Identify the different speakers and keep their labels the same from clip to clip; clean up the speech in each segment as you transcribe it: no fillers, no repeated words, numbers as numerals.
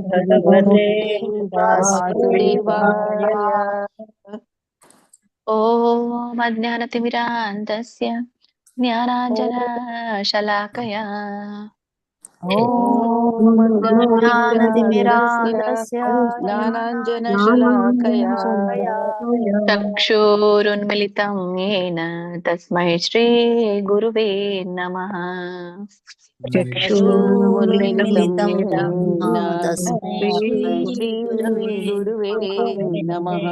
Speaker 1: भगवते
Speaker 2: वासुदेवाय।
Speaker 1: ॐ अज्ञानतिमिरान्धस्य ज्ञानाञ्जनशलाकया
Speaker 2: ज्ञानतिमिरान्धस्य ज्ञानाञ्जनशलाकया
Speaker 1: चक्षुरुन्मिलितं येन तस्मै श्रीगुरुवे नमः।
Speaker 2: चक्षुरुन्मिलितं येन
Speaker 3: तस्मै
Speaker 2: श्रीगुरुवे नमः।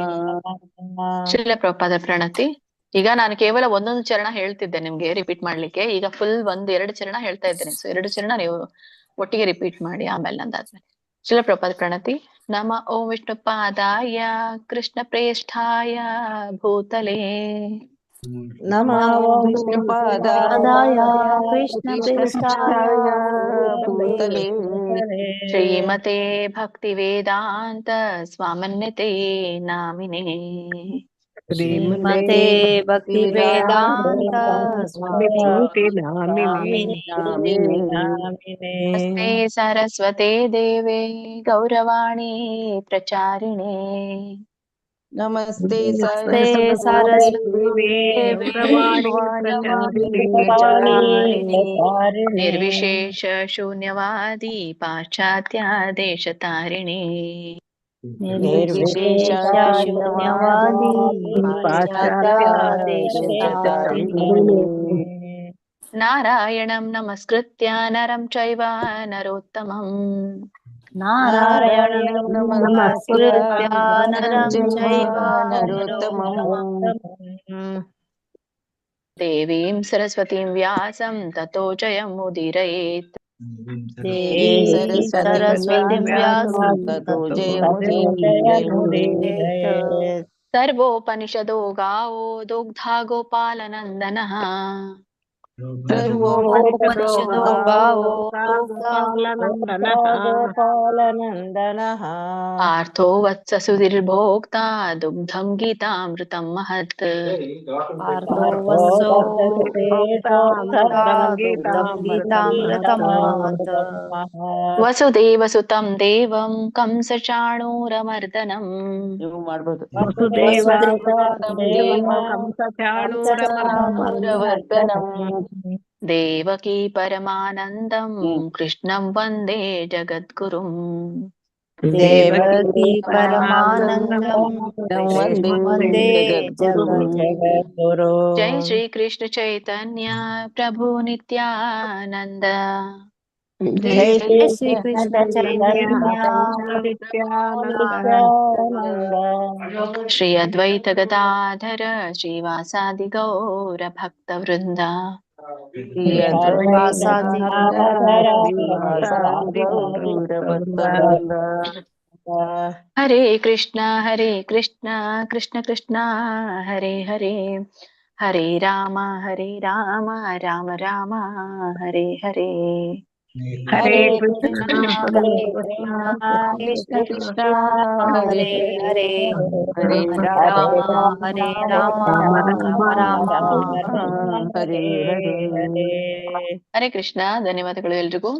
Speaker 1: ಶ್ರೀಲ ಪ್ರಭುಪಾದ ಪ್ರಣತಿ. ಈಗ ನಾನು ಕೇವಲ ಒಂದೊಂದು ಚರಣ ಹೇಳ್ತಿದ್ದೆ ನಿಮ್ಗೆ ರಿಪೀಟ್ ಮಾಡ್ಲಿಕ್ಕೆ. ಈಗ ಫುಲ್ ಎರಡು ಚರಣ ಹೇಳ್ತಾ ಇದ್ದೇನೆ. ಸೊ 2 ಚರಣ ನೀವು ಒಟ್ಟಿಗೆ ರಿಪೀಟ್ ಮಾಡಿ ಆಮೇಲೆ ನಂದಾದ್ಮೇಲೆ. ಶ್ರೀಲ ಪ್ರಭುಪಾದ ಪ್ರಣತಿ. ನಮ ಓಂ ವಿಷ್ಣು ಪಾದಾಯ ಕೃಷ್ಣ ಪ್ರೇಷ್ಠಾಯ ಭೂತಲೇ
Speaker 2: ನಮೋ ವಿಷ್ಣುಪಾದಾಯ ಕೃಷ್ಣಪ್ರೇಷ್ಠಾಯ ಭೂತಲೇ
Speaker 1: ಶ್ರೀಮತೆ ಭಕ್ತಿ ವೇದಾಂತ ಸ್ವಾಮನ್ಯತೆ ನಾಮಿನೇ
Speaker 3: ಶ್ರೀಮತೆ ಭಕ್ತಿ ವೇದಾಂತ ಸ್ವಾಮಿ
Speaker 1: ನಮಸ್ತೆ ಸರಸ್ವತೆ ದೇವೆ ಗೌರವಾಣಿ ಪ್ರಚಾರಿಣೇ
Speaker 2: ನಮಸ್ತೆ
Speaker 3: ಸರಸ್ವತಿ
Speaker 1: ನಿರ್ವಿಶೇಷ ಶೂನ್ಯವಾದಿ ಪಾಶ್ಚಾತ್ಯ ದೇಶತಾರಿಣೇ
Speaker 3: ನಿರ್ವಿಶೇಷ ಶೂನ್ಯವಾದಿ ಪಾಶ್ಚಾತ್ಯ ದೇಶತಾರಿಣಿ
Speaker 1: ನಾರಾಯಣಂ ನಮಸ್ಕೃತ್ಯ ನರಂ ಚೈವ ನರೋತ್ತಮಂ
Speaker 3: ನಾರಾಯಣಂ ನಮಸ್ಕೃತ್ಯ ನರಂ ಚೈವ ನರೋತ್ತಮಂ
Speaker 1: ದೇವೀಂ ಸರಸ್ವತೀಂ ವ್ಯಾಸಂ ತತೋ ಜಯಮುದೀರಯೇತ್
Speaker 3: ದೇವೀಂ ಸರಸ್ವತಿಂ ವ್ಯಾಸಂ ತತೋ ಜಯಮುದೀರಯೇತ್
Speaker 1: ಸರ್ವೋಪನಿಷದೋ ಗಾವೋ ದುಗ್ಧಾ ಗೋಪಾಲನಂದನಃ
Speaker 3: ಸರ್ವೋಪನಿಷದೋ ಗಾವೋ
Speaker 2: ಗೋಪಾಲನಂದನಃ
Speaker 1: ಆರ್ಥೋ ವತ್ಸ ಸುಧಿರ್ಭೋಕ್ತಾ ದುಗ್ಧಂ ಗೀತಾಮೃತಂ ಮಹತ್
Speaker 3: ಪಾರ್ಥೋ ವತ್ಸೋ ದುಗ್ಧಂ ಗೀತಾಮೃತಂ ಮಹತ್
Speaker 1: ವಸುದೇವ ಸುತಂ ದೇವಂ ಕಂಸ ಚಾಣೂರಮರ್ದನಂ
Speaker 2: ಮಾಡ್ಬೋದು
Speaker 1: ದೇವಕೀ ಪರಮಾನಂದಂ ಕೃಷ್ಣಂ ವಂದೇ ಜಗದ್ಗುರುಂ
Speaker 3: ದೇವಕೀ ಪರಮಾನಂದಂ ವಂದೇ ಜಗದ್ಗುರು
Speaker 1: ಜೈ ಶ್ರೀ ಕೃಷ್ಣ ಚೈತನ್ಯ ಪ್ರಭು ನಿತ್ಯಾನಂದ
Speaker 3: ಜೈ ಶ್ರೀ ಕೃಷ್ಣ ಚೈತನ್ಯ
Speaker 1: ಶ್ರೀ ಅದ್ವೈತ ಗದಾಧರ ಶ್ರೀವಾಸಾದಿ ಗೌರ ಭಕ್ತ ವೃಂದ ಹರೇ ಕೃಷ್ಣ ಕೃಷ್ಣ ಕೃಷ್ಣ ಹರೇ ಹರೇ ಹರೇ ರಾಮ ರಾಮ ರಾಮ ಹರೇ ಹರೇ
Speaker 2: ಹರೇ ಕೃಷ್ಣ
Speaker 3: ಕೃಷ್ಣ ಕೃಷ್ಣ ಹರೇ ಹರೇ ಹರೇ ರಾಮ ರಾಮ ರಾಮ
Speaker 2: ಹರೇ ಹರೇ.
Speaker 1: ಹರೇ ಕೃಷ್ಣ. ಧನ್ಯವಾದಗಳು ಎಲ್ರಿಗೂ.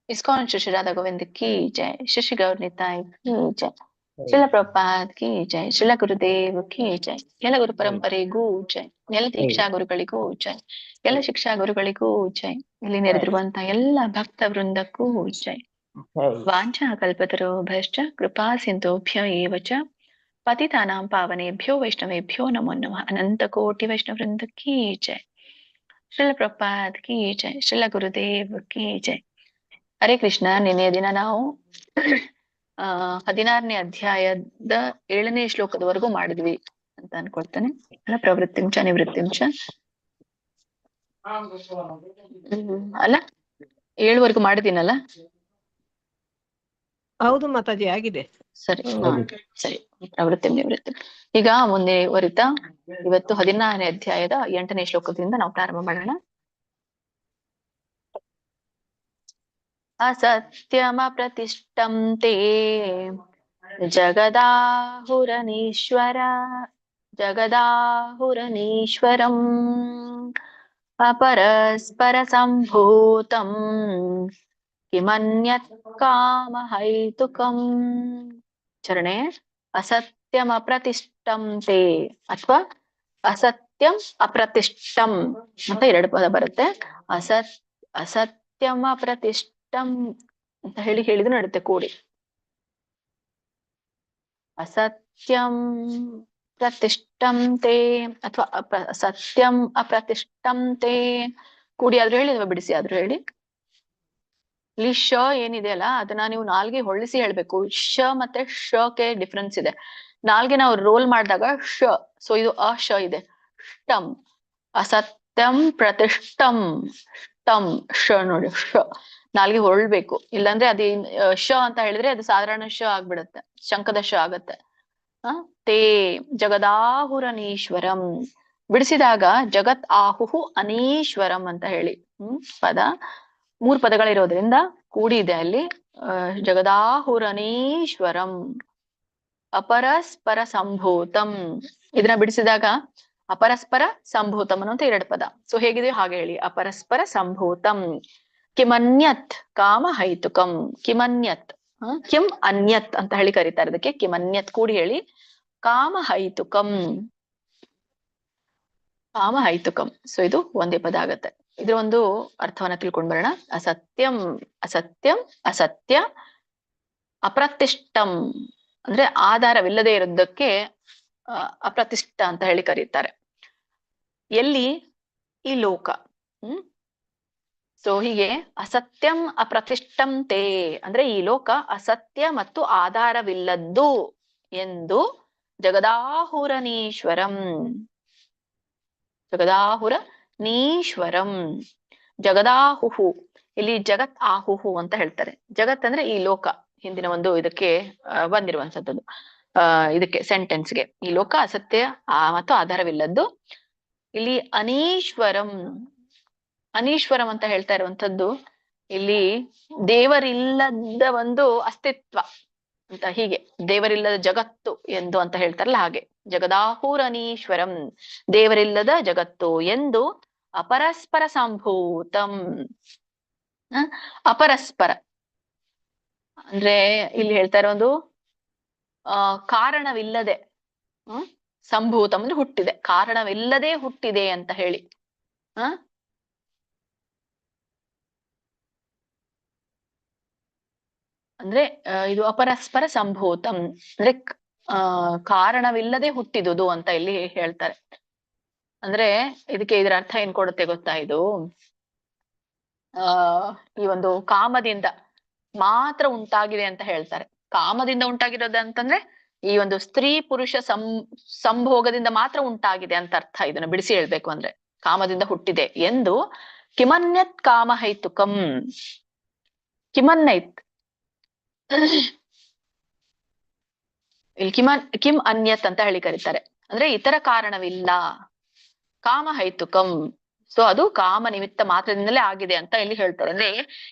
Speaker 1: ಇಸ್ಕಾನ್ ಶ್ರೀ ರಾಧಾ ಗೋವಿಂದ ಕಿ ಜೈ, ಶಶಿ ಗೌರ್ ನಿತಾಯ್ ಕಿ ಜೈ, ಶ್ರೀಲ ಪ್ರಭುಪಾದ್ ಕಿ ಜೈ, ಶ್ರೀಲ ಗುರುದೇವ್ ಕಿ ಜೈ, ಎಲ್ಲ ಗುರು ಪರಂಪರೆಗೂ ಜೈ, ಎಲ್ಲ ದೀಕ್ಷಾ ಗುರುಗಳಿಗೂ ಜೈ, ಎಲ್ಲ ಶಿಕ್ಷಾ ಗುರುಗಳಿಗೂ ಜೈ, ಇಲ್ಲಿ ನೆರೆದಿರುವಂತ ಎಲ್ಲ ಭಕ್ತ ವೃಂದಕ್ಕೂ ಜೈ. ವಾಂಛಾ ಕಲ್ಪತರೋ ಭಶ್ಚ ಕೃಪಾ ಸಿಂಧೋಭ್ಯ ಏವ ಚ ಪತಿತಾನಾಂ ಪಾವನೇಭ್ಯೋ ವೈಷ್ಣವೇಭ್ಯೋ ನಮೋ ನಮಃ. ಅನಂತ ಕೋಟಿ ವೈಷ್ಣವ ವೃಂದ ಕಿ ಜೈ, ಶ್ರೀಲ ಪ್ರಭುಪಾದ್ ಕಿ ಜೈ, ಶ್ರೀಲ ಗುರುದೇವ್ ಕಿ ಜೈ. ಹರೇ ಕೃಷ್ಣ. ನಿನ್ನೆಯ ದಿನ ನಾವು 16ನೇ ಅಧ್ಯಾಯದ 7ನೇ ಶ್ಲೋಕದವರೆಗೂ ಮಾಡಿದ್ವಿ ಅಂತ ಅನ್ಕೊಳ್ತೇನೆ. ಪ್ರವೃತ್ತಿಂಚ ನಿವೃತ್ತಿಂಚ ಅಲ್ಲ 7ವರೆಗೂ ಮಾಡಿದ್ದೀನಲ್ಲ?
Speaker 4: ಹೌದು ಮಾತಾಜಿ, ಆಗಿದೆ.
Speaker 1: ಸರಿ ಸರಿ. ಪ್ರವೃತ್ತಿ ನಿವೃತ್ತಿ. ಈಗ ಮುಂದುವರಿತಾ ಇವತ್ತು 16ನೇ ಅಧ್ಯಾಯದ 8ನೇ ಶ್ಲೋಕದಿಂದ ನಾವು ಪ್ರಾರಂಭ ಮಾಡೋಣ. ಅಸತ್ಯಮಪ್ರತಿಷ್ಠಂ ತೇ ಜಗದಾಹುರನೀಶ್ವರಂ ಅಪರಸ್ಪರ ಸಂಭೂತಂ ಕಿಮನ್ಯತ್ ಕಾಮಹೈತುಕಂ. ಚರಣೆ ಅಸತ್ಯಂ ಅಪ್ರತಿಷ್ಠಂ ತೇ ಅಥವಾ ಅಸತ್ಯಂ ಅಪ್ರತಿಷ್ಠಂ ಅಂತ ಎರಡು ಪದ ಬರುತ್ತೆ. ಅಸತ್ಯಂ ಅಪ್ರತಿಷ್ಠಂ ಅಂತ ಹೇಳಿದ್ರು ನಡುತ್ತೆ ಕೂಡಿ. ಅಸತ್ಯಂ ಪ್ರತಿಷ್ಠಂ ತೇ ಅಥವಾ ಸತ್ಯಂ ಅಪ್ರತಿಷ್ಠಂ ತೇ ಕೂಡಿ ಆದ್ರೂ ಹೇಳಿ ಅಥವಾ ಬಿಡಿಸಿ ಆದ್ರೂ ಹೇಳಿ. ಇಲ್ಲಿ ಶ ಏನಿದೆ ಅಲ್ಲ ಅದನ್ನ ನೀವು ನಾಲ್ಗೆ ಹೊಳ್ಳಿಸಿ ಹೇಳ್ಬೇಕು. ಶ ಮತ್ತೆ ಶ ಡಿಫ್ರೆನ್ಸ್ ಇದೆ. ನಾಲ್ಗೆ ನಾವು ರೋಲ್ ಮಾಡಿದಾಗ ಶ, ಸೊ ಇದು ಅಶ ಇದೆ. ಷ್ಟಂ ಅಸತ್ಯಂ ಪ್ರತಿಷ್ಠಂ ಷ್ಟಂ ಶ ನೋಡಿ, ಶ ನಾಲ್ಗೆ ಹೊಳ್ಬೇಕು. ಇಲ್ಲಾಂದ್ರೆ ಅದೇ ಶ ಅಂತ ಹೇಳಿದ್ರೆ ಅದು ಸಾಧಾರಣ ಶ ಆಗ್ಬಿಡತ್ತೆ, ಶಂಕದ ಶ ಆಗತ್ತೆ. ತೇ ಜಗದಾಹುರನೀಶ್ವರಂ ಬಿಡಿಸಿದಾಗ ಜಗತ್ ಆಹುಹು ಅನೀಶ್ವರಂ ಅಂತ ಹೇಳಿ. ಪದ 3 ಪದಗಳಿರೋದ್ರಿಂದ ಕೂಡಿ ಇದೆ ಅಲ್ಲಿ. ಜಗದಾಹುರನೀಶ್ವರಂ ಅಪರಸ್ಪರ ಸಂಭೂತಂ. ಇದನ್ನ ಬಿಡಿಸಿದಾಗ ಅಪರಸ್ಪರ ಸಂಭೂತಂ ಅನ್ನುವಂತ 2 ಪದ. ಸೊ ಹೇಗಿದೆ ಹಾಗೆ ಹೇಳಿ. ಅಪರಸ್ಪರ ಸಂಭೂತಂ ಕಿಮನ್ಯತ್ ಕಾಮಹೈತುಕಂ. ಕಿಮನ್ಯತ್ ಕಿಂ ಅನ್ಯತ್ ಅಂತ ಹೇಳಿ ಕರೀತಾರೆ ಅದಕ್ಕೆ. ಕಿಮನ್ಯತ್ ಕೂಡಿ ಹೇಳಿ. ಕಾಮಹೈತುಕಂ ಕಾಮಹೈತುಕಂ. ಸೊ ಇದು ಒಂದೇ ಪದ ಆಗತ್ತೆ. ಇದ್ರ ಒಂದು ಅರ್ಥವನ್ನ ತಿಳ್ಕೊಂಡ್ ಬರೋಣ. ಅಸತ್ಯಂ ಅಸತ್ಯಂ ಅಸತ್ಯ, ಅಪ್ರತಿಷ್ಠಂ ಅಂದ್ರೆ ಆಧಾರವಿಲ್ಲದೆ ಇರೋದಕ್ಕೆ ಅಪ್ರತಿಷ್ಠ ಅಂತ ಹೇಳಿ ಕರೀತಾರೆ. ಎಲ್ಲಿ? ಈ ಲೋಕ. ಸೊ ಹೀಗೆ ಅಸತ್ಯಂ ಅಪ್ರತಿಷ್ಠಂ ತೇ ಅಂದ್ರೆ ಈ ಲೋಕ ಅಸತ್ಯ ಮತ್ತು ಆಧಾರವಿಲ್ಲದ್ದು ಎಂದು ಜಗದಾಹುರನೀಶ್ವರಂ ಜಗದಾಹುರನೀಶ್ವರಂ. ಜಗದಾಹುಹು ಇಲ್ಲಿ ಜಗತ್ ಆಹುಹು ಅಂತ ಹೇಳ್ತಾರೆ. ಜಗತ್ ಅಂದ್ರೆ ಈ ಲೋಕ. ಹಿಂದಿನ ಒಂದು ಇದಕ್ಕೆ ಬಂದಿರುವಂತದ್ದು ಇದಕ್ಕೆ ಸೆಂಟೆನ್ಸ್ಗೆ. ಈ ಲೋಕ ಅಸತ್ಯ ಮತ್ತು ಆಧಾರವಿಲ್ಲದ್ದು. ಇಲ್ಲಿ ಅನೀಶ್ವರಂ ಅನೀಶ್ವರಂ ಅಂತ ಹೇಳ್ತಾ ಇರುವಂತದ್ದು ಇಲ್ಲಿ ದೇವರಿಲ್ಲದ ಒಂದು ಅಸ್ತಿತ್ವ ಅಂತ, ಹೀಗೆ ದೇವರಿಲ್ಲದ ಜಗತ್ತು ಎಂದು ಅಂತ ಹೇಳ್ತಾರಲ್ಲ ಹಾಗೆ. ಜಗದಾಹುರನೀಶ್ವರಂ ದೇವರಿಲ್ಲದ ಜಗತ್ತು ಎಂದು ಅಪರಸ್ಪರ ಸಂಭೂತಂ. ಅಪರಸ್ಪರ ಅಂದ್ರೆ ಇಲ್ಲಿ ಹೇಳ್ತಾ ಇರೋದು ಕಾರಣವಿಲ್ಲದೆ ಸಂಭೂತಂ ಅಂದ್ರೆ ಹುಟ್ಟಿದೆ, ಕಾರಣವಿಲ್ಲದೆ ಹುಟ್ಟಿದೆ ಅಂತ ಹೇಳಿ. ಅಂದ್ರೆ ಇದು ಅಪರಸ್ಪರ ಸಂಭೂತಂ ಅಂದ್ರೆ ಕಾರಣವಿಲ್ಲದೆ ಹುಟ್ಟಿದುದು ಅಂತ ಇಲ್ಲಿ ಹೇಳ್ತಾರೆ. ಅಂದ್ರೆ ಇದಕ್ಕೆ ಇದರ ಅರ್ಥ ಏನ್ ಕೊಡುತ್ತೆ ಗೊತ್ತಾ? ಇದು ಈ ಒಂದು ಕಾಮದಿಂದ ಮಾತ್ರ ಉಂಟಾಗಿದೆ ಅಂತ ಹೇಳ್ತಾರೆ. ಕಾಮದಿಂದ ಉಂಟಾಗಿರೋದು ಅಂತಂದ್ರೆ ಈ ಒಂದು ಸ್ತ್ರೀ ಪುರುಷ ಸಂಭೋಗದಿಂದ ಮಾತ್ರ ಉಂಟಾಗಿದೆ ಅಂತ ಅರ್ಥ. ಇದನ್ನ ಬಿಡಿಸಿ ಹೇಳ್ಬೇಕು ಅಂದ್ರೆ ಕಾಮದಿಂದ ಹುಟ್ಟಿದೆ ಎಂದು. ಕಿಮನ್ಯತ್ ಕಾಮಹೈತುಕಂ. ಕಿಮನ್ನೈತ್ ಇಲ್ಲಿ ಕಿಮ್ ಅನ್ಯತ್ ಅಂತ ಹೇಳಿ ಕರೀತಾರೆ. ಅಂದ್ರೆ ಇತರ ಕಾರಣವಿಲ್ಲ. ಕಾಮಹೈತುಕಂ ಸೊ ಅದು ಕಾಮ ನಿಮಿತ್ತ ಮಾತ್ರದಿಂದಲೇ ಆಗಿದೆ ಅಂತ ಇಲ್ಲಿ ಹೇಳ್ತಾರೆ. ಅಂದ್ರೆ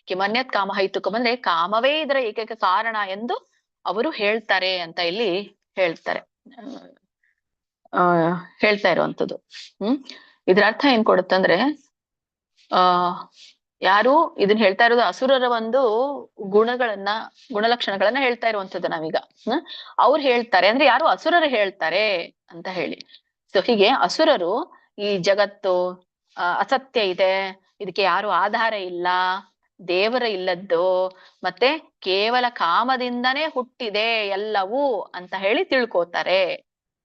Speaker 1: ಕಿಮನ್ಯತ್ ಕಾಮಹೈತುಕಂ ಅಂದ್ರೆ ಕಾಮವೇ ಇದರ ಏಕೈಕ ಕಾರಣ ಎಂದು ಅವರು ಹೇಳ್ತಾರೆ ಅಂತ ಇಲ್ಲಿ ಹೇಳ್ತಾರೆ. ಹೇಳ್ತಾ ಇರುವಂತದ್ದು. ಇದ್ರ ಅರ್ಥ ಏನ್ ಕೊಡುತ್ತಂದ್ರೆ ಯಾರು ಇದನ್ನ ಹೇಳ್ತಾ ಇರೋದು ಅಸುರರ ಒಂದು ಗುಣಲಕ್ಷಣಗಳನ್ನ ಹೇಳ್ತಾ ಇರುವಂತದ್ದು ನಾವೀಗ. ಅವ್ರು ಹೇಳ್ತಾರೆ ಅಂದ್ರೆ ಯಾರು? ಅಸುರರು ಹೇಳ್ತಾರೆ ಅಂತ ಹೇಳಿ. ಸೊ ಹೀಗೆ ಅಸುರರು ಈ ಜಗತ್ತು ಅಸತ್ಯ ಇದೆ, ಇದಕ್ಕೆ ಯಾರು ಆಧಾರ ಇಲ್ಲ, ದೇವರ ಇಲ್ಲದ್ದು, ಮತ್ತೆ ಕೇವಲ ಕಾಮದಿಂದನೇ ಹುಟ್ಟಿದೆ ಎಲ್ಲವೂ ಅಂತ ಹೇಳಿ ತಿಳ್ಕೋತಾರೆ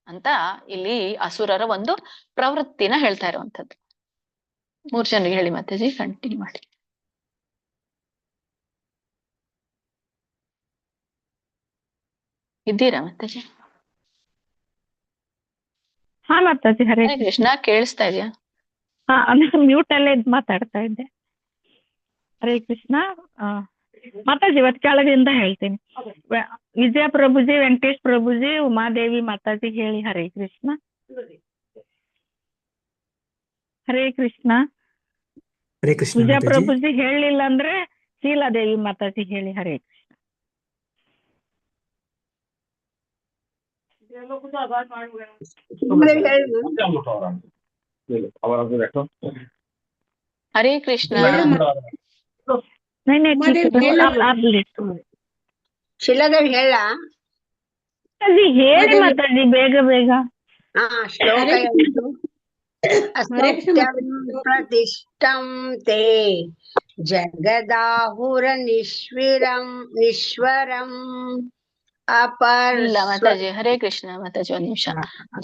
Speaker 1: ಅಂತ ಇಲ್ಲಿ ಅಸುರರ ಒಂದು ಪ್ರವೃತ್ತಿನ ಹೇಳ್ತಾ ಇರುವಂತದ್ದು. 3 ಜನರಿಗೆ ಹೇಳಿ ಮಾತಾಜಿ, ಕಂಟಿನ್ಯೂ ಮಾಡಿ. ಇದ್ದೀರಾ ಮಾತಾಜಿ?
Speaker 4: ಹಾ ಮಾತಾಜಿ. ಹರೇ
Speaker 1: ಕೃಷ್ಣ ಕೇಳಿಸ್ತಾ ಇದೆಯಾ?
Speaker 4: ಹಾ ಅಂದ್ರೆ ಮ್ಯೂಟ್ ಅಲ್ಲೇ ಮಾತಾಡ್ತಾ ಇದ್ದೆ. ಹರೇ ಕೃಷ್ಣ. ಮಾತಾಜಿ ಇವತ್ತು ಕೆಳಗಿಂದ ಹೇಳ್ತೀನಿ. ವಿಜಯ ಪ್ರಭುಜಿ, ವೆಂಕಟೇಶ್ ಪ್ರಭುಜಿ, ಉಮಾದೇವಿ ಮಾತಾಜಿ ಹೇಳಿ. ಹರೇ ಕೃಷ್ಣ. ಹರೇ ಕೃಷ್ಣ. ವಿಜಯ ಪ್ರಭುಜಿ ಹೇಳಲಿಲ್ಲ ಅಂದ್ರೆ ಶೀಲಾದೇವಿ ಮಾತಾಜಿ ಹೇಳಿ. ಹರೇ ಕೃಷ್ಣ.
Speaker 1: ಹರೇ ಕೃಷ್ಣ.
Speaker 4: नहीं नहीं ठीक है
Speaker 5: उमादेवी
Speaker 4: आप लिखो
Speaker 5: ಶಿಲಾದೇವಿ ಹೇಳ
Speaker 4: ಮಾತಾಜಿ ಹೇಳಿ
Speaker 5: ಉಮಾದೇವಿ
Speaker 4: ಮಾತಾಜಿ ಬೇಗ ಬೇಗ
Speaker 5: ಶ್ಲೋಕ
Speaker 2: ಹರೇ
Speaker 5: ಎಂಟು
Speaker 2: ಹರೇ ಕೃಷ್ಣ
Speaker 5: ಅಸತ್ಯಂ ಪ್ರತಿಷ್ಠಂ ತೇ ಜಗದಾಹುರ ನಿಶ್ವರಂ
Speaker 1: ಇಲ್ಲ ಮಾತಾಜಿ, ಹರೇ ಕೃಷ್ಣ ಮಾತಾಜಿ, ಒಂದ್ ನಿಮಿಷ.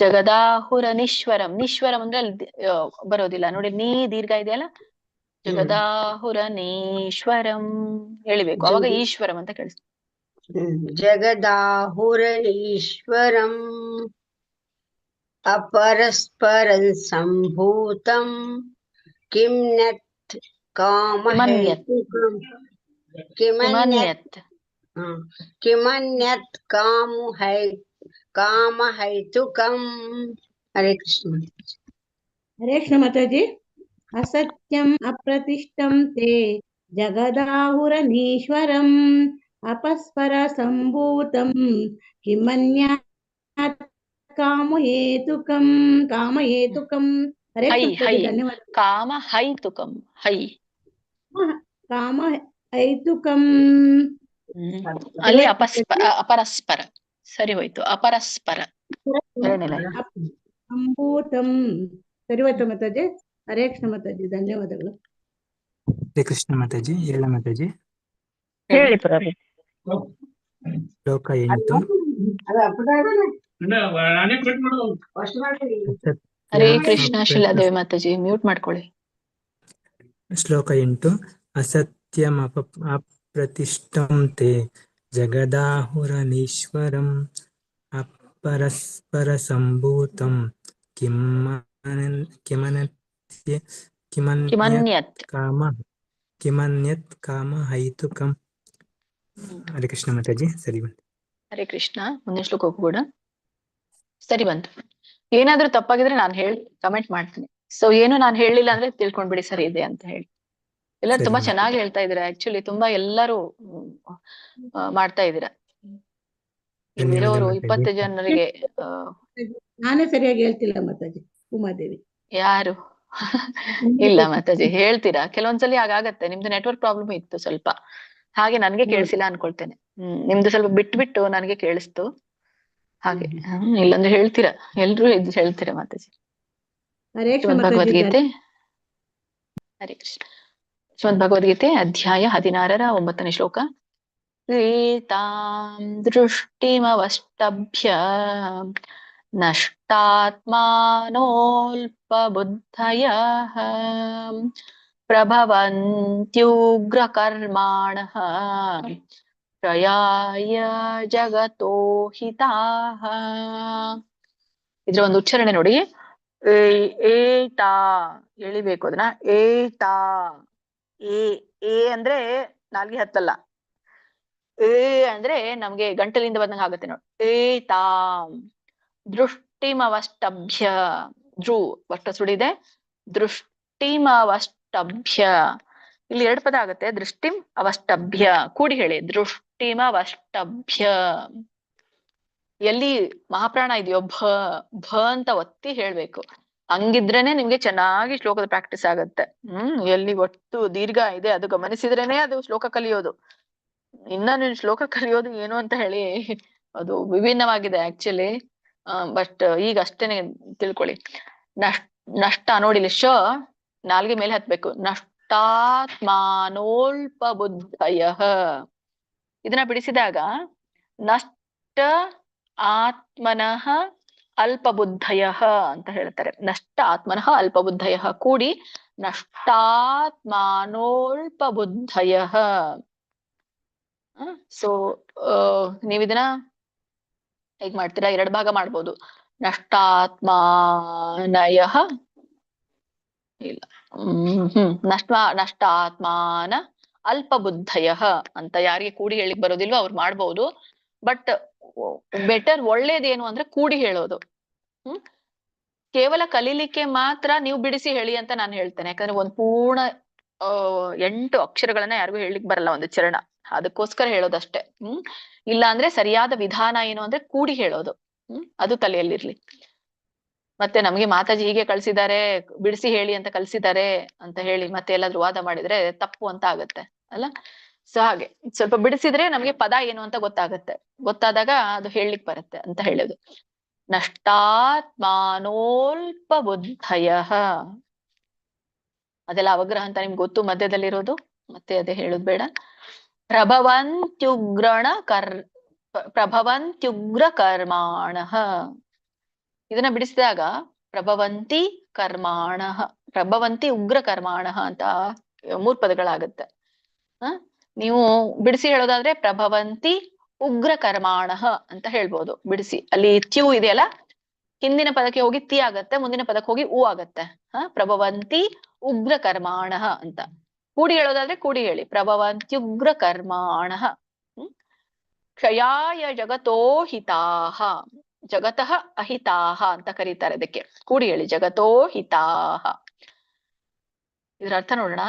Speaker 1: ಜಗದಾಹುರ ನಿಶ್ವರಂ. ನಿಶ್ವರಂ ಅಂದ್ರೆ ಅಲ್ಲಿ ಬರೋದಿಲ್ಲ ನೋಡಿ, ನೀ ದೀರ್ಘ ಇದೆಯಲ್ಲ, ಜಗದಾಹುರ ನೀಶ್ವರಂ ಹೇಳಿಬೇಕು, ಅವಾಗ ಈಶ್ವರಂ ಅಂತ ಕೇಳಿಸ್.
Speaker 5: ಜಗದಾಹುರನೀಶ್ವರಂ ಅಪರಸ್ಪರಂ ಸಂಭೂತಂ ಕಿಮ್ನತ್ ಕಾಮಹೇತುಕಂ
Speaker 1: ಕಿಮನ್ಯತ್
Speaker 5: ಕಿಮನ್ಯತ್ ಕಾಮಹೈತುಕಂ. ಹರೇ ಕೃಷ್ಣ.
Speaker 2: ಹರೇ ಕೃಷ್ಣ ಮಾತಾಜಿ. ಅಸತ್ಯಂ ಅಪ್ರತಿಷ್ಠಂ ತೇ ಜಗದಾಹುರನೀಶ್ವರಂ ಅಪಸ್ಪರ ಸಂಭೂತಂ ಕಿಮನ್ಯಾತ್ ಕಾಮಹೇತುಕಂ. ಹರೇ
Speaker 1: ಹೈ
Speaker 2: ಕೃಷ್ಣ
Speaker 1: ಹೈ
Speaker 2: ಮಾತಾಜಿ, ಧನ್ಯವಾದ.
Speaker 1: ಕಾಮ ಹೈತುಕಂ. ಹೈ
Speaker 2: ಕಾಮಹೈತುಕಂ.
Speaker 1: ಅಲ್ಲಿ ಅಪರಸ್ಪರ ಸರಿ ಹೋಯ್ತು, ಅಪರಸ್ಪರ ಎರಡನೇ ಲೈನ್.
Speaker 2: ಸಂಭೂತಂ ಸರಿ ಹೋಯ್ತು ಮಾತಾಜಿ. ಹರೇ ಕೃಷ್ಣ ಮಾತಾಜಿ, ಧನ್ಯವಾದಗಳು.
Speaker 6: ಹರೇ ಕೃಷ್ಣ ಮಾತಾಜಿ. ಹೇಳ ಮಾತಾಜಿ.
Speaker 4: ಹೇಳಿ ಪ್ರಭು.
Speaker 6: ಶ್ಲೋಕ 8.
Speaker 1: ಹರೇ ಕೃಷ್ಣ ಶಿಲಾದೇವಿ ಮಾತಾಜಿ, ಮ್ಯೂಟ್ ಮಾಡ್ಕೊಳ್ಳಿ.
Speaker 6: ಶ್ಲೋಕ 8. ಅಸತ್ಯಂ ಅಪ್ರತಿಷ್ಠಂ ತೇ ಜಗದಾಹುರನೀಶ್ವರಂ ಅಪರಸ್ಪರ ಸಂಭೂತಂ ಕಿಮನ್ಯತ್ ಕಾಮಹೈತುಕಂ. ಹರೇ ಕೃಷ್ಣ ಮಾತಾಜಿ. ಸರಿ ಬಂತು.
Speaker 1: ಹರೇ ಕೃಷ್ಣ. ಮುಂದಿನ ಶ್ಲೋಕ ಹೋಗ್ಬೋದಾ? ಸರಿ ಬಂತು. ಏನಾದ್ರೂ ತಪ್ಪಾಗಿದ್ರೆ ನಾನು ಹೇಳಿ ಕಮೆಂಟ್ ಮಾಡ್ತೀನಿ. ಸೊ ಏನು ನಾನು ಹೇಳಿಲ್ಲ ಅಂದ್ರೆ ತಿಳ್ಕೊಂಡ್ಬಿಡಿ ಸರಿ ಇದೆ ಅಂತ ಹೇಳಿ. ಎಲ್ಲರೂ ತುಂಬಾ ಚೆನ್ನಾಗಿ ಹೇಳ್ತಾ ಇದೀರಾ, ಆಕ್ಚುಲಿ ತುಂಬಾ ಎಲ್ಲರೂ ಮಾಡ್ತಾ ಇದ್ದೀರಾ. ಇಲ್ಲಿರೋರು 20 ಜನರಿಗೆ
Speaker 2: ನಾನೇ ಸರಿಯಾಗಿ ಹೇಳ್ತಿಲ್ಲ ಮಾತಾಜಿ. ಉಮಾದೇವಿ
Speaker 1: ಯಾರು ಇಲ್ಲ ಮಾತಾಜಿ, ಹೇಳ್ತೀರಾ. ಕೆಲವೊಂದ್ಸಲಿ ಹಾಗಾಗತ್ತೆ, ನಿಮ್ದು ನೆಟ್ವರ್ಕ್ ಪ್ರಾಬ್ಲಮ್ ಇತ್ತು ಸ್ವಲ್ಪ, ಹಾಗೆ ನನ್ಗೆ ಕೇಳಿಸಿಲ್ಲ ಅನ್ಕೊಳ್ತೇನೆ. ನಿಮ್ದು ಸ್ವಲ್ಪ ಬಿಟ್ಟು ನನ್ಗೆ ಕೇಳಿಸ್ತು ಹಾಗೆ. ಇಲ್ಲಾಂದ್ರೆ ಹೇಳ್ತೀರಾ, ಎಲ್ರು ಇದ್ದು ಹೇಳ್ತೀರಾ ಮಾತಾಜಿ. ಶ್ರೀಮದ್ ಭಗವದ್ಗೀತೆ. ಹರೇ ಕೃಷ್ಣ. ಶ್ರೀಮದ್ ಭಗವದ್ಗೀತೆ ಅಧ್ಯಾಯ 16ರ 9ನೇ ಶ್ಲೋಕ. ಏತಾಂ ದೃಷ್ಟಿಮವಷ್ಟಭ್ಯ ನಷ್ಟಾತ್ಮಾನೋಲ್ಪಬುದ್ಧಯಃ ಪ್ರಭವಂತ್ಯುಗ್ರಕರ್ಮಾಣಃ ಕ್ಷಯಾಯ ಜಗತೋ ಹಿತಾಃ. ಇದ್ರ ಒಂದು ಉಚ್ಚಾರಣೆ ನೋಡಿ. ಏತಾ ಎಳಿಬೇಕು ಅದನ್ನ. ಏತಾ ಏ ಅಂದ್ರೆ ನಾಲ್ಗೆ ಹತ್ತಲ್ಲ. ಏ ಅಂದ್ರೆ ನಮ್ಗೆ ಗಂಟಲಿಂದ ಬಂದಂಗ ಆಗತ್ತೆ ನೋಡಿ. ಏತಾಂ ದೃಷ್ಟಿಮವಷ್ಟಭ್ಯ. ಧ್ರು ವಷ್ಟ ಸುಡಿದೆ. ದೃಷ್ಟಿಮವಷ್ಟಭ್ಯ. ಇಲ್ಲಿ 2 ಪದ ಆಗತ್ತೆ. ದೃಷ್ಟಿಂ ಅವಷ್ಟಭ್ಯ ಕೂಡಿ ಹೇಳಿ. ದೃಷ್ಟಿಮವಷ್ಟಭ್ಯ. ಎಲ್ಲಿ ಮಹಾಪ್ರಾಣ ಇದೆಯೋ ಭ ಅಂತ ಒತ್ತಿ ಹೇಳ್ಬೇಕು. ಹಂಗಿದ್ರೇನೆ ನಿಮ್ಗೆ ಚೆನ್ನಾಗಿ ಶ್ಲೋಕದ ಪ್ರಾಕ್ಟೀಸ್ ಆಗತ್ತೆ. ಎಲ್ಲಿ ಒಟ್ಟು ದೀರ್ಘ ಇದೆ ಅದು ಗಮನಿಸಿದ್ರೇನೆ ಅದು ಶ್ಲೋಕ ಕಲಿಯೋದು. ಇನ್ನ ನೀವು ಶ್ಲೋಕ ಕಲಿಯೋದು ಏನು ಅಂತ ಹೇಳಿ ಅದು ವಿಭಿನ್ನವಾಗಿದೆ ಆಕ್ಚುಲಿ. ಬಟ್ ಈಗ ಅಷ್ಟೇನೆ ತಿಳ್ಕೊಳ್ಳಿ. ನಷ್ಟ ನೋಡಿಲಿ, ಶ ನಾಲ್ಗೆ ಮೇಲೆ ಹತ್ಬೇಕು. ನಷ್ಟಾತ್ಮಾನೋಲ್ಪಬುದ್ಧಯಃ. ಇದನ್ನ ಬಿಡಿಸಿದಾಗ ನಷ್ಟ ಆತ್ಮನಃ ಅಲ್ಪಬುದ್ಧಯಃ ಅಂತ ಹೇಳ್ತಾರೆ. ನಷ್ಟ ಆತ್ಮನಃ ಅಲ್ಪಬುದ್ಧಯಃ ಕೂಡಿ ನಷ್ಟಾತ್ಮಾನೋಲ್ಪಬುದ್ಧಯಃ. ಸೊ ನೀವಿದನ್ನ ಹೇಗ್ ಮಾಡ್ತೀರಾ? 2 ಭಾಗ ಮಾಡ್ಬೋದು. ನಷ್ಟಾತ್ಮಾನಯಃ ಇಲ್ಲ ನಷ್ಟಾತ್ಮಾನ ಅಲ್ಪಬುದ್ಧಯಃ ಅಂತ ಯಾರಿಗೆ ಕೂಡಿ ಹೇಳಿಕ್ ಬರೋದಿಲ್ವೋ ಅವ್ರು ಮಾಡ್ಬೋದು. ಬಟ್ ಬೆಟರ್, ಒಳ್ಳೇದೇನು ಅಂದ್ರೆ ಕೂಡಿ ಹೇಳೋದು. ಕೇವಲ ಕಲೀಲಿಕ್ಕೆ ಮಾತ್ರ ನೀವು ಬಿಡಿಸಿ ಹೇಳಿ ಅಂತ ನಾನು ಹೇಳ್ತೇನೆ. ಯಾಕಂದ್ರೆ ಒಂದ್ ಪೂರ್ಣ 8 ಅಕ್ಷರಗಳನ್ನ ಯಾರಿಗೂ ಹೇಳಲಿಕ್ಕೆ ಬರಲ್ಲ ಒಂದು ಚರಣ, ಅದಕ್ಕೋಸ್ಕರ ಹೇಳೋದಷ್ಟೇ. ಇಲ್ಲ ಅಂದ್ರೆ ಸರಿಯಾದ ವಿಧಾನ ಏನು ಅಂದ್ರೆ ಕೂಡಿ ಹೇಳೋದು. ಅದು ತಲೆಯಲ್ಲಿರ್ಲಿ. ಮತ್ತೆ ನಮ್ಗೆ ಮಾತಾಜಿ ಹೀಗೆ ಕಳ್ಸಿದ್ದಾರೆ, ಬಿಡಿಸಿ ಹೇಳಿ ಅಂತ ಕಳ್ಸಿದ್ದಾರೆ ಅಂತ ಹೇಳಿ ಮತ್ತೆ ಎಲ್ಲಾದ್ರೂ ವಾದ ಮಾಡಿದ್ರೆ ತಪ್ಪು ಅಂತ ಆಗತ್ತೆ. ಅಲ್ಲ. ಸೊ ಹಾಗೆ ಸ್ವಲ್ಪ ಬಿಡಿಸಿದ್ರೆ ನಮ್ಗೆ ಪದ ಏನು ಅಂತ ಗೊತ್ತಾಗತ್ತೆ. ಗೊತ್ತಾದಾಗ ಅದು ಹೇಳಲಿಕ್ಕೆ ಬರುತ್ತೆ ಅಂತ ಹೇಳೋದು. ನಷ್ಟಾತ್ಮಾನೋಲ್ಪ ಬುದ್ಧಯ, ಅದೆಲ್ಲ ಅವಗ್ರಹ ಅಂತ ನಿಮ್ಗೆ ಗೊತ್ತು, ಮಧ್ಯದಲ್ಲಿರೋದು, ಮತ್ತೆ ಅದೇ ಹೇಳೋದು ಬೇಡ. ಪ್ರಭವಂತ್ಯುಗ್ರ ಕರ್ಮಾಣ, ಇದನ್ನ ಬಿಡಿಸಿದಾಗ ಪ್ರಭವಂತಿ ಕರ್ಮಾಣ, ಪ್ರಭವಂತಿ ಉಗ್ರ ಕರ್ಮಾಣ ಅಂತ 3 ಪದಗಳಾಗತ್ತೆ. ನೀವು ಬಿಡಿಸಿ ಹೇಳೋದಾದ್ರೆ ಪ್ರಭವಂತಿ ಉಗ್ರ ಕರ್ಮಾಣ ಅಂತ ಹೇಳ್ಬೋದು ಬಿಡಿಸಿ. ಅಲ್ಲಿ ತ್ಯೂ ಇದೆಯಲ್ಲ, ಹಿಂದಿನ ಪದಕ್ಕೆ ಹೋಗಿ ತಿ ಆಗತ್ತೆ, ಮುಂದಿನ ಪದಕ್ಕೆ ಹೋಗಿ ಉ ಆಗತ್ತೆ. ಪ್ರಭವಂತಿ ಉಗ್ರ ಕರ್ಮಾಣ ಅಂತ. ಕೂಡಿ ಹೇಳೋದಾದ್ರೆ ಕೂಡಿ ಹೇಳಿ, ಪ್ರಭವಂತ್ಯುಗ್ರ ಕರ್ಮಾಣ. ಕ್ಷಯಾಯ ಜಗತೋ ಹಿತಾಹ, ಜಗತಃ ಅಹಿತಾಹ ಅಂತ ಕರೀತಾರೆ ಅದಕ್ಕೆ. ಕೂಡಿ ಹೇಳಿ, ಜಗತೋ ಹಿತಾಹ. ಇದ್ರ ಅರ್ಥ ನೋಡೋಣ.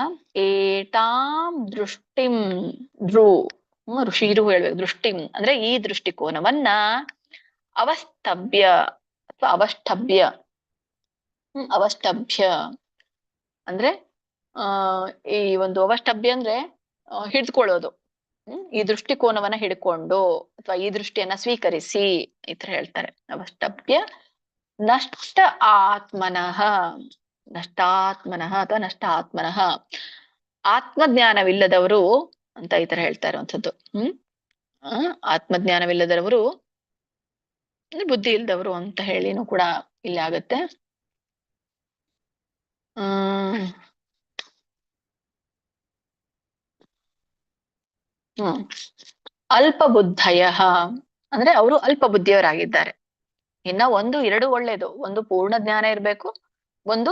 Speaker 1: ಏತಾಂ ದೃಷ್ಟಿಂ ಋಷಿರು ಹೇಳ್ಬೇಕು. ದೃಷ್ಟಿಂ ಅಂದ್ರೆ ಈ ದೃಷ್ಟಿಕೋನವನ್ನ ಅವಸ್ತಭ್ಯ ಅಥವಾ ಅವಷ್ಟಭ್ಯ, ಅವಷ್ಟಭ್ಯ ಅಂದ್ರೆ ಈ ಒಂದು ಅವಷ್ಟಭ್ಯ ಅಂದ್ರೆ ಹಿಡ್ಕೊಳ್ಳೋದು. ಈ ದೃಷ್ಟಿಕೋನವನ್ನ ಹಿಡ್ಕೊಂಡು ಅಥವಾ ಈ ದೃಷ್ಟಿಯನ್ನ ಸ್ವೀಕರಿಸಿ ಈ ತರ ಹೇಳ್ತಾರೆ. ಅವಷ್ಟಭ್ಯ ನಷ್ಟ ಆತ್ಮನಃ, ನಷ್ಟಾತ್ಮನಃ ಅಥವಾ ನಷ್ಟ ಆತ್ಮನಃ, ಆತ್ಮಜ್ಞಾನವಿಲ್ಲದವರು ಅಂತ ಈ ತರ ಹೇಳ್ತಾ ಇರುವಂಥದ್ದು. ಆತ್ಮಜ್ಞಾನವಿಲ್ಲದವರು ಬುದ್ಧಿ ಇಲ್ದವರು ಅಂತ ಹೇಳಿನೂ ಕೂಡ ಇಲ್ಲಿ ಆಗತ್ತೆ. ಅಲ್ಪ ಬುದ್ಧಯ ಅಂದ್ರೆ ಅವರು ಅಲ್ಪ ಬುದ್ಧಿಯವರಾಗಿದ್ದಾರೆ. ಇನ್ನ 1, 2 ಒಳ್ಳೇದು, ಒಂದು ಪೂರ್ಣ ಜ್ಞಾನ ಇರ್ಬೇಕು, ಒಂದು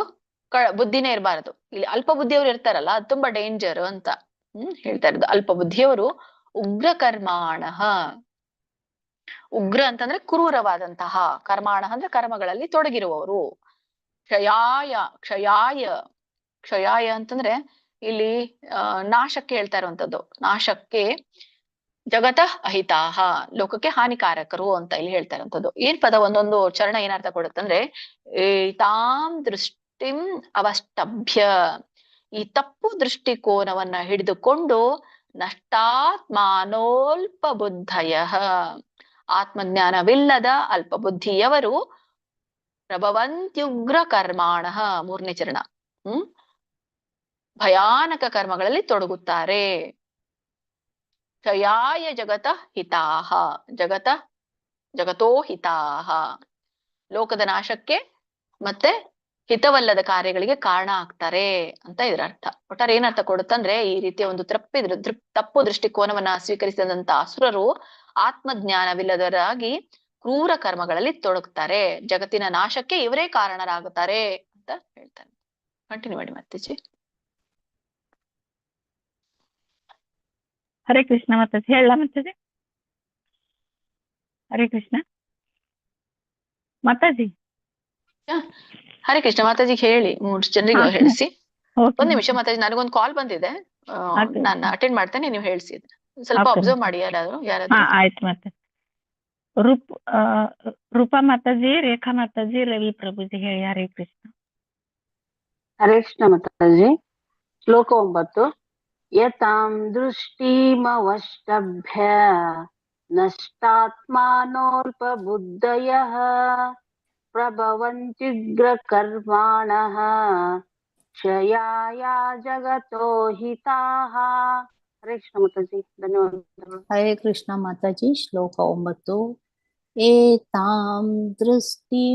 Speaker 1: ಬುದ್ಧಿನೇ ಇರಬಾರದು. ಇಲ್ಲಿ ಅಲ್ಪ ಬುದ್ಧಿಯವರು ಇರ್ತಾರಲ್ಲ, ಅದು ತುಂಬಾ ಡೇಂಜರ್ ಅಂತ ಹೇಳ್ತಾ ಇರೋದು. ಅಲ್ಪ ಬುದ್ಧಿಯವರು ಉಗ್ರ ಕರ್ಮಾಣ, ಉಗ್ರ ಅಂತಂದ್ರೆ ಕ್ರೂರವಾದಂತಹ, ಕರ್ಮಾಣ ಅಂದ್ರೆ ಕರ್ಮಗಳಲ್ಲಿ ತೊಡಗಿರುವವರು. ಕ್ಷಯಾಯ, ಕ್ಷಯಾಯ ಅಂತಂದ್ರೆ ಇಲ್ಲಿ ನಾಶಕ್ಕೆ ಹೇಳ್ತಾ ಇರುವಂತದ್ದು. ನಾಶಕ್ಕೆ, ಜಗತಃ ಅಹಿತಾಹ, ಲೋಕಕ್ಕೆ ಹಾನಿಕಾರಕರು ಅಂತ ಇಲ್ಲಿ ಹೇಳ್ತಾ ಇರುವಂತದ್ದು. ಏನ್ ಪದ ಒಂದೊಂದು ಚರಣ ಏನರ್ಥ ಕೊಡುತ್ತಂದ್ರೆ, ಏತಾಂ ದೃಷ್ಟಿಂ ಅವಷ್ಟಭ್ಯ, ಈ ತಪ್ಪು ದೃಷ್ಟಿಕೋನವನ್ನ ಹಿಡಿದುಕೊಂಡು ನಷ್ಟಾತ್ಮಾನೋಲ್ಪ ಬುದ್ಧಯ, ಆತ್ಮಜ್ಞಾನವಿಲ್ಲದ ಅಲ್ಪ ಬುದ್ಧಿಯವರು ಪ್ರಭವಂತ್ಯುಗ್ರ ಕರ್ಮಾಣ, 3ನೇ ಚರಣ, ಭಯಾನಕ ಕರ್ಮಗಳಲ್ಲಿ ತೊಡಗುತ್ತಾರೆ. ಕ್ಷಯಾಯ ಜಗತಃ ಹಿತಾಹ, ಜಗತೋ ಹಿತಾಹ, ಲೋಕದ ನಾಶಕ್ಕೆ ಮತ್ತೆ ಹಿತವಲ್ಲದ ಕಾರ್ಯಗಳಿಗೆ ಕಾರಣ ಆಗ್ತಾರೆ ಅಂತ ಇದರ ಅರ್ಥ. ಒಟ್ಟಾರೆ ಏನರ್ಥ ಕೊಡುತ್ತಂದ್ರೆ, ಈ ರೀತಿಯ ಒಂದು ತಪ್ಪು ದೃಷ್ಟಿಕೋನವನ್ನ ಸ್ವೀಕರಿಸಿದಂತ ಅಸುರರು ಆತ್ಮಜ್ಞಾನವಿಲ್ಲದವರಾಗಿ ಕ್ರೂರ ಕರ್ಮಗಳಲ್ಲಿ ತೊಡಗ್ತಾರೆ, ಜಗತ್ತಿನ ನಾಶಕ್ಕೆ ಇವರೇ ಕಾರಣರಾಗುತ್ತಾರೆ ಅಂತ ಹೇಳ್ತಾರೆ. ಕಂಟಿನ್ಯೂ ಮಾಡಿ ಮಾತಾಜಿ.
Speaker 4: ಹರೇ ಕೃಷ್ಣ. ಮಾತಾಜಿ ಹೇಳ ಮಾತಾಜಿ. ಹರೇ ಕೃಷ್ಣ ಮಾತಾಜಿ.
Speaker 1: ಹರೇ ಕೃಷ್ಣ ಮಾತಾಜಿ ಹೇಳಿ, 3 ಜನರಿಗೆ ಹೇಳಿಸಿ. 1 ನಿಮಿಷ ಮಾತಾಜಿ, ನನಗೊಂದು ಕಾಲ್ ಬಂದಿದೆ, ನಾನು ಅಟೆಂಡ್ ಮಾಡ್ತೇನೆ, ನೀವು ಹೇಳಿಸಿ. ಸ್ವಲ್ಪ ಅಬ್ಸರ್ವ್ ಮಾಡಿ ಯಾರಾದ್ರೂ.
Speaker 4: ಆಯ್ತು. ಮತ್ತೆ ರೂಪಾ ಮಾತಾಜಿ, ರೇಖಾ ಮಾತಾಜಿ, ರವಿ ಪ್ರಭುಜಿ ಹೇಳಿ. ಹರೇ ಕೃಷ್ಣ.
Speaker 5: ಹರೇ ಕೃಷ್ಣ ಮಾತಾಜಿ. ಶ್ಲೋಕ 9. ಯತಾಂ ದೃಷ್ಟಿಮವಷ್ಟಭ್ಯ ನಷ್ಟಾತ್ಮಾನೋಲ್ಪ ಬುದ್ಧಯಃ ಪ್ರಭವಂತ್ಯುಗ್ರ ಕರ್ಮಾಣಃ ಕ್ಷಯಾಯ ಜಗತೋ ಹಿತಾಃ. ಹರೇ ಕೃಷ್ಣ ಮಾತಾಜಿ, ಧನ್ಯವಾದಗಳು.
Speaker 3: ಹರೇ ಕೃಷ್ಣ ಮಾತಾಜಿ. ಶ್ಲೋಕ 9. ಏತಾಂ ದೃಷ್ಟಿಮವಷ್ಟಭ್ಯ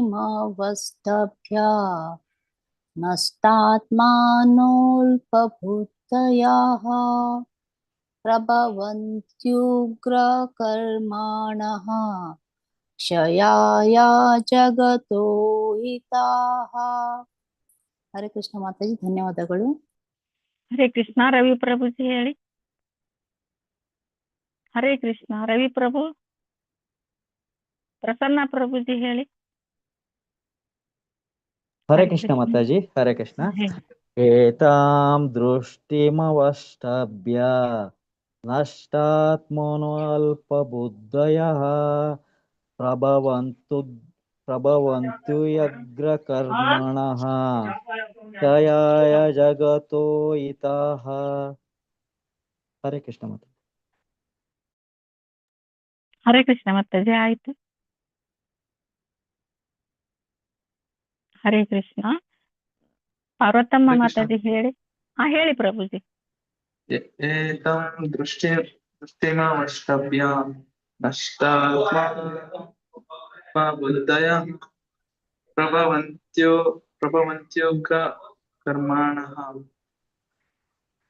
Speaker 3: ನಷ್ಟಾತ್ಮಾನೋಲ್ಪಬುದ್ಧಯಃ ಪ್ರಭವಂತ್ಯುಗ್ರ ಕರ್ಮಾಣಃ ಕ್ಷಯಾಯ ಜಗತೋ ಹಿತಾಃ. ಹರೇ ಕೃಷ್ಣ ಮಾತಾಜಿ, ಧನ್ಯವಾದಗಳು.
Speaker 4: ಹರೇ ಕೃಷ್ಣ. ರವಿ ಪ್ರಭುಜಿ ಹೇಳಿ. ಹರೇ ಕೃಷ್ಣ. ರವಿ ಪ್ರಭು. ಪ್ರಸನ್ನ ಪ್ರಭುಜಿ ಹೇಳಿ.
Speaker 7: ಹರೇ ಕೃಷ್ಣ ಮಾತಾಜಿ. ಹರೇ ಕೃಷ್ಣ. ಏತಾಂ ದೃಷ್ಟಿಮವಷ್ಟಭ್ಯ ನಷ್ಟಾತ್ಮನೋಲ್ಪ ಬುದ್ಧಯಃ ಪ್ರಭವಂತ್ಯುಗ್ರ ಕರ್ಮಣಃ ಕ್ಷಯಾಯ ಜಗತೋ ಹಿತಾಃ. ಹರೇ ಕೃಷ್ಣ ಮಾತಾಜಿ.
Speaker 4: ಹರೇ ಕೃಷ್ಣ ಮಾತಾಜಿ. ಆಯ್ತು. ಹರೇ ಕೃಷ್ಣ. ಪಾರ್ವತಮ್ಮ
Speaker 8: ಹರೇ ಕೃಷ್ಣ.
Speaker 4: ಮಾತಾಜಿ ಹೇಳಿ. ಹೇಳಿ ಪ್ರಭುಜಿ.
Speaker 8: ಏತಾಂ ದೃಷ್ಟಿಮವಷ್ಟಭ್ಯ ನಷ್ಟಾತ್ಮಬುದ್ಧಯಃ ಪ್ರಭವಂತ್ಯುಗ್ರ ಕರ್ಮಾಣಃ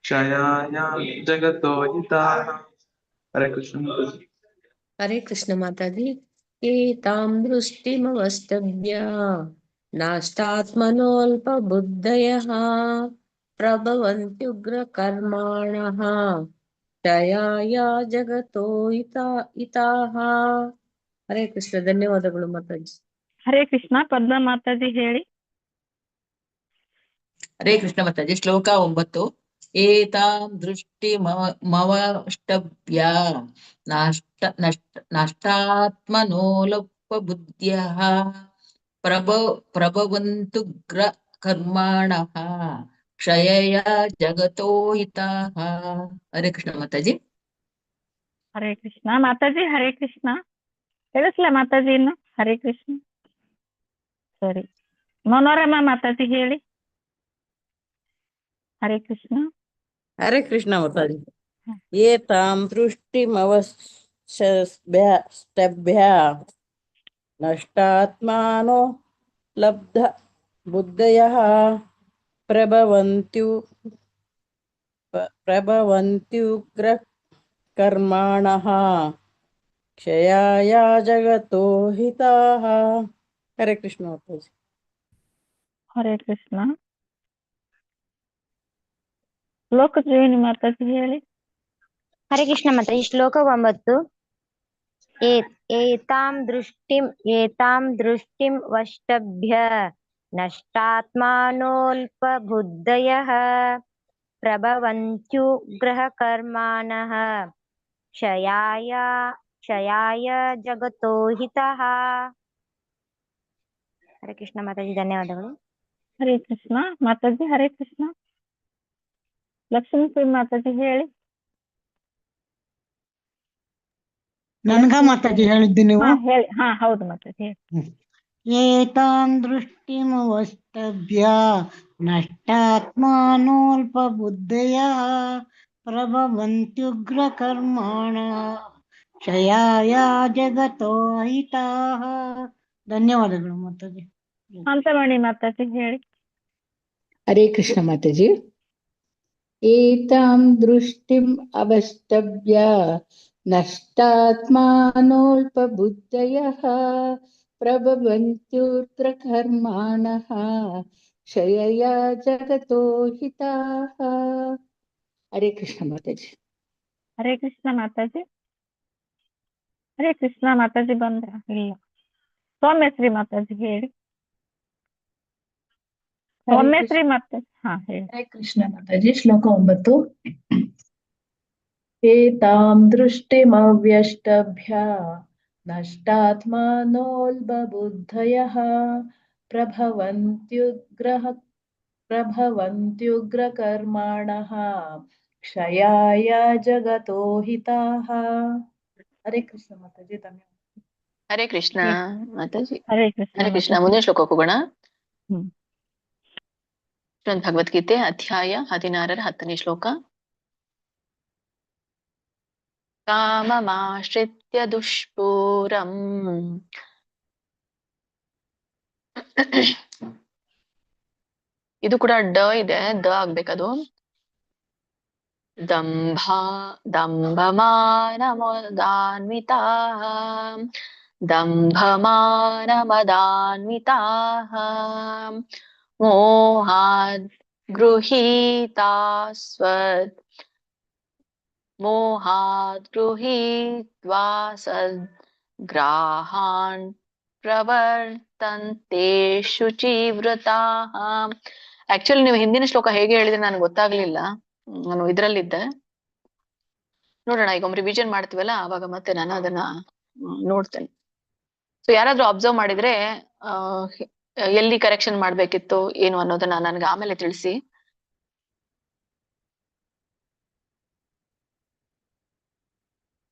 Speaker 8: ಕ್ಷಯಾಯ ಜಗತೋ ಹಿತಾಃ. ಹರೇ ಕೃಷ್ಣ ಮಾತಾಜಿ.
Speaker 9: ಹರೇ ಕೃಷ್ಣ ಮಾತಾಜಿ. ಏತಾಂ ದೃಷ್ಟಿಮವಷ್ಟಭ್ಯ ನಾಷ್ಟಾತ್ಮನೋಲ್ಪಬುದ್ಧಯಃ ಪ್ರಭವಂತ್ಯುಗ್ರ ಕರ್ಮಾಣಃ ಕ್ಷಯಾಯ ಜಗತೋ ಹಿತಾಃ. ಹರೇ ಕೃಷ್ಣ. ಧನ್ಯವಾದಗಳು ಮಾತಾಜಿ.
Speaker 4: ಹರೇ ಕೃಷ್ಣ. ಪದ್ಮ ಮಾತಾಜಿ ಹೇಳಿ.
Speaker 10: ಹರೇ ಕೃಷ್ಣ ಮಾತಾಜಿ. ಶ್ಲೋಕ 9. ಏತಾಂ ದೃಷ್ಟಿಮವಷ್ಟಭ್ಯ ನಷ್ಟಾತ್ಮನೋಲೋಪಬುದ್ಧ್ಯಃ ಪ್ರಭವಂತ್ಯುಗ್ರ ಕರ್ಮಾಣಃ ಕ್ಷಯಯ ಜಗತೋ ಹಿತಾಃ. ಹರೇ ಕೃಷ್ಣ ಮಾತಾಜಿ.
Speaker 4: ಹರೇ ಕೃಷ್ಣ ಮಾತಾಜಿ. ಹರೇ ಕೃಷ್ಣ. ಹೇಳಿಸ್ಲಾ ಮಾತಾಜಿ ಇನ್ನು? ಹರೇ ಕೃಷ್ಣ. ಸರಿ. ಮನೋರಮ ಮಾತಾಜಿ ಹೇಳಿ. ಹರೇ ಕೃಷ್ಣ.
Speaker 11: ಹರೇ ಕೃಷ್ಣ ಮಾತಾಜಿ. ಏತಾಂ ದೃಷ್ಟಿಮವಷ್ಟಭ್ಯ ನಷ್ಟಾತ್ಮಾನೋ ಲಬ್ಧ ಬುದ್ಧಯಃ ಪ್ರಭವಂತ್ಯುಗ್ರ ಕರ್ಮಾಣಃ ಕ್ಷಯಾಯ ಜಗತೋ ಹಿತಾಃ. ಹರೇ ಕೃಷ್ಣ ಮಾತಾಜಿ.
Speaker 4: ಹರೇ ಕೃಷ್ಣ. ಲೋಕಜೀವಿನಿ ಮಾತಾಜಿ ಹೇಳಿ.
Speaker 12: ಹರೇ ಕೃಷ್ಣ ಮಾತಾಜಿ. ಶ್ಲೋಕ 9. ಏತಾಂ ದೃಷ್ಟಿಂ ವಷ್ಟಭ್ಯ ನಷ್ಟಾತ್ಮಾನೋಲ್ಪಬುದ್ಧಯಃ ಪ್ರಭವಂತ್ಯುಗ್ರಃ ಕರ್ಮಾಣಃ ಕ್ಷಯಾಯ ಜಗತೋ ಹಿತಃ. ಹರೇ ಕೃಷ್ಣ ಮಾತಾಜಿ. ಧನ್ಯವಾದಗಳು.
Speaker 4: ಹರೇ ಕೃಷ್ಣ ಮಾತಾಜಿ. ಹರೇ ಕೃಷ್ಣ. ಲಕ್ಷ್ಮೀ ಮಾತಾಜಿ ಹೇಳಿ.
Speaker 13: ನನ್ಗ ಮಾತಾಜಿ ಹೇಳಿದ್ದು ನೀವು?
Speaker 4: ಹೇಳಿ. ಹೌದು ಮಾತಾಜಿ ಹೇಳಿ.
Speaker 13: ಏತಾಂ ದೃಷ್ಟಿಮವಷ್ಟಭ್ಯ ನಷ್ಟಾತ್ಮಾನೋಲ್ಪಬುದ್ಧಯಃ ಪ್ರಭವಂತ್ಯುಗ್ರ ಕರ್ಮಾಣಃ ಕ್ಷಯಾಯ ಜಗತೋ ಹಿತಾಃ. ಧನ್ಯವಾದಗಳು ಮಾತಾಜಿ.
Speaker 4: ಶಾಂತಮಣಿ ಮಾತಾಜಿ ಹೇಳಿ.
Speaker 14: ಹರೇ ಕೃಷ್ಣ ಮಾತಾಜಿ. ಏತಾಂ ದೃಷ್ಟಿಂ ಅವಷ್ಟಭ್ಯ ನಷ್ಟಾತ್ಮಾನೋಲ್ಪಬುದ್ಧಯಃ ಪ್ರಭವಂತ್ಯುಗ್ರ ಕರ್ಮಾಣಃ ಕ್ಷಯಯ ಜಗತೋ ಹಿತಾಃ. ಹರೇ ಕೃಷ್ಣ ಮಾತಾಜಿ.
Speaker 4: ಹರೇ ಕೃಷ್ಣ ಮಾತಾಜಿ. ಹರೇ ಕೃಷ್ಣ ಮಾತಾಜಿ ಬಂದ್ರ? ಇಲ್ಲ. ಸೌಮ್ಯಶ್ರೀ ಮಾತಾಜಿ ಹೇಳಿ. ಸೌಮ್ಯಶ್ರೀ ಮಾತಾಜಿ ಹೇಳಿ.
Speaker 15: ಹರೇ ಕೃಷ್ಣ ಮಾತಾಜಿ. ಶ್ಲೋಕ 9. ಏತಾಂ ದೃಷ್ಟಿಮವ್ಯಷ್ಟಭ್ಯ ನಷ್ಟಾತ್ಮಾನೋಲ್ಬುದ್ಧಯಃ ಪ್ರಭವಂತ್ಯುಗ್ರ ಕರ್ಮಾಣಃ ಕ್ಷಯಾಯ ಜಗತೋ ಹಿತಾಃ. ಹರೇ ಕೃಷ್ಣ ಮಾತಾಜಿ. ಧನ್ಯವಾದ.
Speaker 1: ಹರೇ ಕೃಷ್ಣ ಮಾತಾಜಿ.
Speaker 4: ಹರೇ ಕೃಷ್ಣ.
Speaker 1: ಹರೇ ಕೃಷ್ಣ. ಮುಂದಿನ ಶ್ಲೋಕಕ್ಕೆ ಹೋಗೋಣ. ಶ್ರೀಮದ್ ಭಗವದ್ಗೀತೆ ಅಧ್ಯಾಯ 16ರ 10ನೇ ಶ್ಲೋಕ. ಕಾಮಮಾಶ್ರಿತ್ಯ ದುಷ್ಪೂರಂ ಇದು ಕೂಡ ಡ ಇದೆ, ದ ಆಗ್ಬೇಕದು. ದಂಭಮಾನಮದಾನ್ವಿತಾಃ ಮೋಹಾದ್ ಗೃಹೀತ್ವಾ ಸದ್ಗ್ರಾಹಾನ್ ಪ್ರವರ್ತಂತೆ ಶುಚಿವ್ರತಾಃ. ಆಕ್ಚುಲಿ ನೀವು ಹಿಂದಿನ ಶ್ಲೋಕ ಹೇಗೆ ಹೇಳಿದ್ರೆ ನನಗೆ ಗೊತ್ತಾಗ್ಲಿಲ್ಲ, ನಾನು ಇದ್ರಲ್ಲಿದ್ದೆ. ನೋಡೋಣ, ಈಗ ಒಮ್ಮೆ ರಿವಿಷನ್ ಮಾಡ್ತೀವಲ್ಲ ಆವಾಗ ಮತ್ತೆ ನಾನು ಅದನ್ನ ನೋಡ್ತೇನೆ. ಸೊ ಯಾರಾದ್ರೂ ಅಬ್ಸರ್ವ್ ಮಾಡಿದ್ರೆ ಎಲ್ಲಿ ಕರೆಕ್ಷನ್ ಮಾಡ್ಬೇಕಿತ್ತು ಏನು ಅನ್ನೋದನ್ನ ನನ್ಗೆ ಆಮೇಲೆ ತಿಳಿಸಿ.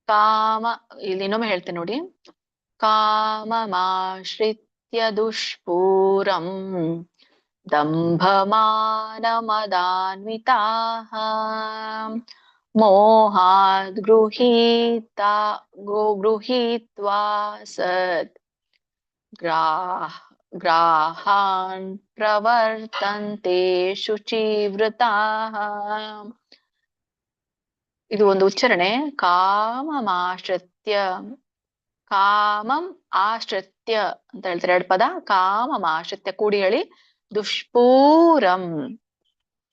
Speaker 1: ಕಾಮ, ಇಲ್ಲಿ ಇನ್ನೊಮ್ಮೆ ಹೇಳ್ತೇನೆ ನೋಡಿ. ಕಾಮಮಾಶ್ರಿತ್ಯ ದುಷ್ಪೂರಂ ದಂಭಮಾನಮದಾನ್ವಿತಾಃ ಮೋಹಾದ್ ಗೃಹೀತ್ವಾ ಸತ್ ಗ್ರಾಹಾನ್ ಪ್ರವರ್ತಂತೆ ಶುಚಿವ್ರತಾಃ. ಇದು ಒಂದು ಉಚ್ಚಾರಣೆ. ಕಾಮಮಾಶ್ರಿತ್ಯ, ಕಾಮಂ ಆಶ್ರಿತ್ಯ ಅಂತ ಹೇಳ್ತಾರೆ, ಎರಡು ಪದ. ಕಾಮಮಾಶ್ರಿತ್ಯ ಕೂಡಿ ಹೇಳಿ. ದುಷ್ಪೂರಂ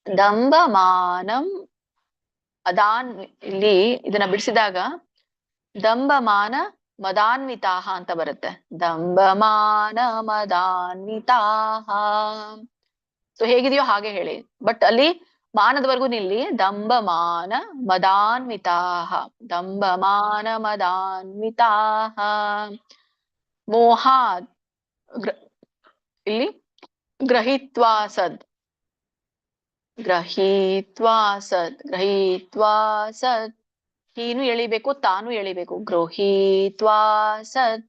Speaker 1: ದಂಭಮಾನಂ ಇಲ್ಲಿ ಇದನ್ನ ಬಿಡಿಸಿದಾಗ ದಂಭಮಾನ ಮದಾನ್ವಿತಾಹ ಅಂತ ಬರುತ್ತೆ. ದಂಭಮಾನ ಮದಾನ್ವಿತಾಹ. ಸೊ ಹೇಗಿದೆಯೋ ಹಾಗೆ ಹೇಳಿ, ಬಟ್ ಅಲ್ಲಿ ಮಾನದವರೆಗೂ ನಿಲ್ಲಿ. ದಂಭಮಾನ ಮದಾನ್ವಿತಾಹ, ದಂಭಮಾನ ಮದಾನ್ವಿತಾಹ. ಮೋಹಾದ್ ಇಲ್ಲಿ ಗ್ರಹಿತ್ವಾ ಸದ್, ಗ್ರಹೀತ್ವಾ ಸದ್ ಹೀನು ಎಳಿಬೇಕು, ತಾನು ಎಳಿಬೇಕು. ಗೃಹೀತ್ವಾ ಸದ್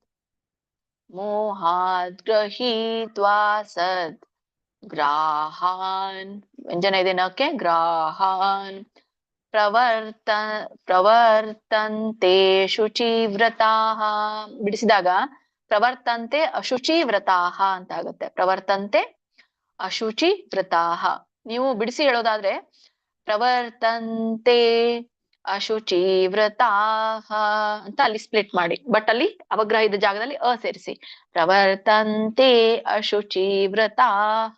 Speaker 1: ಮೋಹಾದ್ ಗ್ರಹೀತ್ವಾ ಸದ್ ಗ್ರಾಹಾನ್, ವ್ಯಂಜನ ಇದೆ ನಕ್ಕೆ, ಗ್ರಾಹಾನ್ ಪ್ರವರ್ತಂತೆ ಶುಚಿವ್ರತಾಃ. ಬಿಡಿಸಿದಾಗ ಪ್ರವರ್ತಂತೆ ಅಶುಚಿವ್ರತಾಃ ಅಂತ ಆಗುತ್ತೆ. ಪ್ರವರ್ತಂತೆ ಅಶುಚಿವ್ರತಾಃ. ನೀವು ಬಿಡಿಸಿ ಹೇಳೋದಾದ್ರೆ ಪ್ರವರ್ತಂತೆ ಅಶುಚಿವ್ರತಾಃ ಅಂತ ಅಲ್ಲಿ ಸ್ಪ್ಲಿಟ್ ಮಾಡಿ, ಬಟ್ ಅಲ್ಲಿ ಅವಗ್ರಹದ ಜಾಗದಲ್ಲಿ ಅ ಸೇರಿಸಿ. ಪ್ರವರ್ತಂತೆ ಅಶುಚಿವ್ರತಾಃ.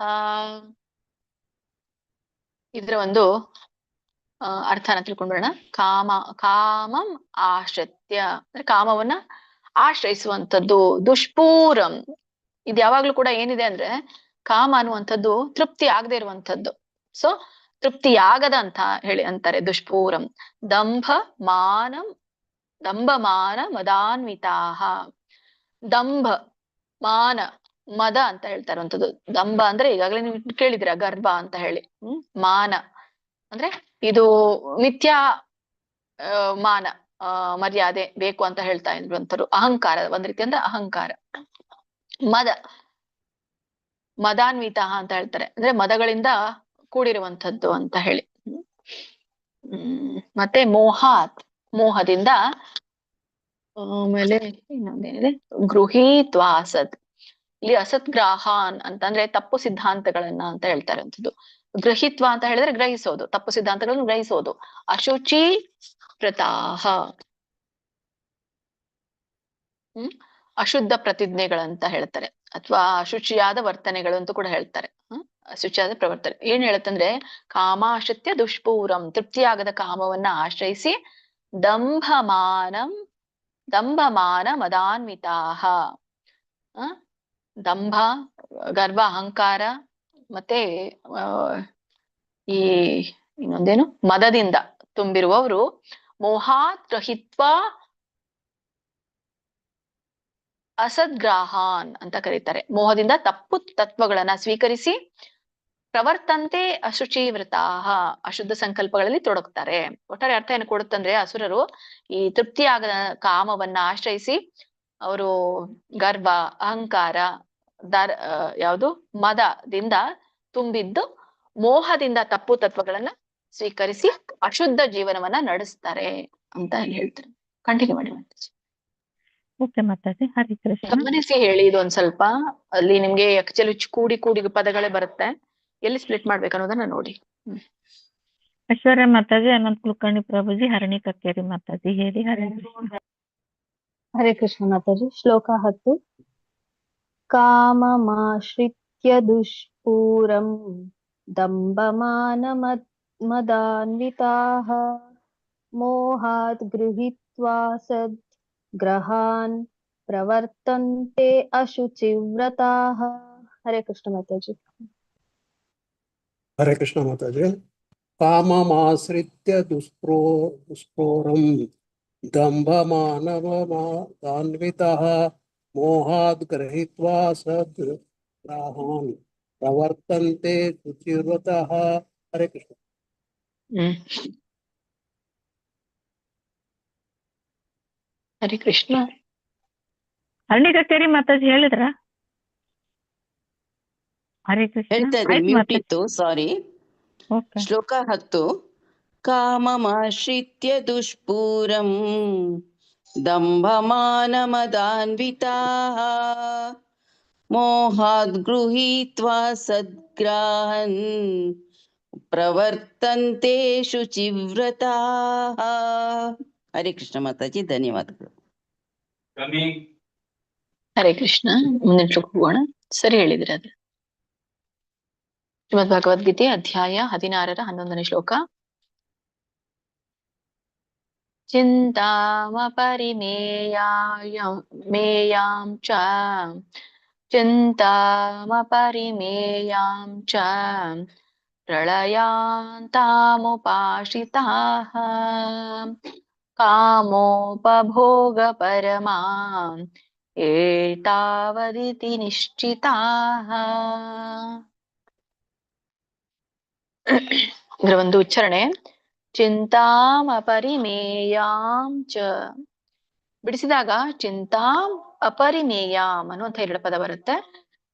Speaker 1: ಇದರ ಒಂದು ಅರ್ಥನ ತಿಳ್ಕೊಂಡ್ಬಿಡೋಣ. ಕಾಮಂ ಆಶ್ರಿತ್ಯ ಅಂದ್ರೆ ಕಾಮವನ್ನ ಆಶ್ರಯಿಸುವಂಥದ್ದು. ದುಷ್ಪೂರಂ, ಇದು ಯಾವಾಗ್ಲೂ ಕೂಡ ಏನಿದೆ ಅಂದ್ರೆ ಕಾಮ ಅನ್ನುವಂಥದ್ದು ತೃಪ್ತಿ ಆಗದೆ ಇರುವಂಥದ್ದು. ಸೊ ತೃಪ್ತಿಯಾಗದ ಅಂತ ಹೇಳಿ ಅಂತಾರೆ ದುಷ್ಪೂರಂ. ದಂಭಮಾನ ಮದಾನ್ವಿತಾಹ. ದಂಭ ಮಾನ ಮದ ಅಂತ ಹೇಳ್ತಾ ಇರುವಂಥದ್ದು. ದಂಭ ಅಂದ್ರೆ ಈಗಾಗಲೇ ನೀವು ಕೇಳಿದಿರ, ಗರ್ಭ ಅಂತ ಹೇಳಿ. ಮಾನ ಅಂದ್ರೆ ಇದು ಮಿಥ್ಯಾ ಮಾನ, ಮರ್ಯಾದೆ ಬೇಕು ಅಂತ ಹೇಳ್ತಾ ಇರುವಂಥದ್ದು. ಅಹಂಕಾರ, ಒಂದ್ ರೀತಿ ಅಂದ್ರೆ ಅಹಂಕಾರ. ಮದಾನ್ವಿತ ಅಂತ ಹೇಳ್ತಾರೆ, ಅಂದ್ರೆ ಮದಗಳಿಂದ ಕೂಡಿರುವಂಥದ್ದು ಅಂತ ಹೇಳಿ. ಮತ್ತೆ ಮೋಹದಿಂದ, ಆಮೇಲೆ ಇನ್ನೊಂದೇನಿದೆ, ಗೃಹೀತ್ವಾ ಅಸತ್. ಇಲ್ಲಿ ಅಸತ್ ಗ್ರಾಹಾನ್ ಅಂತಂದ್ರೆ ತಪ್ಪು ಸಿದ್ಧಾಂತಗಳನ್ನ ಅಂತ ಹೇಳ್ತಾ ಇರುವಂಥದ್ದು. ಗೃಹೀತ್ವ ಅಂತ ಹೇಳಿದ್ರೆ ಗ್ರಹಿಸೋದು, ತಪ್ಪು ಸಿದ್ಧಾಂತಗಳನ್ನು ಗ್ರಹಿಸೋದು. ಅಶುಚಿ ವ್ರತಾಹ, ಅಶುದ್ಧ ಪ್ರತಿಜ್ಞೆಗಳಂತ ಹೇಳ್ತಾರೆ, ಅಥವಾ ಅಶುಚಿಯಾದ ವರ್ತನೆಗಳು ಅಂತ ಕೂಡ ಹೇಳ್ತಾರೆ. ಅಶುಚಿಯಾದ ಪ್ರವರ್ತನೆ ಏನ್ ಹೇಳುತ್ತಂದ್ರೆ ಕಾಮಾಶ್ರಿತ್ಯ ದುಷ್ಪೂರಂ, ತೃಪ್ತಿಯಾಗದ ಕಾಮವನ್ನ ಆಶ್ರಯಿಸಿ, ದಂಭಮಾನ ಮದಾನ್ವಿತಾಹ. ದಂಭ, ಗರ್ವ, ಅಹಂಕಾರ, ಮತ್ತೆ ಈ ಇನ್ನೊಂದೇನು ಮದದಿಂದ ತುಂಬಿರುವವರು. ಮೋಹಾತ್ ಗ್ರಹಿತ್ವಾ ಅಸದ್ಗ್ರಾಹಾನ್ ಅಂತ ಕರೀತಾರೆ. ಮೋಹದಿಂದ ತಪ್ಪು ತತ್ವಗಳನ್ನ ಸ್ವೀಕರಿಸಿ ಪ್ರವರ್ತಂತೆ ಅಶುಚಿವ್ರತಾಹ, ಅಶುದ್ಧ ಸಂಕಲ್ಪಗಳಲ್ಲಿ ತೊಡಗ್ತಾರೆ. ಒಟ್ಟಾರೆ ಅರ್ಥ ಏನು ಕೊಡುತ್ತಂದ್ರೆ, ಅಸುರರು ಈ ತೃಪ್ತಿಯಾಗದ ಕಾಮವನ್ನ ಆಶ್ರಯಿಸಿ ಅವರು ಗರ್ವ, ಅಹಂಕಾರ, ಯಾವುದು ಮದದಿಂದ ತುಂಬಿದ್ದು ಮೋಹದಿಂದ ತಪ್ಪು ತತ್ವಗಳನ್ನ ಸ್ವೀಕರಿಸಿ ಅಶುದ್ಧ ಜೀವನವನ್ನ ನಡೆಸ್ತಾರೆ ಅಂತ ಹೇಳ್ತಾರೆ. ಕಂಟಿನ್ಯೂ ಮಾಡಿ ಮಾತಾಜಿ.
Speaker 4: ಓಕೆ ಮಾತಾಜಿ. ಹರಿ ಕೃಷ್ಣ.
Speaker 1: ಗಮನಿಸಿ ಹೇಳಿ ಇದೊಂದ್ ಸ್ವಲ್ಪ. ಅಲ್ಲಿ ನಿಮ್ಗೆ ಆಕ್ಚುಲಿ ಕೂಡಿ ಪದಗಳೇ ಬರುತ್ತೆ, ಎಲ್ಲಿ ಸ್ಪ್ಲಿಟ್ ಮಾಡ್ಬೇಕು ಅನ್ನೋದನ್ನ ನೋಡಿ.
Speaker 4: ಐಶ್ವರ್ಯ ಮಾತಾಜಿ, ಅನಂತ್ ಕುಲಕರ್ಣಿ ಪ್ರಭುಜಿ, ಹರಣಿ ಕಕ್ಕೇರಿ ಮಾತಾಜಿ ಹೇಳಿ.
Speaker 3: ಹರೇ ಕೃಷ್ಣ ಮಾತಾಜಿ. ಶ್ಲೋಕ 10. ಕಾಮಮಾಶ್ರಿತ್ಯ ದುಷ್ಪೂರಂ ದಂಭಮಾನ ಮದಾನ್ವಿತಾಃ ಮೋಹಾತ್ ಗೃಹೀತ್ವಾ ಸದ್ ಗ್ರಹಾನ್ ಪ್ರವರ್ತಂತೆ ಅಶುಚಿವ್ರತಾಃ. ಹರೇ ಕೃಷ್ಣ ಮಾತಾಜಿ.
Speaker 16: ಹರೇ ಕೃಷ್ಣ ಮಾತಾಜಿ. ಕಾಮಮಾಶ್ರಿತ್ಯ ದುಷ್ಪೂರಂ ದಂಭಮಾನಮದಾನ್ವಿತಃ ಮೋಹಾದ್ ಗೃಹೀತ್ವಾ ಸದ್ ಗ್ರಾಹಾನ್ ಪ್ರವರ್ತಂತೆ ಶುಚಿವ್ರತಃ. ಹರೇ ಕೃಷ್ಣ.
Speaker 1: ಹರೇ ಕೃಷ್ಣ.
Speaker 4: ಅರ್ಣಿ ಕಚೇರಿ ಮಾತಾಜಿ ಹೇಳಿದ್ರ? ಹರೇ ಕೃಷ್ಣ.
Speaker 17: ಹೇಳ್ತಾ ಇದ್ರಿ,
Speaker 4: ಆಯ್ತು
Speaker 17: ಮ್ಯೂಟ್
Speaker 4: ಮಾತಾಜಿ.
Speaker 17: ಇತ್ತು, ಸಾರಿ.
Speaker 4: ಓಕೆ.
Speaker 17: ಶ್ಲೋಕ 10. ಕಾಮಮಾಶ್ರಿತ್ಯ ದುಷ್ಪೂರಂ ದಂಭಮಾನಮದಾನ್ವಿತಾಃ ಮೋಹಾದ್ ಗೃಹೀತ್ವಾ ಸದ್ಗ್ರಾಹನ್ ಪ್ರವರ್ತಂತೆ ಶುಚಿವ್ರತಾಃ. ಹರೇ ಕೃಷ್ಣ ಮಾತಾಜಿ, ಧನ್ಯವಾದಗಳು.
Speaker 1: ಹರೇ ಕೃಷ್ಣ. ಮುಂದಿನ ಶ್ಲೋಕ ಹೋಗೋಣ. ಸರಿ ಹೇಳಿದ್ರಿ ಅದು. ಶ್ರೀಮದ್ ಭಗವದ್ಗೀತೆ ಅಧ್ಯಾಯ 16ರ 11ನೇ ಶ್ಲೋಕ. ಚಿಂತಾಮಪರಿಮೇಯಾಂ ಚ ಚಿಂತಾಮಪರಿಮೇಯಾಂ ಚ ಪ್ರಳಯಾಂತಾಮುಪಾಶ್ರಿತಾಃ ಕಾಮೋಪಭೋಗಪರಮಾಂ ಏತಾವದಿತಿ ನಿಶ್ಚಿತಾಃ. ಇದರ ಒಂದು ಉಚ್ಚಾರಣೆ ಚಿಂತಾಂ ಅಪರಿಮೇಯಾಂ ಚ. ಬಿಡಿಸಿದಾಗ ಚಿಂತಾಂ ಅಪರಿಮೇಯಾಂ ಅನ್ನುವಂಥ 2 ಪದ ಬರುತ್ತೆ.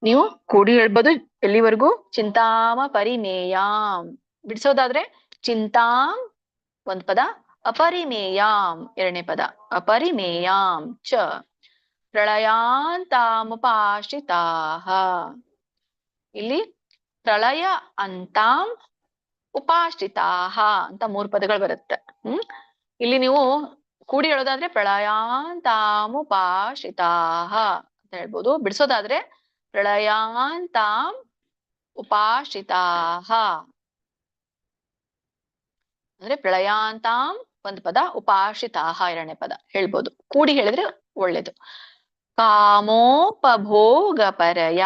Speaker 1: ನೀವು ಕೂಡಿ ಹೇಳ್ಬೋದು ಎಲ್ಲಿವರೆಗೂ? ಚಿಂತಾಮ ಪರಿಮೇಯಾಂ. ಬಿಡಿಸೋದಾದ್ರೆ ಚಿಂತಾಂ 1 ಪದ, ಅಪರಿಮೇಯಾಂ 2ನೇ ಪದ. ಅಪರಿಮೇಯಾಂ ಚ ಪ್ರಳಯಾಂತಾಮುಪಾಶ್ರಿತಾಃ. ಇಲ್ಲಿ ಪ್ರಳಯ ಅಂತಾಂ ಉಪಾಶ್ರಿತಾಃ ಅಂತ 3 ಪದಗಳು ಬರುತ್ತೆ. ಇಲ್ಲಿ ನೀವು ಕೂಡಿ ಹೇಳೋದಾದ್ರೆ ಪ್ರಳಯಾಂತಾಮುಪಾಶ್ರಿತಾಃ ಅಂತ ಹೇಳ್ಬೋದು. ಬಿಡಿಸೋದಾದ್ರೆ ಪ್ರಳಯಾಂತಾಂ ಉಪಾಶ್ರಿತಾಃ ಅಂದ್ರೆ ಪ್ರಳಯಾಂತಾಂ 1 ಪದ, ಉಪಾಶ್ರಿತಾಃ 2ನೇ ಪದ ಹೇಳ್ಬೋದು. ಕೂಡಿ ಹೇಳಿದ್ರೆ ಒಳ್ಳೇದು. ಕಾಮೋಪಭೋಗ ಪರಯ.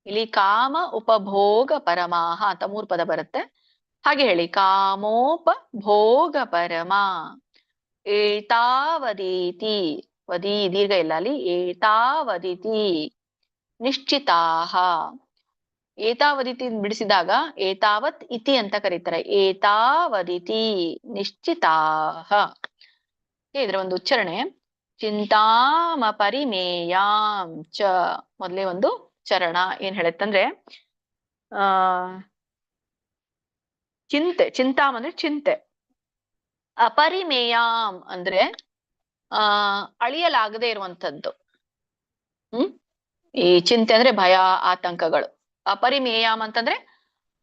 Speaker 1: ಇಲ್ಲಿ ಕಾಮ ಉಪಭೋಗ ಪರಮಾಹ ಅಂತ 3 ಪದ ಬರುತ್ತೆ. ಹಾಗೆ ಹೇಳಿ, ಕಾಮೋಪಭೋಗ ಪರಮ ಏತಾವದೀತಿ. ವದಿ ದೀರ್ಘ ಇಲ್ಲ ಅಲ್ಲಿ. ಏತಾವದಿತಿ ನಿಶ್ಚಿತಾಃ. ಏತಾವದಿತಿ ಬಿಡಿಸಿದಾಗ ಏತಾವತ್ ಇತಿ ಅಂತ ಕರೀತಾರೆ. ಏತಾವದಿತಿ ನಿಶ್ಚಿತಾಃ. ಇದರ ಒಂದು ಉಚ್ಚಾರಣೆ ಚಿಂತಾಮಪರಿಮೇಯಾಂ ಚ. ಮೊದಲೇ ಒಂದು ಚರಣ ಏನ್ ಹೇಳುತ್ತಂದ್ರೆ ಚಿಂತೆ. ಚಿಂತಾಮ್ ಅಂದ್ರೆ ಚಿಂತೆ. ಅಪರಿಮೇಯಾಂ ಅಂದ್ರೆ ಅಳಿಯಲಾಗದೆ ಇರುವಂತದ್ದು. ಈ ಚಿಂತೆ ಅಂದ್ರೆ ಭಯ, ಆತಂಕಗಳು. ಅಪರಿಮೇಯಾಂ ಅಂತಂದ್ರೆ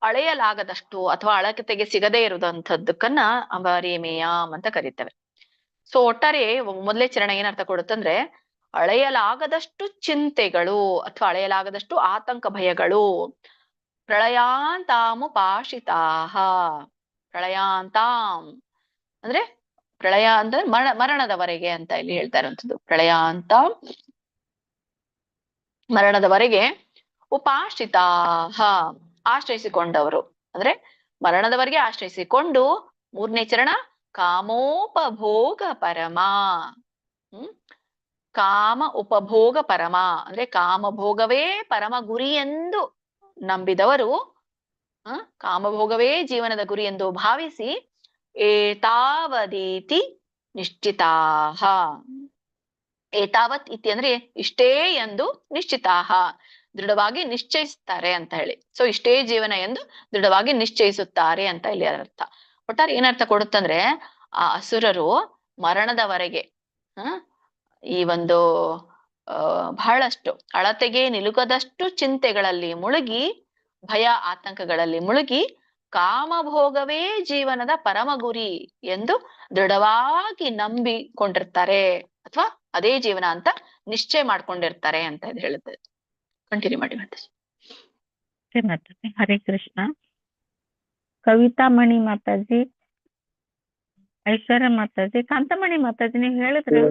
Speaker 1: ಅಳೆಯಲಾಗದಷ್ಟು ಅಥವಾ ಅಳತೆಗೆ ಸಿಗದೇ ಇರುವಂತದ್ದಕ್ಕನ್ನ ಅಪರಿಮೇಯಾಂ ಅಂತ ಕರೀತೇವೆ. ಸೊ ಒಟ್ಟಾರೆ ಮೊದಲೇ ಚರಣ ಏನ್ ಅರ್ಥ ಕೊಡುತ್ತಂದ್ರೆ ಅಳೆಯಲಾಗದಷ್ಟು ಚಿಂತೆಗಳು ಅಥವಾ ಅಳೆಯಲಾಗದಷ್ಟು ಆತಂಕ ಭಯಗಳು. ಪ್ರಳಯಾಂತಾಮುಪಾಶ್ರಿತಾಃ. ಪ್ರಳಯಾಂತಾಂ ಅಂದ್ರೆ ಪ್ರಳಯ ಅಂದ್ರೆ ಮರಣದವರೆಗೆ ಅಂತ ಇಲ್ಲಿ ಹೇಳ್ತಾ ಇರುವಂತದ್ದು. ಪ್ರಳಯಾಂತಾಂ ಮರಣದವರೆಗೆ, ಉಪಾಶ್ರಿತಾಃ ಆಶ್ರಯಿಸಿಕೊಂಡವರು ಅಂದ್ರೆ ಮರಣದವರೆಗೆ ಆಶ್ರಯಿಸಿಕೊಂಡು. 3ನೇ ಚರಣ ಕಾಮೋಪಭೋಗ ಪರಮ. ಕಾಮ ಉಪಭೋಗ ಪರಮ ಅಂದ್ರೆ ಕಾಮಭೋಗವೇ ಪರಮ ಗುರಿ ಎಂದು ನಂಬಿದವರು, ಕಾಮಭೋಗವೇ ಜೀವನದ ಗುರಿ ಎಂದು ಭಾವಿಸಿ ಏತಾವದೀತಿ ನಿಶ್ಚಿತಾಃ. ಏತಾವತ್ ಇತಿ ಅಂದ್ರೆ ಇಷ್ಟೇ ಎಂದು, ನಿಶ್ಚಿತಾಃ ದೃಢವಾಗಿ ನಿಶ್ಚಯಿಸುತ್ತಾರೆ ಅಂತ ಹೇಳಿ. ಸೊ ಇಷ್ಟೇ ಜೀವನ ಎಂದು ದೃಢವಾಗಿ ನಿಶ್ಚಯಿಸುತ್ತಾರೆ ಅಂತ ಇಲ್ಲಿ ಅರ್ಥ. ಒಟ್ಟಾರೆ ಏನರ್ಥ ಕೊಡುತ್ತಂದ್ರೆ ಆ ಅಸುರರು ಮರಣದವರೆಗೆ ಈ ಒಂದು ಬಹಳಷ್ಟು ಅಳತೆಗೆ ನಿಲುಕದಷ್ಟು ಚಿಂತೆಗಳಲ್ಲಿ ಮುಳುಗಿ, ಭಯ ಆತಂಕಗಳಲ್ಲಿ ಮುಳುಗಿ, ಕಾಮಭೋಗವೇ ಜೀವನದ ಪರಮ ಗುರಿ ಎಂದು ದೃಢವಾಗಿ ನಂಬಿಕೊಂಡಿರ್ತಾರೆ ಅಥವಾ ಅದೇ ಜೀವನ ಅಂತ ನಿಶ್ಚಯ ಮಾಡ್ಕೊಂಡಿರ್ತಾರೆ ಅಂತ ಇದು ಹೇಳುತ್ತದೆ. ಕಂಟಿನ್ಯೂ ಮಾಡಿ ಮಾತಾಜಿ.
Speaker 4: ಹರೇ ಕೃಷ್ಣ. ಕವಿತಾಮಣಿ ಮಾತಾಜಿ, ಐಶ್ವರ್ಯ ಮಾತಾಜಿ, ಕಾಂತಮಣಿ ಮಾತಾಜಿ ನೀವು ಹೇಳಿದ್ರೆ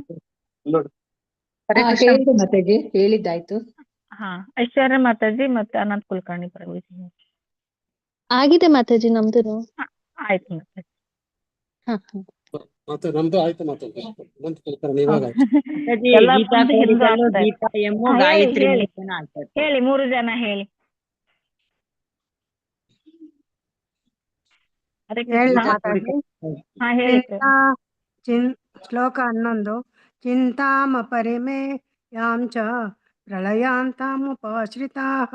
Speaker 14: ಹೇಳಿದೆ ಮಾತಾಜಿ, ಹೇಳಿದ್ದಾಯ್ತು.
Speaker 4: ಐಶ್ವರ್ಯ ಮಾತಾಜಿ ಮತ್ತೆ ಅನಂತ್ ಕುಲಕರ್ಣಿ ಪ್ರಭುಜಿ.
Speaker 3: ಆಗಿದೆ ಮಾತಾಜಿ ನಮ್ದು.
Speaker 4: ಆಯ್ತು ಮಾತಾಜಿ.
Speaker 16: ಮತ್ತೆ ನಮ್ದು ಆಯ್ತು ಮಾತಾಜಿ. ಅನಂತ್ ಕುಲಕರ್ಣಿ ಇವಾಗ
Speaker 4: ಹೇಳಿ 3 ಜನ ಹೇಳಿ.
Speaker 2: ಶ್ಲೋಕ 11 चिन्तामपरिमेयां च प्रलयान्तामुपाश्रिताः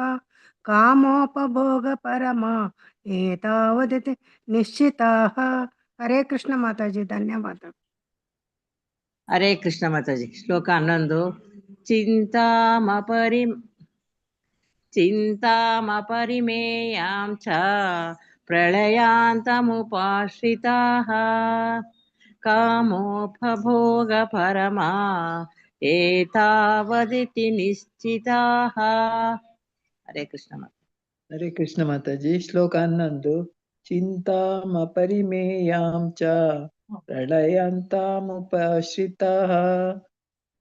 Speaker 2: कामोपभोगपरमा एतावदिति निश्चिताः। हरे कृष्ण माताजी, ಧನ್ಯವಾದ.
Speaker 9: ಹರೇ ಕೃಷ್ಣ ಮಾತಾಜಿ. ಶ್ಲೋಕ 11. ಚಿಂತಾಮಪರಿಮೇಯಾಂ ಚ ಪ್ರಳಯಾಂತಮುಪಾಶ್ರಿತಾಃ ಕಾಮೋಪಭೋಗ ಪರಮಾ ಏತಾವದಿತಿ ನಿಶ್ಚಿತಾಃ. ಹರೇ ಕೃಷ್ಣ ಮಾತಾಜಿ.
Speaker 8: ಹರೇ ಕೃಷ್ಣ ಮಾತಾಜಿ. ಶ್ಲೋಕ 11. ಚಿಂತಾಮಪರಿಮೇಯಾಂ ಚ ಪ್ರಳಯಾಂತಾಮುಪಶ್ರಿತಾಃ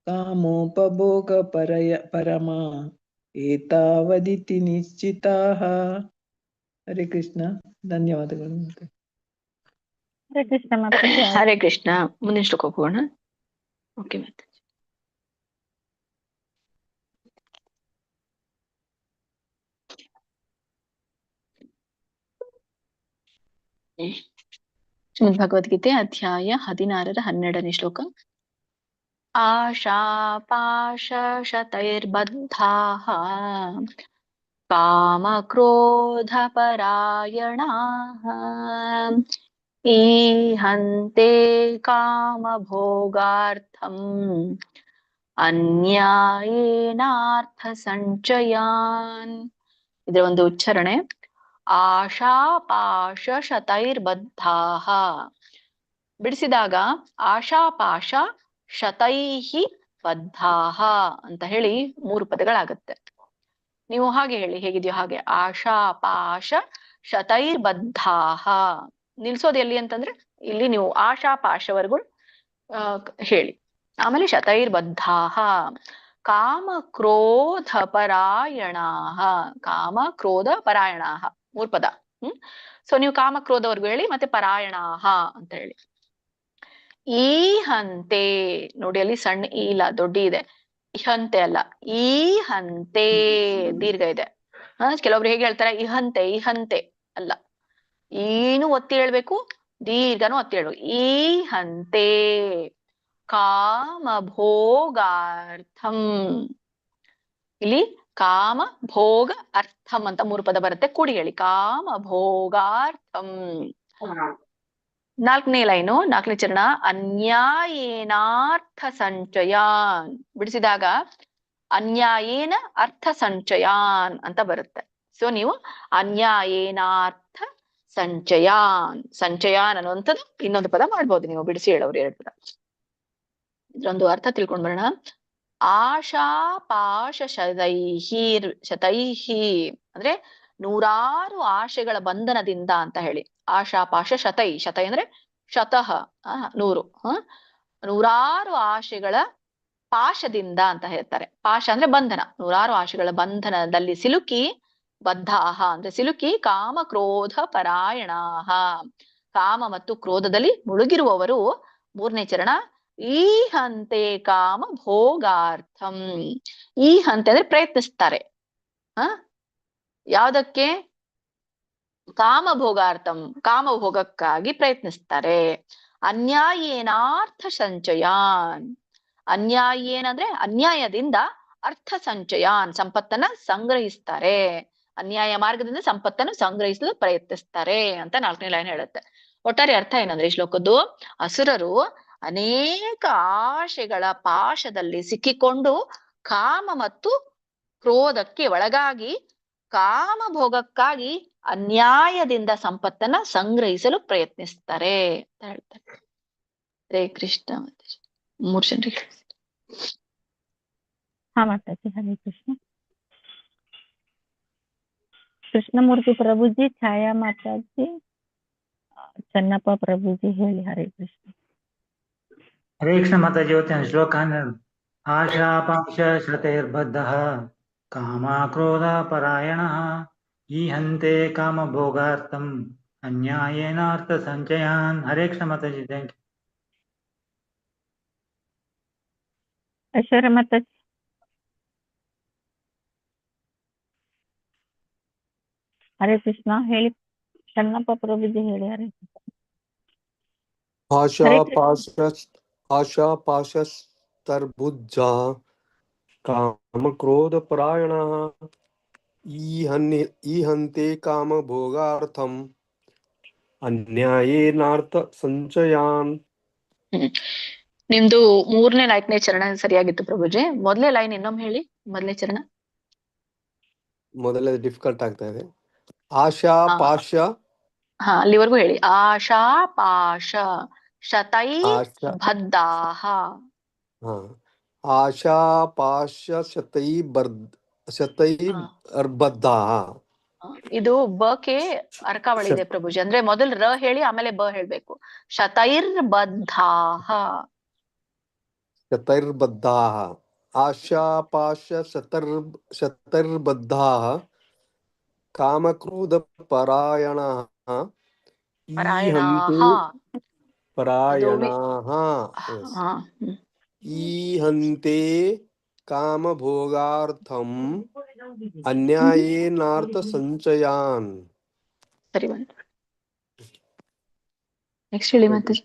Speaker 8: ಕಾಮೋಪಭೋಗ ಪರಮಾ ಏತಾವದಿತಿ ನಿಶ್ಚಿತಾಃ. ಹರೇ ಕೃಷ್ಣ, ಧನ್ಯವಾದಗಳು.
Speaker 4: ಹರೇ ಕೃಷ್ಣ ಮಾತಾಜಿ.
Speaker 1: ಹರೇ ಕೃಷ್ಣ. ಮುಂದಿನ ಶ್ಲೋಕ ಹೋಗೋಣ. ಓಕೆ ಮಾತಾಜಿ. ಶ್ರೀಮದ್ ಭಗವದ್ಗೀತೆ ಅಧ್ಯಾಯ 16 ಶ್ಲೋಕ. ಆಶಾಪಾಶಶತೈರ್ಬದ್ಧಾಃ ಕಾಮಕ್ರೋಧಪರಾಯಣಾಃ ಈಹಂತೆ ಕಾಮಭೋಗಾರ್ಥಂ ಅನ್ಯಾಯೇನಾರ್ಥಸಂಚಯಾನ್. ಇದರ ಒಂದು ಉಚ್ಚಾರಣೆ ಆಶಾಪಾಶಶತೈರ್ಬದ್ಧಾಃ. ಬಿಡಿಸಿದಾಗ ಆಶಾಪಾಶ ಶತೈಹಿ ಬದ್ಧಾಃ ಅಂತ ಹೇಳಿ 3 ಪದಗಳಾಗತ್ತೆ. ನೀವು ಹಾಗೆ ಹೇಳಿ, ಹೇಗಿದೆಯೋ ಹಾಗೆ. ಆಶಾಪಾಶ ಶತೈರ್ಬದ್ಧಾಃ. ನಿಲ್ಸೋದು ಎಲ್ಲಿ ಅಂತಂದ್ರೆ ಇಲ್ಲಿ ನೀವು ಆಶಾಪಾಶವರೆಗೂ ಹೇಳಿ. ಆಮೇಲೆ ಶತೈರ್ಬದ್ಧಾಃ ಕಾಮ ಕ್ರೋಧ ಪರಾಯಣಾಃ. ಕಾಮ ಕ್ರೋಧ ಪರಾಯಣಾಃ 3 ಪದ. ಸೊ ನೀವು ಕಾಮ ಕ್ರೋಧವರೆಗೂ ಹೇಳಿ, ಮತ್ತೆ ಪರಾಯಣಾಃ ಅಂತ ಹೇಳಿ. ಈಹಂತೆ ನೋಡಿ, ಅಲ್ಲಿ ಸಣ್ಣ ಈ ಇಲ್ಲ, ದೊಡ್ಡ ಇದೆ. ಇಹಂತೆ ಅಲ್ಲ, ಈಹಂತೆ ದೀರ್ಘ ಇದೆ. ಕೆಲವೊಬ್ರು ಹೇಗೆ ಹೇಳ್ತಾರೆ, ಇಹಂತೆ ಇಹಂತೆ ಅಲ್ಲ, ಏನು ಒತ್ತಿ ಹೇಳ್ಬೇಕು, ದೀರ್ಘನು ಒತ್ತಿ ಹೇಳ್ಬೇಕು. ಈಹಂತೆ ಕಾಮ ಭೋಗಾರ್ಥಂ. ಇಲ್ಲಿ ಕಾಮ ಭೋಗ ಅರ್ಥಂ ಅಂತ 3 ಪದ ಬರುತ್ತೆ, ಕೂಡಿ ಹೇಳಿ. ಕಾಮ ಭೋಗಾರ್ಥಂ. 4ನೇ ಲೈನು, 4ನೇ ಚರಣ. ಅನ್ಯಾಯೇನಾರ್ಥ ಸಂಚಯಾನ್. ಬಿಡಿಸಿದಾಗ ಅನ್ಯಾಯೇನ ಅರ್ಥ ಸಂಚಯಾನ್ ಅಂತ ಬರುತ್ತೆ. ಸೊ ನೀವು ಅನ್ಯಾಯೇನಾರ್ಥ ಸಂಚಯಾನ್, ಸಂಚಯಾನ್ ಅನ್ನುವಂಥದ್ದು ಇನ್ನೊಂದು ಪದ ಮಾಡ್ಬೋದು ನೀವು ಬಿಡಿಸಿ ಹೇಳೋರು 2 ಪದ. ಇದ್ರೊಂದು ಅರ್ಥ ತಿಳ್ಕೊಂಡ್ ಬರೋಣ. ಆಶಾಪಾಶ ಶತೈಹಿ ಅಂದ್ರೆ 100 ಆಶೆಗಳ ಬಂಧನದಿಂದ ಅಂತ ಹೇಳಿ. ಆಶಾಪಾಶ ಶತೈ, ಶತೈ ಅಂದ್ರೆ ಶತಃ 100. 100 ಆಶೆಗಳ ಪಾಶದಿಂದ ಅಂತ ಹೇಳ್ತಾರೆ. ಪಾಶ ಅಂದ್ರೆ ಬಂಧನ. 100 ಆಶೆಗಳ ಬಂಧನದಲ್ಲಿ ಸಿಲುಕಿ, ಬದ್ಧಾಹ ಅಂದ್ರೆ ಸಿಲುಕಿ, ಕಾಮ ಕ್ರೋಧ ಪರಾಯಣಾಹ ಕಾಮ ಮತ್ತು ಕ್ರೋಧದಲ್ಲಿ ಮುಳುಗಿರುವವರು. 3ನೇ ಚರಣ. ಈಹಂತೆ ಕಾಮ ಭೋಗಾರ್ಥಂ. ಈಹಂತೆ ಅಂದ್ರೆ ಪ್ರಯತ್ನಿಸ್ತಾರೆ. ಯಾವ್ದಕ್ಕೆ? ಕಾಮ ಭೋಗಾರ್ಥಂ, ಕಾಮ ಭೋಗಕ್ಕಾಗಿ ಪ್ರಯತ್ನಿಸ್ತಾರೆ. ಅನ್ಯಾಯೇನಾರ್ಥ ಸಂಚಯಾನ್. ಅನ್ಯಾಯೇನ ಅಂದ್ರೆ ಅನ್ಯಾಯದಿಂದ, ಅರ್ಥ ಸಂಚಯಾನ್ ಸಂಪತ್ತನ್ನ ಸಂಗ್ರಹಿಸ್ತಾರೆ. ಅನ್ಯಾಯ ಮಾರ್ಗದಿಂದ ಸಂಪತ್ತನ್ನು ಸಂಗ್ರಹಿಸಲು ಪ್ರಯತ್ನಿಸ್ತಾರೆ ಅಂತ 4ನೇ ಲೈನ್ ಹೇಳುತ್ತೆ. ಒಟ್ಟಾರೆ ಅರ್ಥ ಏನಂದ್ರೆ ಈ ಶ್ಲೋಕದ್ದು, ಅಸುರರು ಅನೇಕ ಆಶೆಗಳ ಪಾಶದಲ್ಲಿ ಸಿಕ್ಕಿಕೊಂಡು ಕಾಮ ಮತ್ತು ಕ್ರೋಧಕ್ಕೆ ಒಳಗಾಗಿ ಕಾಮ ಭೋಗಕ್ಕಾಗಿ ಅನ್ಯಾಯದಿಂದ ಸಂಪತ್ತನ್ನ ಸಂಗ್ರಹಿಸಲು ಪ್ರಯತ್ನಿಸ್ತಾರೆ ಅಂತ ಹೇಳ್ತಾರೆ. ಹರೇ ಕೃಷ್ಣ. 3 ಜನರಿಗೆ
Speaker 4: ಹಾ ಮಾತಾಜಿ. ಹರೇ ಕೃಷ್ಣ. ಕೃಷ್ಣಮೂರ್ತಿ ಪ್ರಭುಜಿ, ಛಾಯಾ ಮಾತಾಜಿ, ಚನ್ನಪ್ಪ ಪ್ರಭುಜಿ ಹೇಳಿ. ಹರೇ ಕೃಷ್ಣ.
Speaker 6: ಹರೇ ಕೃಷ್ಣ ಮಾತಾಜಿ. ಇವತ್ತಿನ ಶ್ಲೋಕ 12. ಆಶಾಪಾಶ ಶತೈರ್ಬದ್ಧಃ ಕಾಮ ಕ್ರೋಧ ಪರಾಯಣಃ ಈಹಂತೆ ಕಾಮ ಭೋಗಾರ್ಥಂ ಅನ್ಯಾಯೇನಾರ್ಥ ಸಂಚಯಾನ್. ಹರೇ ಕೃಷ್ಣ ಮಾತಾಜಿ. Thank you.
Speaker 4: ಐಶ್ವರ್ಯ ಮಾತಾಜಿ. ಹರೇ ಕೃಷ್ಣ ಹೇಳಿ. ಚನ್ನಪ್ಪ ಪ್ರಭುಜಿ ಹೇಳಿ. ಹರೇ ಕೃಷ್ಣ.
Speaker 18: ಆಶಾಪಾಶ
Speaker 16: ತರ್ಬುಜ್ಜಾ ಕಾಮಕ್ರೋಧಪರಾಯಣಃ ಈಹಂತೆ ಕಾಮಭೋಗಾರ್ಥಂ ಅನ್ಯಾಯೇನಾರ್ಥ ಸಂಚಯಾನ್.
Speaker 1: ನಿಮ್ದು 3ನೇ 4ನೇ ಚರಣ ಸರಿಯಾಗಿತ್ತು ಪ್ರಭುಜಿ. ಮೊದಲೇ ಲೈನ್ ಇನ್ನೊಮ್ಮೆ ಹೇಳಿ. ಮೊದಲನೇ ಚರಣ
Speaker 16: ಮೊದಲೇ ಡಿಫಿಕಲ್ಟ್ ಆಗ್ತಾ ಇದೆ. ಆಶಾ ಪಾಶ,
Speaker 1: ಅಲ್ಲಿವರೆಗೂ ಹೇಳಿ. ಆಶಾ ಪಾಶ ಶತೈ ಬದ್ಧಾಹ.
Speaker 16: ಆಶಾ ಪಾಶ ಶತೈ ಬದ್ಧಾಹ.
Speaker 1: ಇದು ಬಕ್ಕೆ ಅರ್ಕಾವಳಿ ಇದೆ ಪ್ರಭುಜಿ. ಅಂದ್ರೆ ಮೊದಲು ರ ಹೇಳಿ ಆಮೇಲೆ ಬ ಹೇಳ್ಬೇಕು. ಶತೈರ್ಬದ್ಧಾಹ.
Speaker 16: ಶತೈರ್ಬದ್ಧಾಹ. ಆಶಾ ಪಾಶ ಶತೈರ್ಬದ್ಧಾಹ ಕಾಮಕ್ರೋಧ ಪರಾಯಣಃ ಈಹಂತೆ ಕಾಮಭೋಗಾರ್ಥಂ ಅನ್ಯಾಯೇನಾರ್ಥ ಸಂಚಯಾನ್.
Speaker 1: ಸರಿ ಬಂತು. ನೆಕ್ಸ್ಟ್ ಹೇಳಿ ಮಾತಾಜಿ.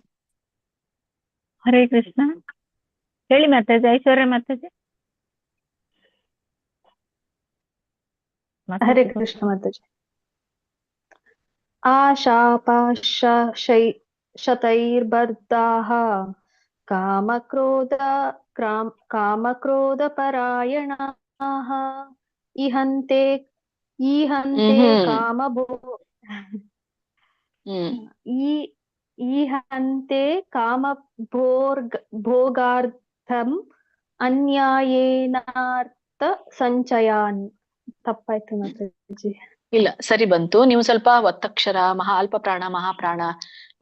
Speaker 4: ಹರೇ ಕೃಷ್ಣ. ಹೇಳಿ ಮಾತಾಜಿ. ಐಶ್ವರ್ಯ ಮಾತಾಜಿ.
Speaker 3: ಹರೇ ಕೃಷ್ಣ ಮಾತಾಜಿ. ಆಶಾಪಾಶ ಶತೈರ್ಬದ್ಧಾಃ ಕಾಮಕ್ರೋಧಪರಾಯಣಾಃ ಈಹಂತೆ ಕಾಮಭೋಗಾರ್ಥಂ ಅನ್ಯಾಯೇನಾರ್ಥ ಸಂಚಯಾನ್. ತಪ್ಪಾಯ್ತು ಮಾತಾಜಿ.
Speaker 1: ಇಲ್ಲ, ಸರಿ ಬಂತು. ನೀವು ಸ್ವಲ್ಪ ಒತ್ತಕ್ಷರ, ಅಲ್ಪ ಪ್ರಾಣ, ಮಹಾಪ್ರಾಣ.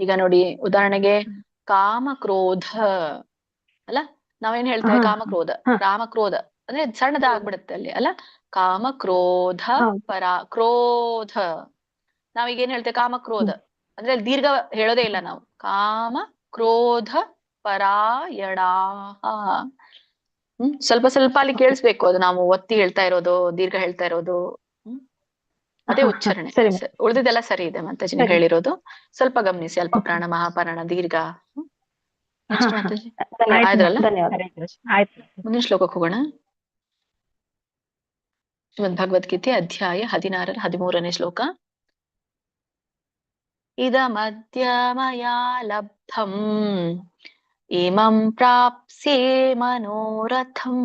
Speaker 1: ಈಗ ನೋಡಿ, ಉದಾಹರಣೆಗೆ ಕಾಮಕ್ರೋಧ ಅಲ್ಲ, ನಾವೇನ್ ಹೇಳ್ತೇವೆ? ಕಾಮಕ್ರೋಧ, ರಾಮಕ್ರೋಧ ಅಂದ್ರೆ ಸಣ್ಣದ ಆಗ್ಬಿಡುತ್ತೆ ಅಲ್ಲಿ ಅಲ್ಲ. ಕಾಮಕ್ರೋಧ ಕ್ರೋಧ. ನಾವೀಗೇನ್ ಹೇಳ್ತೇವೆ? ಕಾಮಕ್ರೋಧ ಅಂದ್ರೆ ಅಲ್ಲಿ ದೀರ್ಘ ಹೇಳೋದೇ ಇಲ್ಲ ನಾವು. ಕಾಮ ಕ್ರೋಧ ಪರಾಯಣಾಃ. ಸ್ವಲ್ಪ ಸ್ವಲ್ಪ ಅಲ್ಲಿ ಕೇಳಿಸ್ಬೇಕು. ಅದು ನಾವು ಒತ್ತಿ ಹೇಳ್ತಾ ಇರೋದು, ದೀರ್ಘ ಹೇಳ್ತಾ ಇರೋದು, ಅದೇ ಉಚ್ಚಾರಣೆ. ಉಳಿದಿದ್ದೆಲ್ಲ ಸರಿ ಇದೆ ಮಾತಾಜಿ ನೀವು ಹೇಳಿರೋದು. ಸ್ವಲ್ಪ ಗಮನಿಸಿ. ಅಲ್ಪ ಪ್ರಾಣ, ಮಹಾಪ್ರಾಣ, ದೀರ್ಘ. ನೆಕ್ಸ್ಟ್ ಮಾತಾಜಿ ಆಯ್ತಲ್ಲ. ಮುಂದಿನ ಶ್ಲೋಕಕ್ಕೆ ಹೋಗೋಣ. ಶ್ರೀಮದ್ ಭಗವದ್ಗೀತೆ ಅಧ್ಯಾಯ 16 13ನೇ ಶ್ಲೋಕ. ಇದಮದ್ಯ ಮಯಾ ಲಬ್ಧಂ ಇಮಂ ಪ್ರಾಪ್ಸ್ಯೆ ಮನೋರಥಂ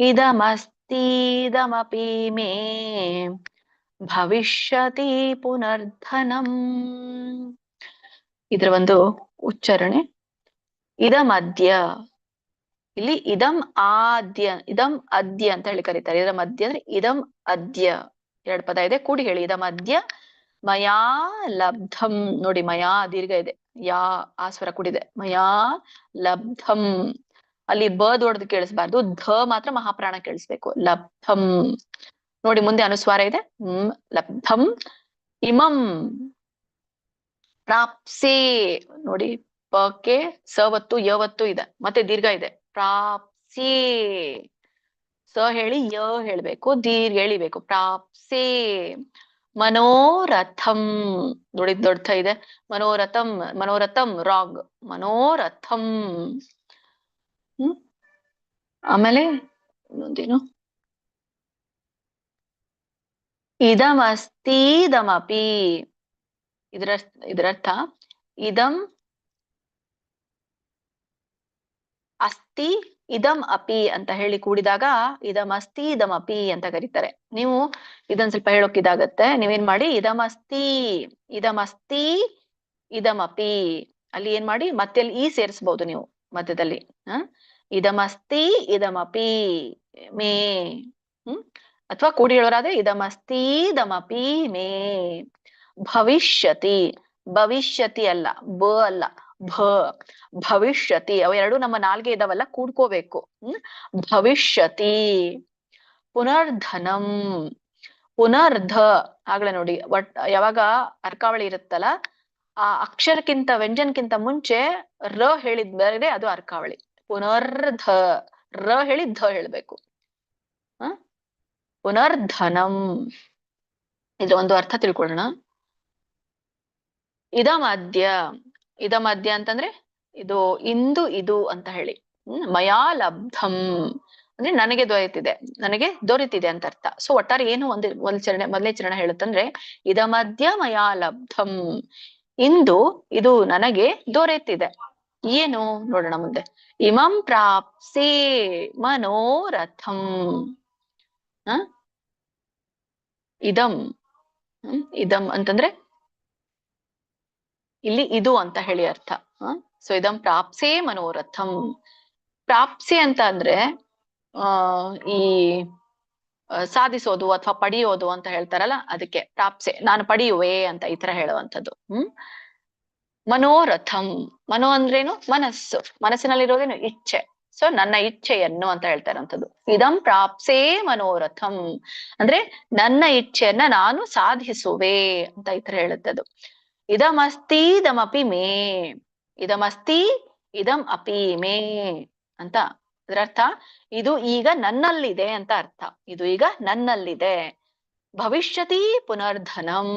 Speaker 1: ಇದಮಸ್ತೀದಮಪಿ ಮೇ ಭವಿಷ್ಯತಿ ಪುನರ್ಧನಂ. ಇದರ ಒಂದು ಉಚ್ಚಾರಣೆ. ಇದಮದ್ಯ, ಇಲ್ಲಿ ಇದಂ ಅದ್ಯ ಅಂತ ಹೇಳಿ ಕರೀತಾರೆ. ಇದರ ಮಧ್ಯ ಅಂದ್ರೆ ಇದಂ ಅದ್ಯ. 2 ಪದ ಇದೆ, ಕೂಡಿ ಹೇಳಿ. ಇದಮದ್ಯ ಮಯಾ ಲಬ್ಧಂ. ನೋಡಿ, ಮಯಾ ದೀರ್ಘ ಇದೆ, ಯಾ ಆ ಸ್ವರ ಕೂಡಿದೆ. ಮಯಾ ಲಬ್ಧಂ. ಅಲ್ಲಿ ಬ ದೊಡ್ಡದು ಕೇಳಿಸ್ಬಾರ್ದು, ಧ ಮಾತ್ರ ಮಹಾಪ್ರಾಣ ಕೇಳಿಸ್ಬೇಕು. ಲಬ್ಧಂ. ನೋಡಿ, ಮುಂದೆ ಅನುಸ್ವಾರ ಇದೆ. ಲಬ್ಧಂ. ಇಮಂ ಪ್ರಾಪ್ಸೆ. ನೋಡಿ, ಪಕ್ಕೆ ಸವತ್ತು ಯವತ್ತು ಇದೆ, ಮತ್ತೆ ದೀರ್ಘ ಇದೆ. ಪ್ರಾಪ್ಸೆ. ಸ ಹೇಳಿ ಯ ಹೇಳ್ಬೇಕು, ದೀರ್ಘ ಎಳಿಬೇಕು. ಪ್ರಾಪ್ಸೆ. ಮನೋರಥಂ. ನೋಡಿ, ದೊಡ್ಡ ಇದೆ. ಮನೋರಥಂ ರಾಂಗ್. ಮನೋರಥಂ. ಆಮೇಲೆ ಇನ್ನೊಂದೇನು, ಇದಮಸ್ತೀದಮಪಿ. ಇದರರ್ಥ ಇದಂ ಅಸ್ತಿ ಇದಂ ಅಪಿ ಅಂತ ಹೇಳಿ ಕೂಡಿದಾಗ ಇದಮಸ್ತಿ ಇದಮಪಿ ಅಂತ ಕರೀತಾರೆ. ನೀವು ಇದನ್ ಸ್ವಲ್ಪ ಹೇಳೋಕಿದಾಗತ್ತೆ. ನೀವೇನ್ ಮಾಡಿ, ಇದಮಸ್ತಿ ಇದಮಪಿ. ಅಲ್ಲಿ ಏನ್ ಮಾಡಿ, ಮತ್ತೆ ಅಲ್ಲಿ ಈ ಸೇರಿಸಬಹುದು ನೀವು ಮಧ್ಯದಲ್ಲಿ. ಇದಮಸ್ತಿ ಇದಮಪಿ ಮೇ. ಅಥವಾ ಕೂಡಿ ಹೇಳೋರಾದ್ರೆ ಇದಮಸ್ತಿ ಇದಮಪಿ ಮೇ ಭವಿಷ್ಯತಿ. ಭವಿಷ್ಯತಿ ಅಲ್ಲ, ಬ ಅಲ್ಲ, ಭವಿಷ್ಯತಿ. ಅವೆರಡು ನಮ್ಮ ನಾಲ್ಗೆ ಇದಾವಲ್ಲ, ಕೂಡ್ಕೋಬೇಕು. ಭವಿಷ್ಯತಿ. ಪುನರ್ಧನಂ. ಪುನರ್ಧ ಆಗ್ಲೇ ನೋಡಿ. ಯಾವಾಗ ಅರ್ಕಾವಳಿ ಇರುತ್ತಲ್ಲ, ಆ ಅಕ್ಷರಕ್ಕಿಂತ ವ್ಯಂಜನಕ್ಕಿಂತ ಮುಂಚೆ ರ ಹೇಳಿದ್ ಬೇರೆ, ಅದು ಅರ್ಕಾವಳಿ. ಪುನರ್ಧ. ರ ಹೇಳಿ ಧ ಹೇಳ್ಬೇಕು. ಪುನರ್ಧನಂ. ಇದ್ರ ಒಂದು ಅರ್ಥ ತಿಳ್ಕೊಳ್ಳೋಣ. ಇದಮದ್ಯ ಅಂತಂದ್ರೆ ಇದು ಇಂದು ಇದು ಅಂತ ಹೇಳಿ. ಮಯಾ ಲಬ್ಧಂ ಅಂದ್ರೆ ನನಗೆ ದೊರೆತಿದೆ ಅಂತ ಅರ್ಥ. ಸೊ ಒಟ್ಟಾರೆ ಏನು ಮೊದಲನೇ ಚರಣ ಹೇಳುತ್ತಂದ್ರೆ ಇದಮದ್ಯ ಮಯಾ ಲಬ್ಧಂ, ಇಂದು ಇದು ನನಗೆ ದೊರೆತಿದೆ. ಏನು ನೋಡೋಣ ಮುಂದೆ. ಇಮಂ ಪ್ರಾಪ್ಸೆ ಮನೋರಥಂ. ಇದಂ ಅಂತಂದ್ರೆ ಇಲ್ಲಿ ಇದು ಅಂತ ಹೇಳಿ ಅರ್ಥ. ಸೊ ಇದಂ ಪ್ರಾಪ್ಸೆ ಮನೋರಥಂ. ಪ್ರಾಪ್ಸೆ ಅಂತ ಅಂದ್ರೆ ಈ ಸಾಧಿಸೋದು ಅಥವಾ ಪಡೆಯೋದು ಅಂತ ಹೇಳ್ತಾರಲ್ಲ, ಅದಕ್ಕೆ ಪ್ರಾಪ್ಸೆ, ನಾನು ಪಡೆಯುವೆ ಅಂತ ಈ ತರ ಹೇಳುವಂಥದ್ದು. ಮನೋರಥಂ, ಮನೋ ಅಂದ್ರೇನು? ಮನಸ್ಸಿನಲ್ಲಿರೋದೇನು? ಇಚ್ಛೆ. ಸೊ ನನ್ನ ಇಚ್ಛೆಯನ್ನು ಅಂತ ಹೇಳ್ತಾರಂಥದ್ದು. ಇದಂ ಪ್ರಾಪ್ಸೆ ಮನೋರಥಂ ಅಂದ್ರೆ ನನ್ನ ಇಚ್ಛೆಯನ್ನ ನಾನು ಸಾಧಿಸುವೆ ಅಂತ ಈ ತರ ಹೇಳುತ್ತದು. ಇದಮಸ್ತಿ ಇದಮಪಿ ಮೇ, ಇದಮಸ್ತಿ ಇದಂ ಅಪಿ ಮೇ ಅಂತ ಅದರರ್ಥ ಇದು ಈಗ ನನ್ನಲ್ಲಿದೆ ಅಂತ ಅರ್ಥ. ಇದು ಈಗ ನನ್ನಲ್ಲಿದೆ. ಭವಿಷ್ಯತಿ ಪುನರ್ಧನಂ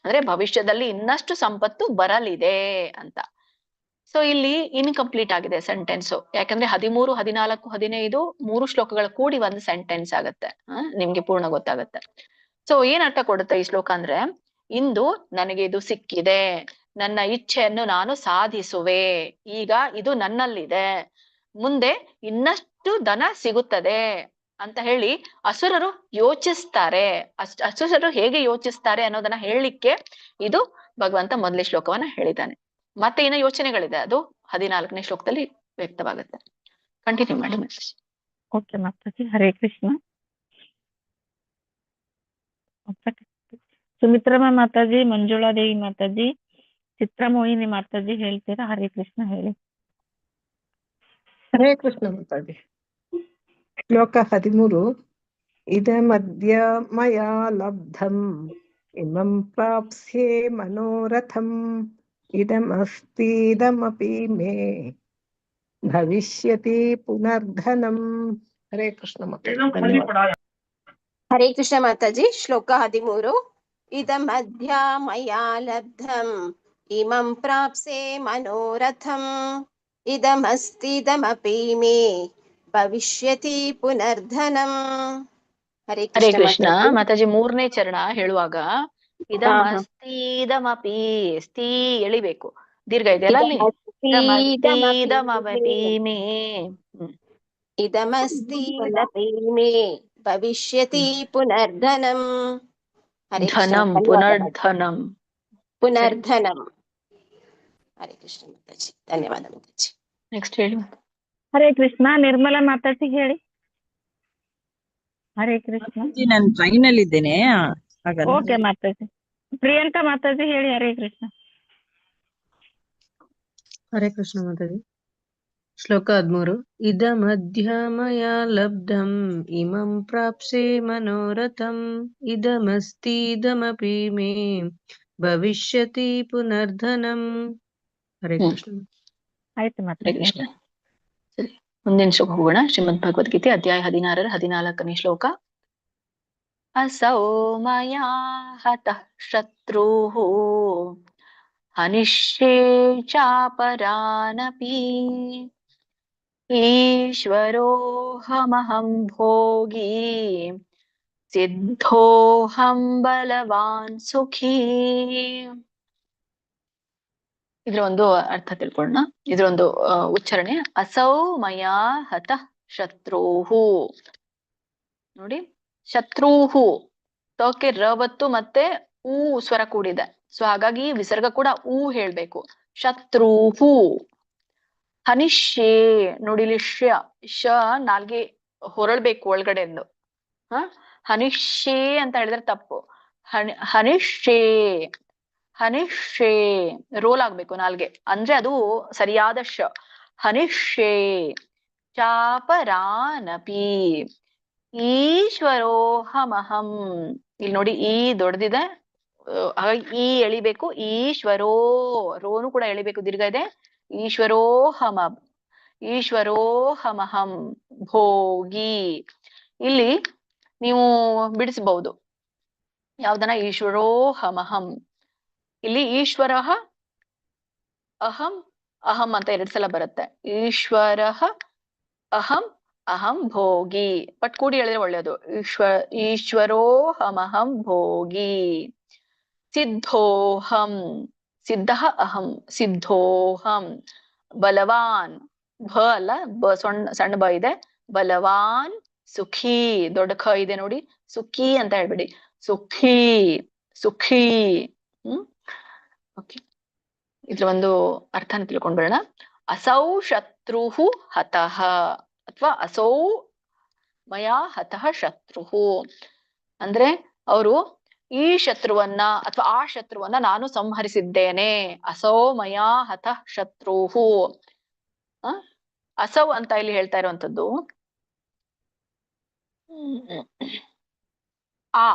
Speaker 1: ಅಂದ್ರೆ ಭವಿಷ್ಯದಲ್ಲಿ ಇನ್ನಷ್ಟು ಸಂಪತ್ತು ಬರಲಿದೆ ಅಂತ. ಸೊ ಇಲ್ಲಿ ಇನ್ಕಂಪ್ಲೀಟ್ ಆಗಿದೆ ಸೆಂಟೆನ್ಸು, ಯಾಕಂದ್ರೆ 13, 14, 15 3 ಶ್ಲೋಕಗಳು ಕೂಡಿ ಒಂದು ಸೆಂಟೆನ್ಸ್ ಆಗತ್ತೆ. ನಿಮ್ಗೆ ಪೂರ್ಣ ಗೊತ್ತಾಗತ್ತೆ. ಸೊ ಏನ್ ಅರ್ಥ ಕೊಡುತ್ತೆ ಈ ಶ್ಲೋಕ ಅಂದ್ರೆ, ಇಂದು ನನಗೆ ಇದು ಸಿಕ್ಕಿದೆ, ನನ್ನ ಇಚ್ಛೆಯನ್ನು ನಾನು ಸಾಧಿಸುವೆ, ಈಗ ಇದು ನನ್ನಲ್ಲಿದೆ, ಮುಂದೆ ಇನ್ನಷ್ಟು ಧನ ಸಿಗುತ್ತದೆ ಅಂತ ಹೇಳಿ ಅಸುರರು ಯೋಚಿಸ್ತಾರೆ. ಅಸುರರು ಹೇಗೆ ಯೋಚಿಸ್ತಾರೆ ಅನ್ನೋದನ್ನ ಹೇಳಲಿಕ್ಕೆ ಇದು ಭಗವಂತ ಮೊದಲನೇ ಶ್ಲೋಕವನ್ನ ಹೇಳಿದ್ದಾನೆ. ಮತ್ತೆ ಇನ್ನ ಯೋಚನೆಗಳಿದೆ, ಅದು 14ನೇ ಶ್ಲೋಕದಲ್ಲಿ ವ್ಯಕ್ತವಾಗುತ್ತೆ. ಕಂಟಿನ್ಯೂ ಮಾಡಿ ಮಾತಾಜಿ.
Speaker 4: ಓಕೆ ಮಾತಾಜಿ, ಹರೇ ಕೃಷ್ಣ. ಸುಮಿತ್ರಮ್ಮ ಮಾತಾಜಿ, ಮಂಜುಳಾ ದೇವಿ ಮಾತಾಜಿ, ಚಿತ್ರಮೋಹಿನಿ ಮಾತಾಜಿ ಹೇಳ್ತೀರಾ? ಹರೇ ಕೃಷ್ಣ ಹೇಳಿ.
Speaker 18: ಹರೇ ಕೃಷ್ಣ ಮಾತಾಜಿ. ಶ್ಲೋಕ 13. ಇದಮದ್ಯ ಮಯಾ ಲಬ್ಧಂ ಇಮಂ ಪ್ರಾಪ್ಸ್ಯೆ ಮನೋರಥಂ ಇದಮಸ್ತೀದಮಪಿ ಮೇ ಭವಿಷ್ಯತಿ ಪುನರ್ಧನಂ. ಹರೇ ಕೃಷ್ಣ ಮಾತಾಜಿ.
Speaker 19: ಹರೇ ಕೃಷ್ಣ ಮಾತಾಜಿ. ಶ್ಲೋಕ 13. ಇದಮದ್ಯ ಮಯಾ ಲಬ್ಧಂ ಇಮಂ ಪ್ರಾಪ್ಸೆ ಮನೋರಥಂ ಇದಮಸ್ತಿದಮಪಿ ಮೇ ಭವಿಷ್ಯತಿ ಪುನರ್ಧನಂ. ಹರೇ
Speaker 1: ಕೃಷ್ಣ ಮಾತಾಜಿ. 3ನೇ ಚರಣ ಹೇಳುವಾಗ ಇದಮಸ್ತಿದಮಪಿ, ಸ್ತೀ ಎಳಿಬೇಕು, ದೀರ್ಘ ಇದೆಯಲ್ಲ ಅಲ್ಲಿ. ಇದಮಸ್ತಿದಮಪಿ ಮೇ,
Speaker 19: ಇದಮಸ್ತಿದಮಪಿ ಮೇ ಭವಿಷ್ಯತಿ ಪುನರ್ಧನಂ.
Speaker 1: ಧನಂ ಪುನರ್ಧನಂ.
Speaker 19: ಪುನರ್ಧನಂ. ಹರೇ ಕೃಷ್ಣ ಮಾತಾಜಿ. ಧನ್ಯವಾದ ಮಾತಾಜಿ.
Speaker 1: ನೆಕ್ಸ್ಟ್ ಹೇಳಿ.
Speaker 4: ಹರೇ ಕೃಷ್ಣ. ನಿರ್ಮಲಾ ಮಾತಾಜಿ ಹೇಳಿ. ಹರೇ ಕೃಷ್ಣ.
Speaker 9: ನಾನು ಟ್ರೈನ್ ಅಲ್ಲಿ ಇದ್ದೇನೆ.
Speaker 4: ಓಕೆ ಮಾತಾಜಿ. ಪ್ರಿಯಾಂಕಾ ಮಾತಾಜಿ ಹೇಳಿ. ಹರೇ ಕೃಷ್ಣ.
Speaker 20: ಹರೇ ಕೃಷ್ಣ ಮಾತಾಜಿ. ಶ್ಲೋಕ 13. ಇದಮದ್ಯ ಮಯಾ ಲಬ್ಧಂ ಇಮಂ ಪ್ರಾಪ್ಸೆ ಮನೋರಥಂ ಇದಮಸ್ತೀದಮಪಿ ಮೇ ಭವಿಷ್ಯತಿ ಪುನರ್ಧನಂ. ಹರೇ ಕೃಷ್ಣ.
Speaker 4: ಆಯ್ತು ಮಾತಾಜಿ.
Speaker 1: ಕೃಷ್ಣ. ಸರಿ, ಮುಂದಿನ ಶ್ಲೋಕ ಹೋಗೋಣ. ಶ್ರೀಮದ್ ಭಗವದ್ಗೀತೆ ಅಧ್ಯಾಯ 16 14ನೇ ಶ್ಲೋಕ. ಅಸೌ ಮಯಾ ಹತಃ ಶತ್ರುಃ ಹನಿಷ್ಯೇ ಚಾಪರಾನಪಿ ಈಶ್ವರೋಹಮಹಂ ಭೋಗಿ ಸಿದ್ಧೋಹಂ ಬಲವಾನ್ ಸುಖೀ. ಇದ್ರ ಒಂದು ಅರ್ಥ ತಿಳ್ಕೊಳ್ಳೋಣ. ಇದ್ರ ಒಂದು ಉಚ್ಚಾರಣೆ. ಅಸೌ ಮಯಾ ಹತಃ ಶತ್ರುಹು. ನೋಡಿ, ಶತ್ರುಹು ತೋಕೆ ರವತ್ತು ಮತ್ತೆ ಊ ಸ್ವರ ಕೂಡಿದೆ. ಸೊ ಹಾಗಾಗಿ ವಿಸರ್ಗ ಕೂಡ ಊ ಹೇಳ್ಬೇಕು. ಶತ್ರುಹು. ಹನಿಷ್ಯೇ, ನೋಡಿ ಇಲ್ಲಿ ಶ ನಾಲ್ಗೆ ಹೊರಳ್ಬೇಕು ಒಳಗಡೆಂದು. ಹನಿಷ್ಯೇ ಅಂತ ಹೇಳಿದ್ರೆ ತಪ್ಪು. ಹನಿಷ್ಯೇ, ಹನಿಷ್ಯೇ ರೋಲ್ ಆಗ್ಬೇಕು ನಾಲ್ಗೆ, ಅಂದ್ರೆ ಅದು ಸರಿಯಾದ ಶ. ಹನಿಷ್ಯೇ ಚಾಪರಾನಪಿ ಈಶ್ವರೋಹಮಹಂ. ಇಲ್ಲಿ ನೋಡಿ ಈ ದೊಡ್ಡದಿದೆ, ಹಾಗಾಗಿ ಈ ಎಳಿಬೇಕು. ಈಶ್ವರೋ, ರೋನು ಕೂಡ ಎಳಿಬೇಕು, ದೀರ್ಘ ಇದೆ. ಈಶ್ವರೋಹಮಹಂ ಭೋಗಿ. ಇಲ್ಲಿ ನೀವು ಬಿಡಿಸಬಹುದು ಯಾವ್ದನ್ನ. ಈಶ್ವರೋಹಮಹಂ. ಇಲ್ಲಿ ಈಶ್ವರ ಅಹಂ, ಅಹಂ ಅಂತ 2 ಸಲ ಬರುತ್ತೆ. ಈಶ್ವರ ಅಹಂ ಅಹಂ ಭೋಗಿ. ಬಟ್ ಕೂಡಿ ಹೇಳಿದ್ರೆ ಒಳ್ಳೇದು. ಈಶ್ವರೋಹಮಹಂ ಭೋಗಿ. ಸಿದ್ಧೋಹಂ ಸಿದ್ಧಃ ಅಹಂ ಸಿದ್ಧೋಹಂ. ಬಲವಾನ್ ಭ ಅಲ್ಲ, ಸಣ್ಣ ಬ ಇದೆ. ಬಲವಾನ್ ಸುಖಿ, ದೊಡ್ಡ ಖ ಇದೆ ನೋಡಿ, ಸುಖಿ ಅಂತ ಹೇಳ್ಬಿಡಿ. ಸುಖಿ ಸುಖಿ. ಓಕೆ, ಇದ್ರ ಒಂದು ಅರ್ಥನ ತಿಳ್ಕೊಂಡ್ ಬರೋಣ. ಅಸೌ ಶತ್ರುಹು ಹತಃ ಅಥವಾ ಅಸೌ ಮಯಾ ಹತಃ ಶತ್ರುಹು ಅಂದ್ರೆ ಅವರು ಈ ಶತ್ರುವನ್ನ ಅಥವಾ ಆ ಶತ್ರುವನ್ನ ನಾನು ಸಂಹರಿಸಿದ್ದೇನೆ. ಅಸೌ ಮಯಾ ಹತಃ ಶತ್ರುಹು. ಅಸೌ ಅಂತ ಇಲ್ಲಿ ಹೇಳ್ತಾ ಇರುವಂತದ್ದು ಆ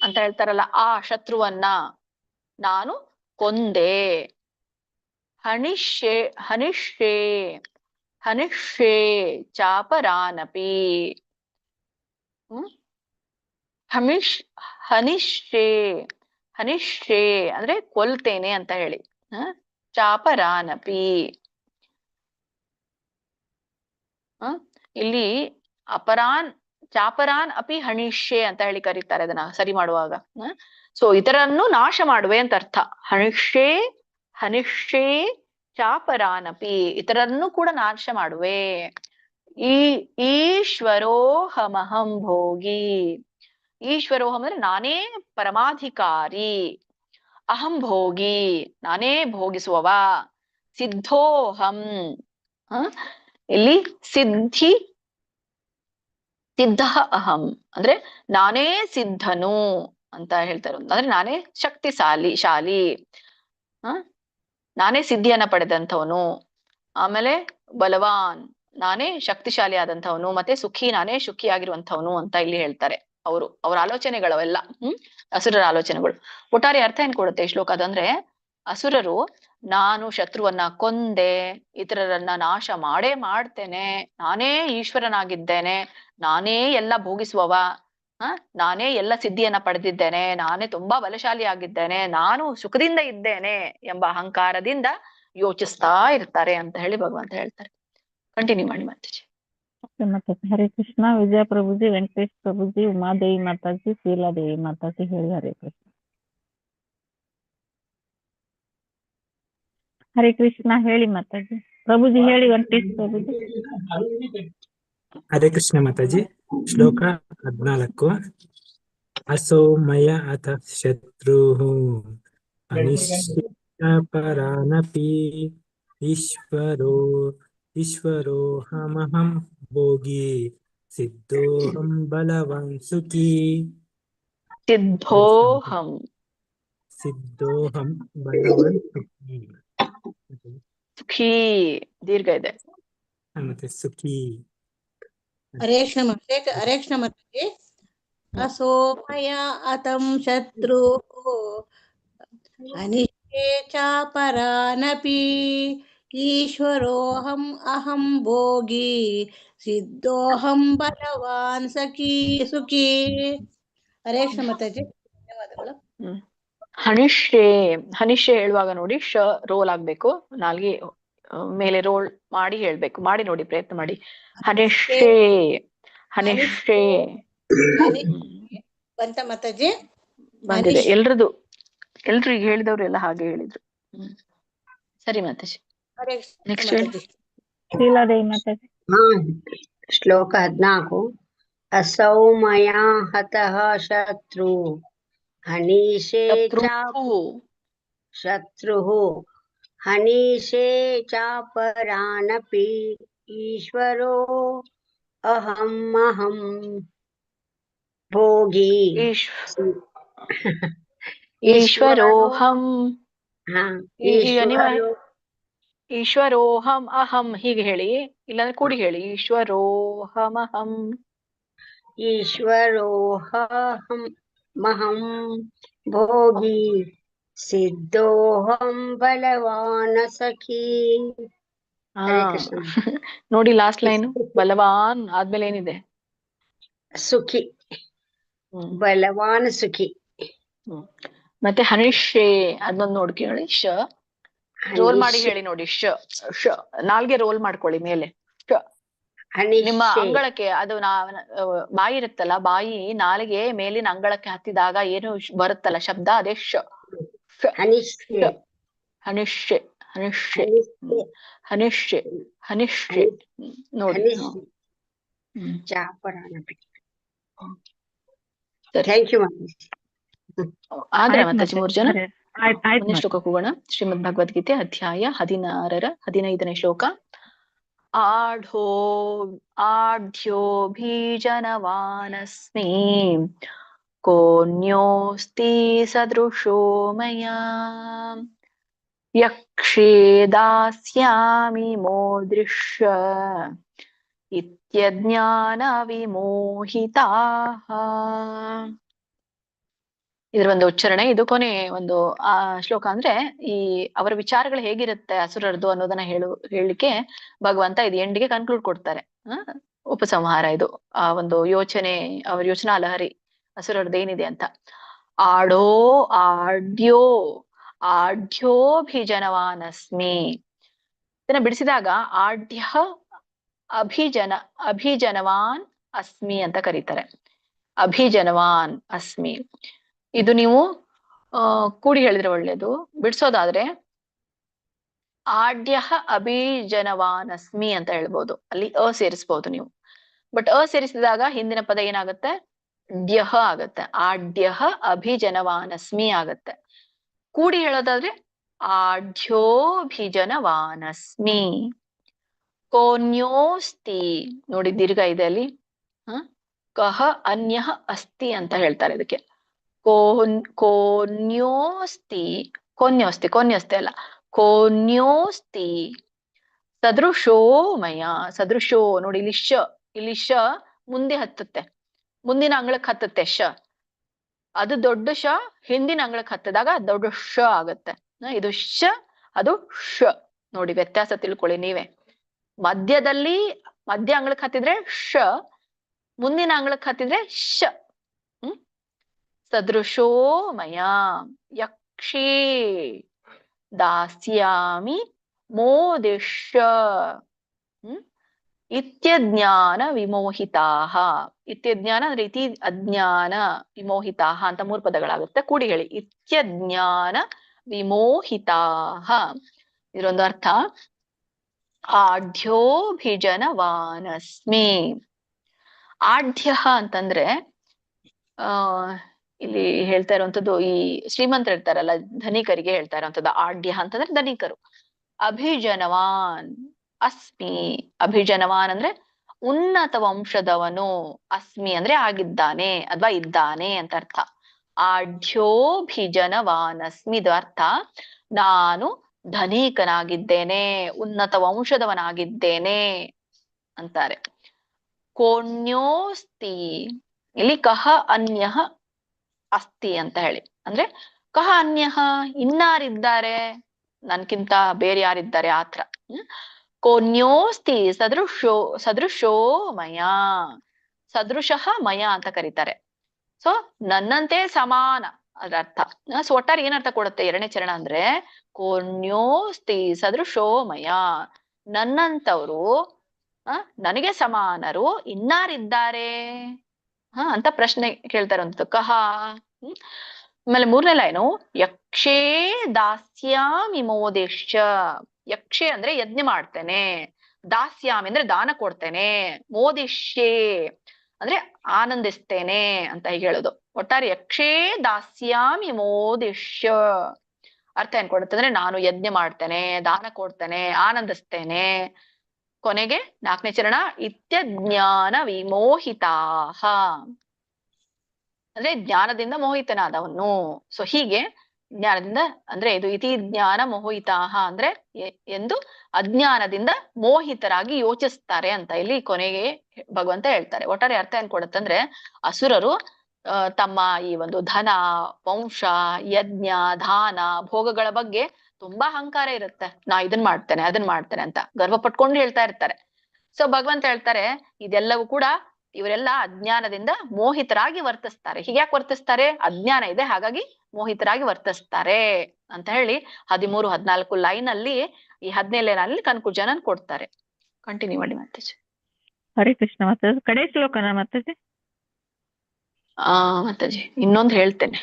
Speaker 1: ಅಂತ ಹೇಳ್ತಾರಲ್ಲ, ಆ ಶತ್ರುವನ್ನ ನಾನು ಕೊಂದೆ. ಹನಿಷ್ಯೆ ಹನಿಷ್ಯೆ ಹನಿಷ್ಯೆ ಚಾಪರಾನಪಿ. ಹನಿಷ್ಯೆ ಹನಿಷ್ಯೆ ಅಂದ್ರೆ ಕೊಲ್ತೇನೆ ಅಂತ ಹೇಳಿ. ಚಾಪರಾನಪಿ ಇಲ್ಲಿ ಅಪರಾನ್ ಚಾಪರಾನ್ ಅಪಿ ಹಣಿಷ್ಯೆ ಅಂತ ಹೇಳಿ ಕರೀತಾರೆ ಅದನ್ನ ಸರಿ ಮಾಡುವಾಗ. ಸೊ ಇತರನ್ನು ನಾಶ ಮಾಡುವೆ ಅಂತ ಅರ್ಥ. ಹಣಿಷ್ಯೆ ಹನಿಷ್ಯೆ ಚಾಪರಾನಪಿ, ಇತರನ್ನು ಕೂಡ ನಾಶ ಮಾಡುವೆ. ಈಶ್ವರೋಹಮಹಂ ಭೋಗಿ. ಈಶ್ವರೋಹಂ ಅಂದ್ರೆ ನಾನೇ ಪರಮಾಧಿಕಾರಿ. ಅಹಂ ಭೋಗಿ ನಾನೇ ಭೋಗಿಸುವವ. ಸಿದ್ಧೋಹಂ ಇಲ್ಲಿ ಸಿದ್ಧ ಅಹಂ ಅಂದ್ರೆ ನಾನೇ ಸಿದ್ಧನು ಅಂತ ಹೇಳ್ತಾರೆ. ಅಂದ್ರೆ ನಾನೇ ಶಾಲಿ ನಾನೇ ಸಿದ್ಧಿಯನ್ನ ಪಡೆದಂಥವನು. ಆಮೇಲೆ ಬಲವಾನ್ ನಾನೇ ಶಕ್ತಿಶಾಲಿ ಆದಂಥವನು. ಮತ್ತೆ ಸುಖಿ ನಾನೇ ಸುಖಿಯಾಗಿರುವಂಥವನು ಅಂತ ಇಲ್ಲಿ ಹೇಳ್ತಾರೆ. ಅವ್ರ ಆಲೋಚನೆಗಳವೆಲ್ಲ ಅಸುರರ ಆಲೋಚನೆಗಳು. ಒಟ್ಟಾರೆ ಅರ್ಥ ಏನ್ ಕೊಡುತ್ತೆ ಈ ಶ್ಲೋಕ ಅದಂದ್ರೆ, ಅಸುರರು ನಾನು ಶತ್ರುವನ್ನ ಕೊಂದೆ, ಇತರರನ್ನ ನಾಶ ಮಾಡೇ ಮಾಡ್ತೇನೆ, ನಾನೇ ಈಶ್ವರನಾಗಿದ್ದೇನೆ, ನಾನೇ ಎಲ್ಲ ಭೋಗಿಸುವವ, ನಾನೇ ಎಲ್ಲ ಸಿದ್ಧಿಯನ್ನ ಪಡೆದಿದ್ದೇನೆ, ನಾನೇ ತುಂಬಾ ಬಲಶಾಲಿ ಆಗಿದ್ದೇನೆ, ನಾನು ಸುಖದಿಂದ ಇದ್ದೇನೆ ಎಂಬ ಅಹಂಕಾರದಿಂದ ಯೋಚಿಸ್ತಾ ಇರ್ತಾರೆ ಅಂತ ಹೇಳಿ ಭಗವಂತ ಹೇಳ್ತಾರೆ. ಕಂಟಿನ್ಯೂ ಮಾಡಿ ಮಾತಾಜಿ.
Speaker 4: ಹರೇ ಕೃಷ್ಣ. ವಿಜಯ ಪ್ರಭುಜಿ, ವೆಂಕಟೇಶ್ ಪ್ರಭುಜಿ, ಉಮಾದೇವಿ ಮಾತಾಜಿ, ಶೀಲಾದೇವಿ ಮಾತಾಜಿ ಹೇಳಿ ಹರೇ ಕೃಷ್ಣ. ಹರೇ ಕೃಷ್ಣ ಹೇಳಿ ಮಾತಾಜಿ. ಪ್ರಭುಜಿ ಹೇಳಿ ವೆಂಕಟೇಶ್ ಪ್ರಭುಜಿ.
Speaker 6: ಹರೇ ಕೃಷ್ಣ ಮಾತಾಜಿ. ಶ್ಲೋಕ 14. ಅಸೌ ಮಯ ಅಥ ಶತ್ರುಹು ಅನಿಶ್ಚಿತಪರಾನಪಿ ಈಶ್ವರೋಹಮಹಂ ಭೋಗಿ ಸಿದ್ಧೋಹಂ ಬಲವಾನ್ ಸುಖಿ.
Speaker 1: ಸಿದ್ಧೋಹಂ
Speaker 6: ಬಲವಾನ್ ಸುಖಿ.
Speaker 1: ಸುಖಿ ದೀರ್ಘ ಇದೆ
Speaker 6: ಮತ್ತೆ ಸುಖಿ.
Speaker 13: ಹರೇ ಕೃಷ್ಣ ಮಾತಾಜಿ. ಅಸೋಮಯ ಅತಂ ಶತ್ರು ಅನಿಶ್ಚೇ ಚಾಪರಾನಪಿ ಈಶ್ವರೋಹಂ ಅಹಂ ಭೋಗಿ ಸಿದ್ಧೋಹಂ ಬಲವಾನ್ ಸುಖಿ. ಹರೇ ಕೃಷ್ಣ ಮಾತಾಜಿ, ಧನ್ಯವಾದಗಳು.
Speaker 1: ಹನಿಷ್ಯೆ ಹೇಳುವಾಗ ನೋಡಿ ರೋಲ್ ಆಗ್ಬೇಕು, ನಾಲ್ಗೆ ಮೇಲೆ ರೋಲ್ ಮಾಡಿ ಹೇಳ್ಬೇಕು. ಮಾಡಿ ನೋಡಿ, ಪ್ರಯತ್ನ ಮಾಡಿ. ಹನಿಷ್ಯೆ
Speaker 13: ಬಂತ ಮಾತಾಜಿ?
Speaker 1: ಬಂದಿದೆ. ಎಲ್ರು ಈಗ ಹೇಳಿದವ್ರು ಎಲ್ಲ ಹಾಗೆ ಹೇಳಿದ್ರು. ಸರಿ ಮಾತಾಜಿ. ನೆಕ್ಸ್ಟ್
Speaker 4: ಶೀಲಾದೇವಿ ಮಾತಾಜಿ.
Speaker 21: ಶ್ಲೋಕ 14. ಅಸೌ ಮಯಾ ಹತಃ ಶತ್ರು ಹನೀಶೇ ಹನೀಶೇ ಚಾಪರಾನಪಿ ಈಶ್ವರೋ ಅಹಂ ಭೋಗಿ
Speaker 1: ಈಶ್ವರೋಹಂ ಈಶ್ವರೋಹಂ ಅಹಂ ಹೀಗೆ ಹೇಳಿ, ಇಲ್ಲಾಂದ್ರೆ ಕೂಡಿ ಹೇಳಿ. ಈಶ್ವರೋಹಮಹಂ
Speaker 21: ಭೋಗಿ ಸಿದ್ಧೋಹಂ ಬಲವಾನ್ ಸಖಿ.
Speaker 1: ನೋಡಿ ಲಾಸ್ಟ್ ಲೈನ್ ಬಲವಾನ್ ಆದ್ಮೇಲೆ ಏನಿದೆ?
Speaker 21: ಸುಖಿ. ಬಲವಾನ್ ಸುಖಿ.
Speaker 1: ಮತ್ತೆ ಹನಿಷ್ಯೆ ಅದನ್ನೊಂದು ನೋಡ್ಕೊಳ್ಳಿ. ರೋಲ್ ಮಾಡಿ ಹೇಳಿ ನೋಡಿ. ನಾಲ್ಗೆ ರೋಲ್ ಮಾಡ್ಕೊಳ್ಳಿ ಮೇಲೆ. ನಿಮ್ಮ ಅಂಗಳಕ್ಕೆ ಅದು ಬಾಯಿ ಇರುತ್ತಲ್ಲ, ಬಾಯಿ ನಾಲಿಗೆ ಮೇಲಿನ ಅಂಗಳಕ್ಕೆ ಹತ್ತಿದಾಗ ಏನು ಬರುತ್ತಲ್ಲ ಶಬ್ದ, ಅದೇ ಶ. ಹನಿಷ್ಯೆ ಹನಿಷ್ಯೆ ಹನಿಷ್ಯೆ ಹನಿಷ್ಯೆ ನೋಡಿ. ಆದ್ರೆ ಮಾತಾಜಿ 3 ಜನ ಒಂದೇ ಶ್ಲೋಕಕ್ಕೆ ಹೋಗೋಣ. ಶ್ರೀಮದ್ ಭಗವದ್ಗೀತೆ ಅಧ್ಯಾಯ 15ನೇ ಶ್ಲೋಕ. ಆಢ್ಯೋಭಿಜನವಾನಸ್ಮಿ ಕೋನ್ಯೋಸ್ತಿ ಸದೃಶೋ ಮಯಾ ಯಕ್ಷೇ ದಾಸ್ಯಾಮಿ ಮೋದೃಶ್ಯ ಇತ್ಯಜ್ಞಾನ ವಿಮೋಹಿತಾಃ. ಇದ್ರ ಒಂದು ಉಚ್ಚಾರಣೆ, ಇದು ಕೊನೆ ಒಂದು ಶ್ಲೋಕ. ಅಂದ್ರೆ ಈ ಅವರ ವಿಚಾರಗಳು ಹೇಗಿರುತ್ತೆ ಅಸುರರದು ಅನ್ನೋದನ್ನ ಹೇಳಲಿಕ್ಕೆ ಭಗವಂತ ಇದು ಎಂಡಿಗೆ ಕನ್ಕ್ಲೂಡ್ ಕೊಡ್ತಾರೆ. ಉಪಸಂಹಾರ ಇದು. ಆ ಒಂದು ಯೋಚನೆ, ಅವರ ಯೋಚನಾ ಲಹರಿ ಅಸುರರದ್ದು ಏನಿದೆ ಅಂತ. ಆಢ್ಯೋಭಿಜನವಾನಸ್ಮಿ ಇದನ್ನ ಬಿಡಿಸಿದಾಗ ಆಢ್ಯ ಅಭಿಜನವಾನ್ ಅಸ್ಮಿ ಅಂತ ಕರೀತಾರೆ. ಅಭಿಜನವಾನ್ ಅಸ್ಮಿ ಇದು ನೀವು ಕೂಡಿ ಹೇಳಿದ್ರೆ ಒಳ್ಳೇದು. ಬಿಡಿಸೋದಾದ್ರೆ ಆಢ್ಯ ಅಭಿಜನವಾನಸ್ಮಿ ಅಂತ ಹೇಳ್ಬೋದು. ಅಲ್ಲಿ ಸೇರಿಸ್ಬೋದು ನೀವು. ಬಟ್ ಸೇರಿಸಿದಾಗ ಹಿಂದಿನ ಪದ ಏನಾಗುತ್ತೆ? ಡ್ಯಹ ಆಗತ್ತೆ. ಆಢ್ಯ ಅಭಿಜನವಾನಸ್ಮಿ ಆಗತ್ತೆ. ಕೂಡಿ ಹೇಳೋದಾದ್ರೆ ಆಢ್ಯೋಭಿಜನವಾನಸ್ಮಿ. ಕೋನ್ಯೋಸ್ತಿ ನೋಡಿ ದೀರ್ಘ ಇದೆ ಅಲ್ಲಿ. ಕಹ ಅನ್ಯ ಅಸ್ತಿ ಅಂತ ಹೇಳ್ತಾರೆ ಇದಕ್ಕೆ. ಕೋನ್ಯೋಸ್ತಿ ಅಲ್ಲ, ಕೋನ್ಯೋಸ್ತಿ ಸದೃಶೋ ಮಯ. ಸದೃಶೋ ನೋಡಿ ಇಲ್ಲಿ ಶ ಮುಂದೆ ಹತ್ತುತ್ತೆ, ಮುಂದಿನ ಅಂಗಳಕ್ಕೆ ಹತ್ತುತ್ತೆ ಶ. ಅದು ದೊಡ್ಡ ಶ ಹಿಂದಿನ ಅಂಗಳಕ್ಕೆ ಹತ್ತಿದಾಗ ದೊಡ್ಡ ಶ ಆಗತ್ತೆ. ಇದು ಶ, ಅದು ಶ. ನೋಡಿ ವ್ಯತ್ಯಾಸ ತಿಳ್ಕೊಳ್ಳಿ ನೀವೇ. ಮಧ್ಯ ಅಂಗಳಕ್ಕೆ ಹತ್ತಿದ್ರೆ ಶ, ಮುಂದಿನ ಅಂಗಳಕ್ಕೆ ಹತ್ತಿದ್ರೆ ಶ. ಸದೃಶೋ ಮಯ ಯಕ್ಷೇ ದಾಸ್ಯಾಮಿ ಮೋದಿಷ್ಯ ಇತ್ಯಜ್ಞಾನ ವಿಮೋಹಿತಾಃ. ಇತ್ಯಜ್ಞಾನ ಅಂದ್ರೆ ಇತಿ ಅಜ್ಞಾನ ವಿಮೋಹಿತಾಃ ಅಂತ 3 ಪದಗಳಾಗುತ್ತೆ. ಕೂಡಿ ಹೇಳಿ ಇತ್ಯಜ್ಞಾನ ವಿಮೋಹಿತಾಃ. ಇದರೊಂದು ಅರ್ಥ ಆಢ್ಯೋಭಿಜನವಾನಸ್ಮಿ. ಆಢ್ಯ ಅಂತಂದ್ರೆ ಇಲ್ಲಿ ಹೇಳ್ತಾ ಇರುವಂತದ್ದು ಈ ಶ್ರೀಮಂತರು ಇರ್ತಾರಲ್ಲ, ಧನಿಕರಿಗೆ ಹೇಳ್ತಾ ಇರುವಂತದ್ದು ಆಢ್ಯ ಅಂತಂದ್ರೆ ಧನಿಕರು. ಅಭಿಜನವಾನ್ ಅಸ್ಮಿ. ಅಭಿಜನವಾನ್ ಅಂದ್ರೆ ಉನ್ನತ ವಂಶದವನು, ಅಸ್ಮಿ ಅಂದ್ರೆ ಆಗಿದ್ದಾನೆ ಅಥವಾ ಇದ್ದಾನೆ ಅಂತ ಅರ್ಥ. ಆಢ್ಯೋಭಿಜನವಾನಸ್ಮಿ ಇದು ಅರ್ಥ ನಾನು ಧನಿಕನಾಗಿದ್ದೇನೆ, ಉನ್ನತ ವಂಶದವನಾಗಿದ್ದೇನೆ ಅಂತಾರೆ. ಕೋಣ್ಯೋಸ್ತಿ ಇಲ್ಲಿ ಕಹ ಅನ್ಯ ಅಸ್ತಿ ಅಂತ ಹೇಳಿ, ಅಂದ್ರೆ ಕಹ ಅನ್ಯ ಇನ್ನಾರಿದ್ದಾರೆ ನನ್ಕಿಂತ ಬೇರೆ ಯಾರಿದ್ದಾರೆ ಆತ್ರ. ಕೋನ್ಯೋಸ್ತಿ ಸದೃಶೋ ಮಯ. ಸದೃಶಃ ಮಯ ಅಂತ ಕರೀತಾರೆ. ಸೊ ನನ್ನಂತೆ ಸಮಾನ ಅದ್ರ ಅರ್ಥ. ಸೊ ಒಟ್ಟಾರೆ ಏನರ್ಥ ಕೊಡುತ್ತೆ 2ನೇ ಚರಣ ಅಂದ್ರೆ ಕೋನ್ಯೋಸ್ತಿ ಸದೃಶೋ ಮಯ, ನನ್ನಂತವ್ರು ನನಗೆ ಸಮಾನರು ಇನ್ನಾರಿದ್ದಾರೆ ಅಂತ ಪ್ರಶ್ನೆ ಕೇಳ್ತಾ ಇರುವಂತದ್ದು ಕಹ. ಆಮೇಲೆ 3ನೇ ಲೈನು ಯಕ್ಷೇ ದಾಸ್ಯಾಮಿ ಮೋದಿಷ್ಯ. ಯಕ್ಷೆ ಅಂದ್ರೆ ಯಜ್ಞ ಮಾಡ್ತೇನೆ, ದಾಸ್ಯಾಮಿ ಅಂದ್ರೆ ದಾನ ಕೊಡ್ತೇನೆ, ಮೋದಿಷ್ಯೆ ಅಂದ್ರೆ ಆನಂದಿಸ್ತೇನೆ ಅಂತ ಹೀಗೆ ಹೇಳೋದು. ಒಟ್ಟಾರೆ ಯಕ್ಷೇ ದಾಸ್ಯಾಮಿ ಮೋದಿಷ್ಯ ಅರ್ಥ ಏನ್ ಕೊಡುತ್ತೆ ಅಂದ್ರೆ ನಾನು ಯಜ್ಞ ಮಾಡ್ತೇನೆ, ದಾನ ಕೊಡ್ತೇನೆ, ಆನಂದಿಸ್ತೇನೆ. ಕೊನೆಗೆ 4ನೇ ಚರಣ ಇತ್ಯಜ್ಞಾನ ವಿಮೋಹಿತಾಃ ಅಂದ್ರೆ ಜ್ಞಾನದಿಂದ ಮೋಹಿತನಾದವನು. ಸೊ ಹೀಗೆ ಜ್ಞಾನದಿಂದ ಅಂದ್ರೆ ಇದು ಇತಿ ಜ್ಞಾನ ಮೋಹಿತಾಃ ಅಂದ್ರೆ ಎಂದು ಅಜ್ಞಾನದಿಂದ ಮೋಹಿತರಾಗಿ ಯೋಚಿಸ್ತಾರೆ ಅಂತ ಇಲ್ಲಿ ಕೊನೆಗೆ ಭಗವಂತ ಹೇಳ್ತಾರೆ. ಒಟ್ಟಾರೆ ಅರ್ಥ ಏನ್ ಕೊಡುತ್ತಂದ್ರೆ ಅಸುರರು ತಮ್ಮ ಈ ಒಂದು ಧನ, ವಂಶ, ಯಜ್ಞ, ದಾನ, ಭೋಗಗಳ ಬಗ್ಗೆ ತುಂಬಾ ಅಹಂಕಾರ ಇರುತ್ತೆ. ನಾ ಇದನ್ ಮಾಡ್ತೇನೆ ಅದನ್ ಮಾಡ್ತೇನೆ ಅಂತ ಗರ್ವ ಪಟ್ಕೊಂಡು ಹೇಳ್ತಾ ಇರ್ತಾರೆ. ಸೊ ಭಗವಂತ ಹೇಳ್ತಾರೆ ಇದೆಲ್ಲವೂ ಕೂಡ ಇವರೆಲ್ಲ ಅಜ್ಞಾನದಿಂದ ಮೋಹಿತರಾಗಿ ವರ್ತಿಸ್ತಾರೆ. ಹೀಗ್ಯಾಕೆ ವರ್ತಿಸ್ತಾರೆ? ಅಜ್ಞಾನ ಇದೆ, ಹಾಗಾಗಿ ಮೋಹಿತರಾಗಿ ವರ್ತಿಸ್ತಾರೆ ಅಂತ ಹೇಳಿ 13, 14 ಲೈನ್ ಅಲ್ಲಿ ಈ 17ನೇ ಲೈನ್ ಅಲ್ಲಿ ಕನ್ಕ್ಲೂಷನ್ ಕೊಡ್ತಾರೆ. ಕಂಟಿನ್ಯೂ ಮಾಡಿ ಮಾತಾಜಿ.
Speaker 4: ಹರೇ ಕೃಷ್ಣ ಮಾತಾಜಿ. ಕಡೆ ಶ್ಲೋಕನ ಮಾತಾಜಿ?
Speaker 1: ಮಾತಾಜಿ ಇನ್ನೊಂದು ಹೇಳ್ತೇನೆ.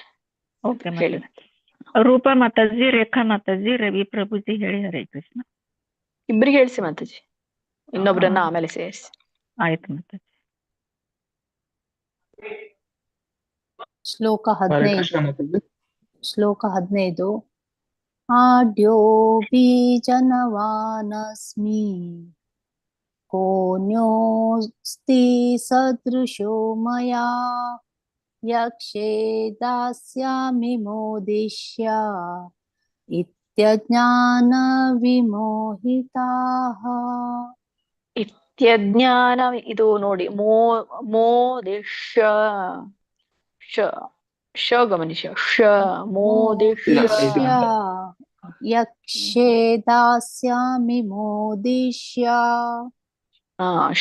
Speaker 4: ಓಕೆ
Speaker 1: ಹೇಳಿ.
Speaker 4: ಮಾತಾಜಿ. ರೂಪಾ ಮಾತಾಜಿ, ರೇಖಾ ಮಾತಾಜಿ, ರವಿ ಪ್ರಭುಜಿ ಹೇಳಿ. ಹರೇ ಕೃಷ್ಣ.
Speaker 1: ಇಬ್ರಿಗೆ ಹೇಳಿಸಿ ಮಾತಾಜಿ, ಇನ್ನೊಬ್ರನ್ನ ಆಮೇಲೆ ಸೇರಿಸಿ.
Speaker 4: ಆಯ್ತು ಮಾತಾಜಿ.
Speaker 5: ಶ್ಲೋಕ
Speaker 8: ಹರೇ
Speaker 5: 15.
Speaker 8: ಕೃಷ್ಣ ಮಾತಾಜಿ.
Speaker 5: ಶ್ಲೋಕ 15. ಆಡ್ಯೋ ಬೀಜನವಾನಸ್ಮಿ ಕೋನ್ಯೋಸ್ತಿ ಸದೃಶೋ ಮಯಾ ಯಕ್ಷೇ ದಾಸ್ಯಾಮಿ ಮೋದಿಷ್ಯ ಇತ್ಯಜ್ಞಾನ ವಿಮೋಹಿತಾಃ.
Speaker 1: ಇತ್ಯಜ್ಞಾನ, ಇದು ನೋಡಿ, ಮೋದಿಷ್ಯ ಶ ಗಮನಿಸಿ, ಮೋದಿಷ್ಯ.
Speaker 5: ಯಕ್ಷೇ ದಾಸ್ಯಾಮಿ ಮೋದಿಷ್ಯ.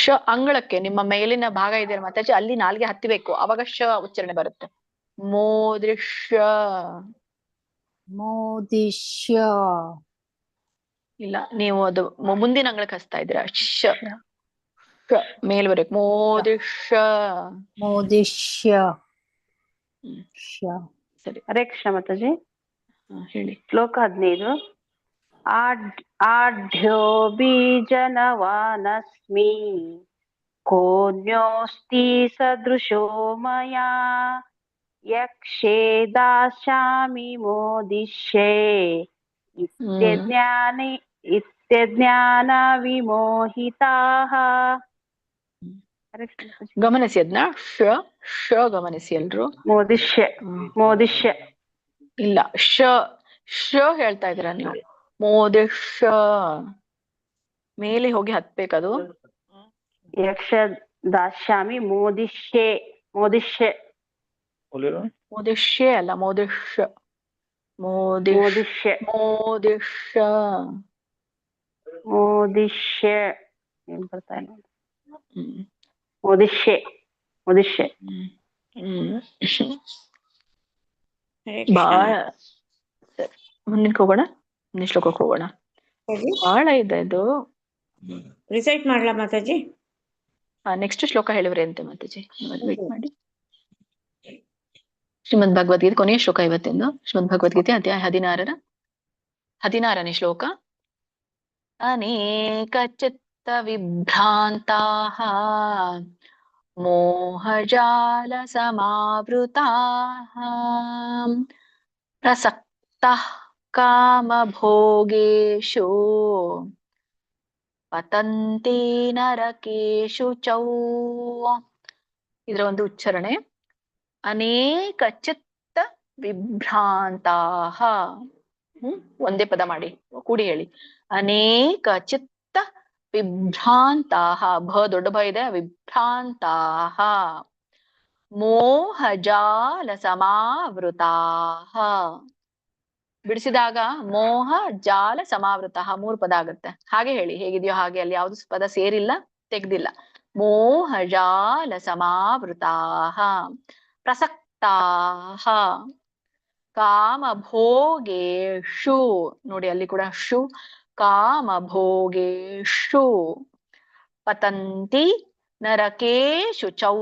Speaker 1: ಶ ಅಂಗಳಕ್ಕೆ ನಿಮ್ಮ ಮೇಲಿನ ಭಾಗ ಇದೆ ಮಾತಾಜಿ, ಅಲ್ಲಿ ನಾಲ್ಗೆ ಹತ್ತಿಬೇಕು, ಅವಾಗ ಶ ಉಚ್ಚಾರಣೆ ಬರುತ್ತೆ. ಮೋದಿಷ್ಯ.
Speaker 5: ಮೋದಿಷ್ಯ
Speaker 1: ಇಲ್ಲ, ನೀವು ಅದು ಮುಂದಿನ ಅಂಗಳಕ್ಕೆ ಹಚ್ತಾ ಇದ್ದೀರಾ. ಶ ಮೇಲ್ ಬರಬೇಕು. ಮೋದಿಷ್ಯ.
Speaker 5: ಮೋದಿಷ್ಯ.
Speaker 1: ಸರಿ,
Speaker 22: ಹರೇ ಕೃಷ್ಣ ಮಾತಾಜಿ.
Speaker 1: ಹೇಳಿ.
Speaker 22: ಶ್ಲೋಕ 15. ಆಢ್ಯೋ ಬೀಜನವಾನಸ್ಮಿ ಕೋನ್ಯೋಸ್ತಿ ಸದೃಶೋ ಮಯಾ ಯಕ್ಷೇ ದಾಸ್ಯಾಮಿ ಮೋದಿಷ್ಯೆ ಇತ್ಯಜ್ಞಾನ ವಿಮೋಹಿತಾಃ.
Speaker 1: ಗಮನಿಸಿ ಅದನ್ನ. ಶ ಗಮನಿಸಿ ಎಲ್ರು.
Speaker 22: ಮೋದಿಷ್ಯ
Speaker 1: ಇಲ್ಲ, ಶ ಹೇಳ್ತಾ ಇದ್ದೀರಾ ನೀವು. ಮೋದಿಷ್ಯ ಮೇಲೆ ಹೋಗಿ ಹತ್ಬೇಕದು.
Speaker 22: ಯಕ್ಷ ದಾಸ್ಯಾಮಿ ಮೋದಿಷ್ಯೆ. ಮೋದಿಷ್ಯ
Speaker 1: ಅಲ್ಲ, ಮೋದಿಷ್ಯ.
Speaker 22: ಏನ್ ಬರ್ತಾ ಇಲ್ಲ. ಮೋದಿಷ್ಯೆ.
Speaker 1: ಬಹಳ ಮುಂದಿನಕ್ಕೆ ಹೋಗೋಣ, ಮುಂದಿನ ಶ್ಲೋಕಕ್ಕೆ ಹೋಗೋಣ. ಬಹಳ ಇದೆ ಇದು.
Speaker 19: ರಿಸೈಟ್ ಮಾಡ್ಲಾ ಮಾತಾಜಿ?
Speaker 1: ನೆಕ್ಸ್ಟ್ ಶ್ಲೋಕ ಹೇಳಿವ್ರಿ ಅಂತೆ ಮಾತಾಜಿ, ವೇಟ್ ಮಾಡಿ. ಶ್ರೀಮದ್ ಭಗವದ್ಗೀತೆ ಕೊನೆಯ ಶ್ಲೋಕ ಇವತ್ತಿಂದು. ಶ್ರೀಮದ್ ಭಗವದ್ಗೀತೆ ಅಧ್ಯಾಯ 16ನೇ ಶ್ಲೋಕ. ಅನೇಕ ಚಿತ್ತ ವಿಭ್ರಾಂತಾಃ ಮೋಹಜಾಲ ಸಮಾವೃತಾಃ ಪ್ರಸಕ್ತಃ ಕಾಮಭೋಗೇಷು ಪತಂತಿ ನರಕೇಷು ಚೌ. ಇದರ ಒಂದು ಉಚ್ಚಾರಣೆ. ಅನೇಕ ಚಿತ್ತ ವಿಭ್ರಾಂತಾಃ. ಒಂದೇ ಪದ ಮಾಡಿ, ಕೂಡಿ ಹೇಳಿ. ಅನೇಕ ಚಿತ್ತ ವಿಭ್ರಾಂತಾಃ. ಭ ದೊಡ್ಡ ಭ ಇದೆ. ವಿಭ್ರಾಂತಾಃ ಮೋಹಜಾಲ ಸಮಾವೃತಾಃ. ಬಿಡಿಸಿದಾಗ ಮೋಹ ಜಾಲ ಸಮಾವೃತಃ 3 ಪದ ಆಗುತ್ತೆ. ಹಾಗೆ ಹೇಳಿ, ಹೇಗಿದೆಯೋ ಹಾಗೆ, ಅಲ್ಲಿ ಯಾವ್ದು ಪದ ಸೇರಿಲ್ಲ, ತೆಗ್ದಿಲ್ಲ. ಮೋಹಜಾಲ ಸಮಾವೃತಾಃ ಪ್ರಸಕ್ತಾಃ ಕಾಮಭೋಗೇಷು. ನೋಡಿ ಅಲ್ಲಿ ಕೂಡ ಶು. ಕಾಮಭೋಗೇಷು ಪತಂತಿ ನರಕೇಷು ಚೌ.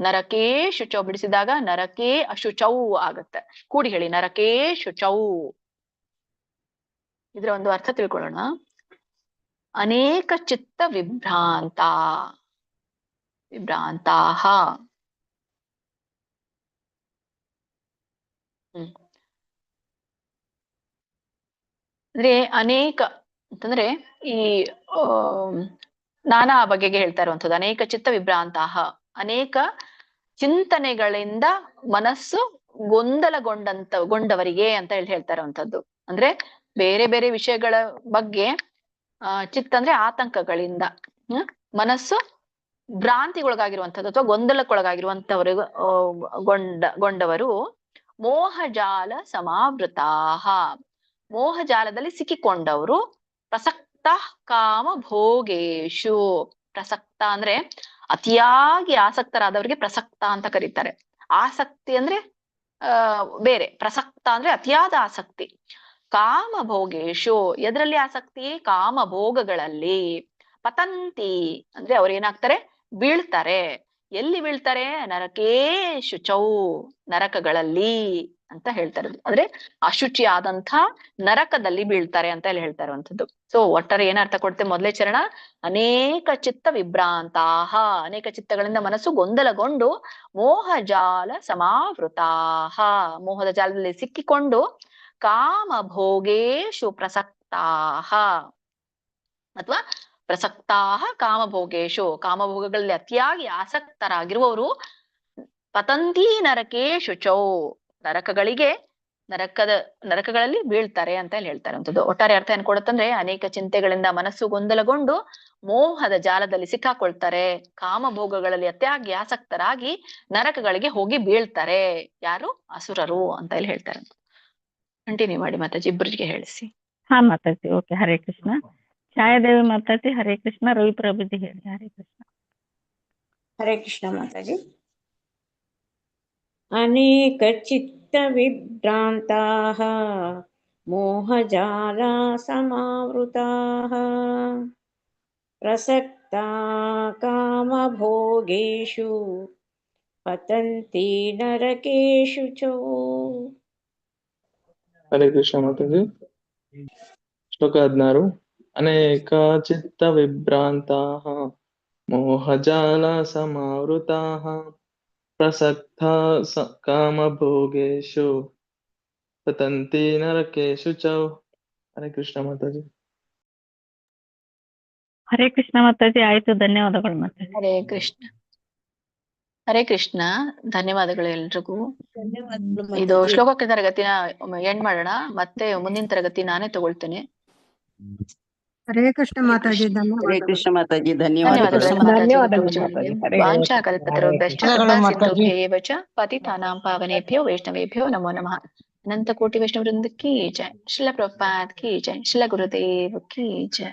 Speaker 1: ನರಕೇಶು ಚೌ ಬಿಡಿಸಿದಾಗ ನರಕೇ ಅಶುಚೌ ಆಗತ್ತೆ. ಕೂಡಿ ಹೇಳಿ, ನರಕೇಶು ಚೌ. ಇದರ ಒಂದು ಅರ್ಥ ತಿಳ್ಕೊಳ್ಳೋಣ. ಅನೇಕ ಚಿತ್ತ ವಿಭ್ರಾಂತಾಃ. ಅಂದ್ರೆ ಅನೇಕ ಅಂತಂದ್ರೆ ಈ ನಾನಾ ಬಗೆಗೆ ಹೇಳ್ತಾ ಇರುವಂಥದ್ದು. ಅನೇಕ ಚಿತ್ತ ವಿಭ್ರಾಂತಾಃ, ಅನೇಕ ಚಿಂತನೆಗಳಿಂದ ಮನಸ್ಸು ಗೊಂದಲಗೊಂಡವರಿಗೆ ಅಂತ ಹೇಳ್ತಾ ಇರುವಂಥದ್ದು. ಅಂದ್ರೆ ಬೇರೆ ಬೇರೆ ವಿಷಯಗಳ ಬಗ್ಗೆ ಚಿತ್ತ ಅಂದ್ರೆ ಆತಂಕಗಳಿಂದ ಮನಸ್ಸು ಭ್ರಾಂತಿಗೊಳಗಾಗಿರುವಂಥದ್ದು ಅಥವಾ ಗೊಂದಲಕ್ಕೊಳಗಾಗಿರುವಂತವರಿಗೂ ಗೊಂಡವರು ಮೋಹಜಾಲ ಸಮಾವೃತಾಃ. ಮೋಹಜಾಲದಲ್ಲಿ ಸಿಕ್ಕಿಕೊಂಡವರು ಪ್ರಸಕ್ತ ಕಾಮ ಭೋಗೇಶು. ಪ್ರಸಕ್ತ ಅಂದ್ರೆ ಅತಿಯಾಗಿ ಆಸಕ್ತರಾದವರಿಗೆ ಪ್ರಸಕ್ತ ಅಂತ ಕರೀತಾರೆ. ಆಸಕ್ತಿ ಅಂದ್ರೆ ಬೇರೆ, ಪ್ರಸಕ್ತ ಅಂದ್ರೆ ಅತಿಯಾದ ಆಸಕ್ತಿ. ಕಾಮ ಭೋಗೇಶು, ಎದರಲ್ಲಿ ಆಸಕ್ತಿ? ಕಾಮ ಭೋಗಗಳಲ್ಲಿ. ಪತಂತಿ ಅಂದ್ರೆ ಅವ್ರು ಏನಾಗ್ತಾರೆ, ಬೀಳ್ತಾರೆ. ಎಲ್ಲಿ ಬೀಳ್ತಾರೆ? ನರಕೇ ಶುಚೌ, ನರಕಗಳಲ್ಲಿ ಅಂತ ಹೇಳ್ತಾರೆ. ಅಂದ್ರೆ ಅಶುಚಿ ಆದಂಥ ನರಕದಲ್ಲಿ ಬೀಳ್ತಾರೆ ಅಂತ ಹೇಳಿ ಹೇಳ್ತಾ ಇರುವಂತದ್ದು. ಸೊ ಒಟ್ಟಾರೆ ಏನರ್ಥ ಕೊಡುತ್ತೆ ಮೊದಲೇ ಚರಣ? ಅನೇಕ ಚಿತ್ತ ವಿಭ್ರಾಂತಾಹ, ಅನೇಕ ಚಿತ್ತಗಳಿಂದ ಮನಸ್ಸು ಗೊಂದಲಗೊಂಡು ಮೋಹಜಾಲ ಸಮಾವೃತಾಹ, ಮೋಹದ ಜಾಲದಲ್ಲಿ ಸಿಕ್ಕಿಕೊಂಡು ಕಾಮಭೋಗೇಶು ಪ್ರಸಕ್ತಾಹ ಅಥವಾ ಪ್ರಸಕ್ತಾಹ ಕಾಮಭೋಗೇಶು, ಕಾಮಭೋಗಗಳಲ್ಲಿ ಅತಿಯಾಗಿ ಆಸಕ್ತರಾಗಿರುವವರು ಪತಂತಿ ನರಕೇ ಶುಚೌ, ನರಕಗಳಲ್ಲಿ ಬೀಳ್ತಾರೆ ಅಂತ ಹೇಳಿ ಹೇಳ್ತಾರೆ ಅಂತದ್ದು. ಒಟ್ಟಾರೆ ಅರ್ಥ ಏನ್ ಕೊಡುತ್ತಂದ್ರೆ ಅನೇಕ ಚಿಂತೆಗಳಿಂದ ಮನಸ್ಸು ಗೊಂದಲಗೊಂಡು ಮೋಹದ ಜಾಲದಲ್ಲಿ ಸಿಕ್ಕಾಕೊಳ್ತಾರೆ, ಕಾಮಭೋಗಗಳಲ್ಲಿ ಅತಿಯಾಗಿ ಆಸಕ್ತರಾಗಿ ನರಕಗಳಿಗೆ ಹೋಗಿ ಬೀಳ್ತಾರೆ. ಯಾರು? ಅಸುರರು ಅಂತ ಹೇಳಿ ಹೇಳ್ತಾರೆ. ಕಂಟಿನ್ಯೂ ಮಾಡಿ ಮಾತಾಜಿ, ಇಬ್ಬರಿಗೆ ಹೇಳಿಸಿ.
Speaker 4: ಹಾ ಮಾತಾಜಿ, ಓಕೆ. ಹರೇ ಕೃಷ್ಣ. ಛಾಯಾದೇವಿ ಮಾತಾಜಿ ಹರೇ ಕೃಷ್ಣ. ರವಿ ಪ್ರಭುಜಿ ಹೇಳಿ ಹರೇ ಕೃಷ್ಣ.
Speaker 19: ಹರೇ ಕೃಷ್ಣ ಮಾತಾಜಿ. ಅನೇಕ ಚಿತ್ತ ವಿಭ್ರಾಂತಾಃ ಮೋಹಜಾಲ ಸಮಾವೃತಾಃ ಪ್ರಸಕ್ತಾ ಕಾಮಭೋಗೇಷು ಪತಂತಿ ನರಕೇಷು ಚ.
Speaker 8: ಹರೇ ಕೃಷ್ಣ ಮಾತಾಜಿ. ಶ್ಲೋಕ 16. ಅನೇಕ ಚಿತ್ತ ವಿಭ್ರಾಂತಾಃ ಮೋಹಜಾಲ ಸಮಾವೃತಾಃ ಪ್ರಸಕ್ತಾ ಕಾಮಭೋಗೇಷು ಪತಂತಿ ನರಕೇಷು ಚ. ಹರೇ ಕೃಷ್ಣ ಮಾತಾಜಿ.
Speaker 4: ಹರೇ ಕೃಷ್ಣ ಮಾತಾಜಿ. ಆಯ್ತು, ಧನ್ಯವಾದಗಳು ಮಾತಾಜಿ.
Speaker 1: ಹರೇ ಕೃಷ್ಣ. ಹರೇ ಕೃಷ್ಣ, ಧನ್ಯವಾದಗಳು ಎಲ್ರಿಗೂ. ಇದು ಶ್ಲೋಕಕ್ಕೆ ತರಗತಿನ ಎಂಡ್ ಮಾಡೋಣ, ಮತ್ತೆ ಮುಂದಿನ ತರಗತಿ ನಾನೇ ತಗೊಳ್ತೇನೆ.
Speaker 7: ಹರೇ ಕೃಷ್ಣ ಮಾತಾಜಿ,
Speaker 17: ಹರೇ
Speaker 7: ಧನ್ಯವಾದಗಳು.
Speaker 17: ಕೃಷ್ಣ ಮಾತಾಜಿ,
Speaker 1: ಧನ್ಯವಾದಗಳು
Speaker 18: ಧನ್ಯವಾದಗಳು
Speaker 1: ಮಾತಾಜಿ.
Speaker 18: ಮಾತಾಜಿ. ಹರೇ
Speaker 1: ವಾಂಛಾಕಲ್ಪತರುಭ್ಯಶ್ಚ ಕೃಪಾ ಸಿಂಧುಭ್ಯೇವ ಚ ಪತಿತಾನಾಂ ಪಾವನೇಭ್ಯೋ ವೈಷ್ಣವೇಭ್ಯೋ ನಮೋ ನಮಃ. ಅನಂತ ಕೋಟಿ ವೈಷ್ಣವ ವೃಂದ ಕಿ ಜೈ. ಶ್ರೀಲ ಪ್ರಭುಪಾದ್ ಕಿ ಜೈ. ಶ್ರೀಲ ಗುರುದೇವ್ ಕಿ ಜೈ.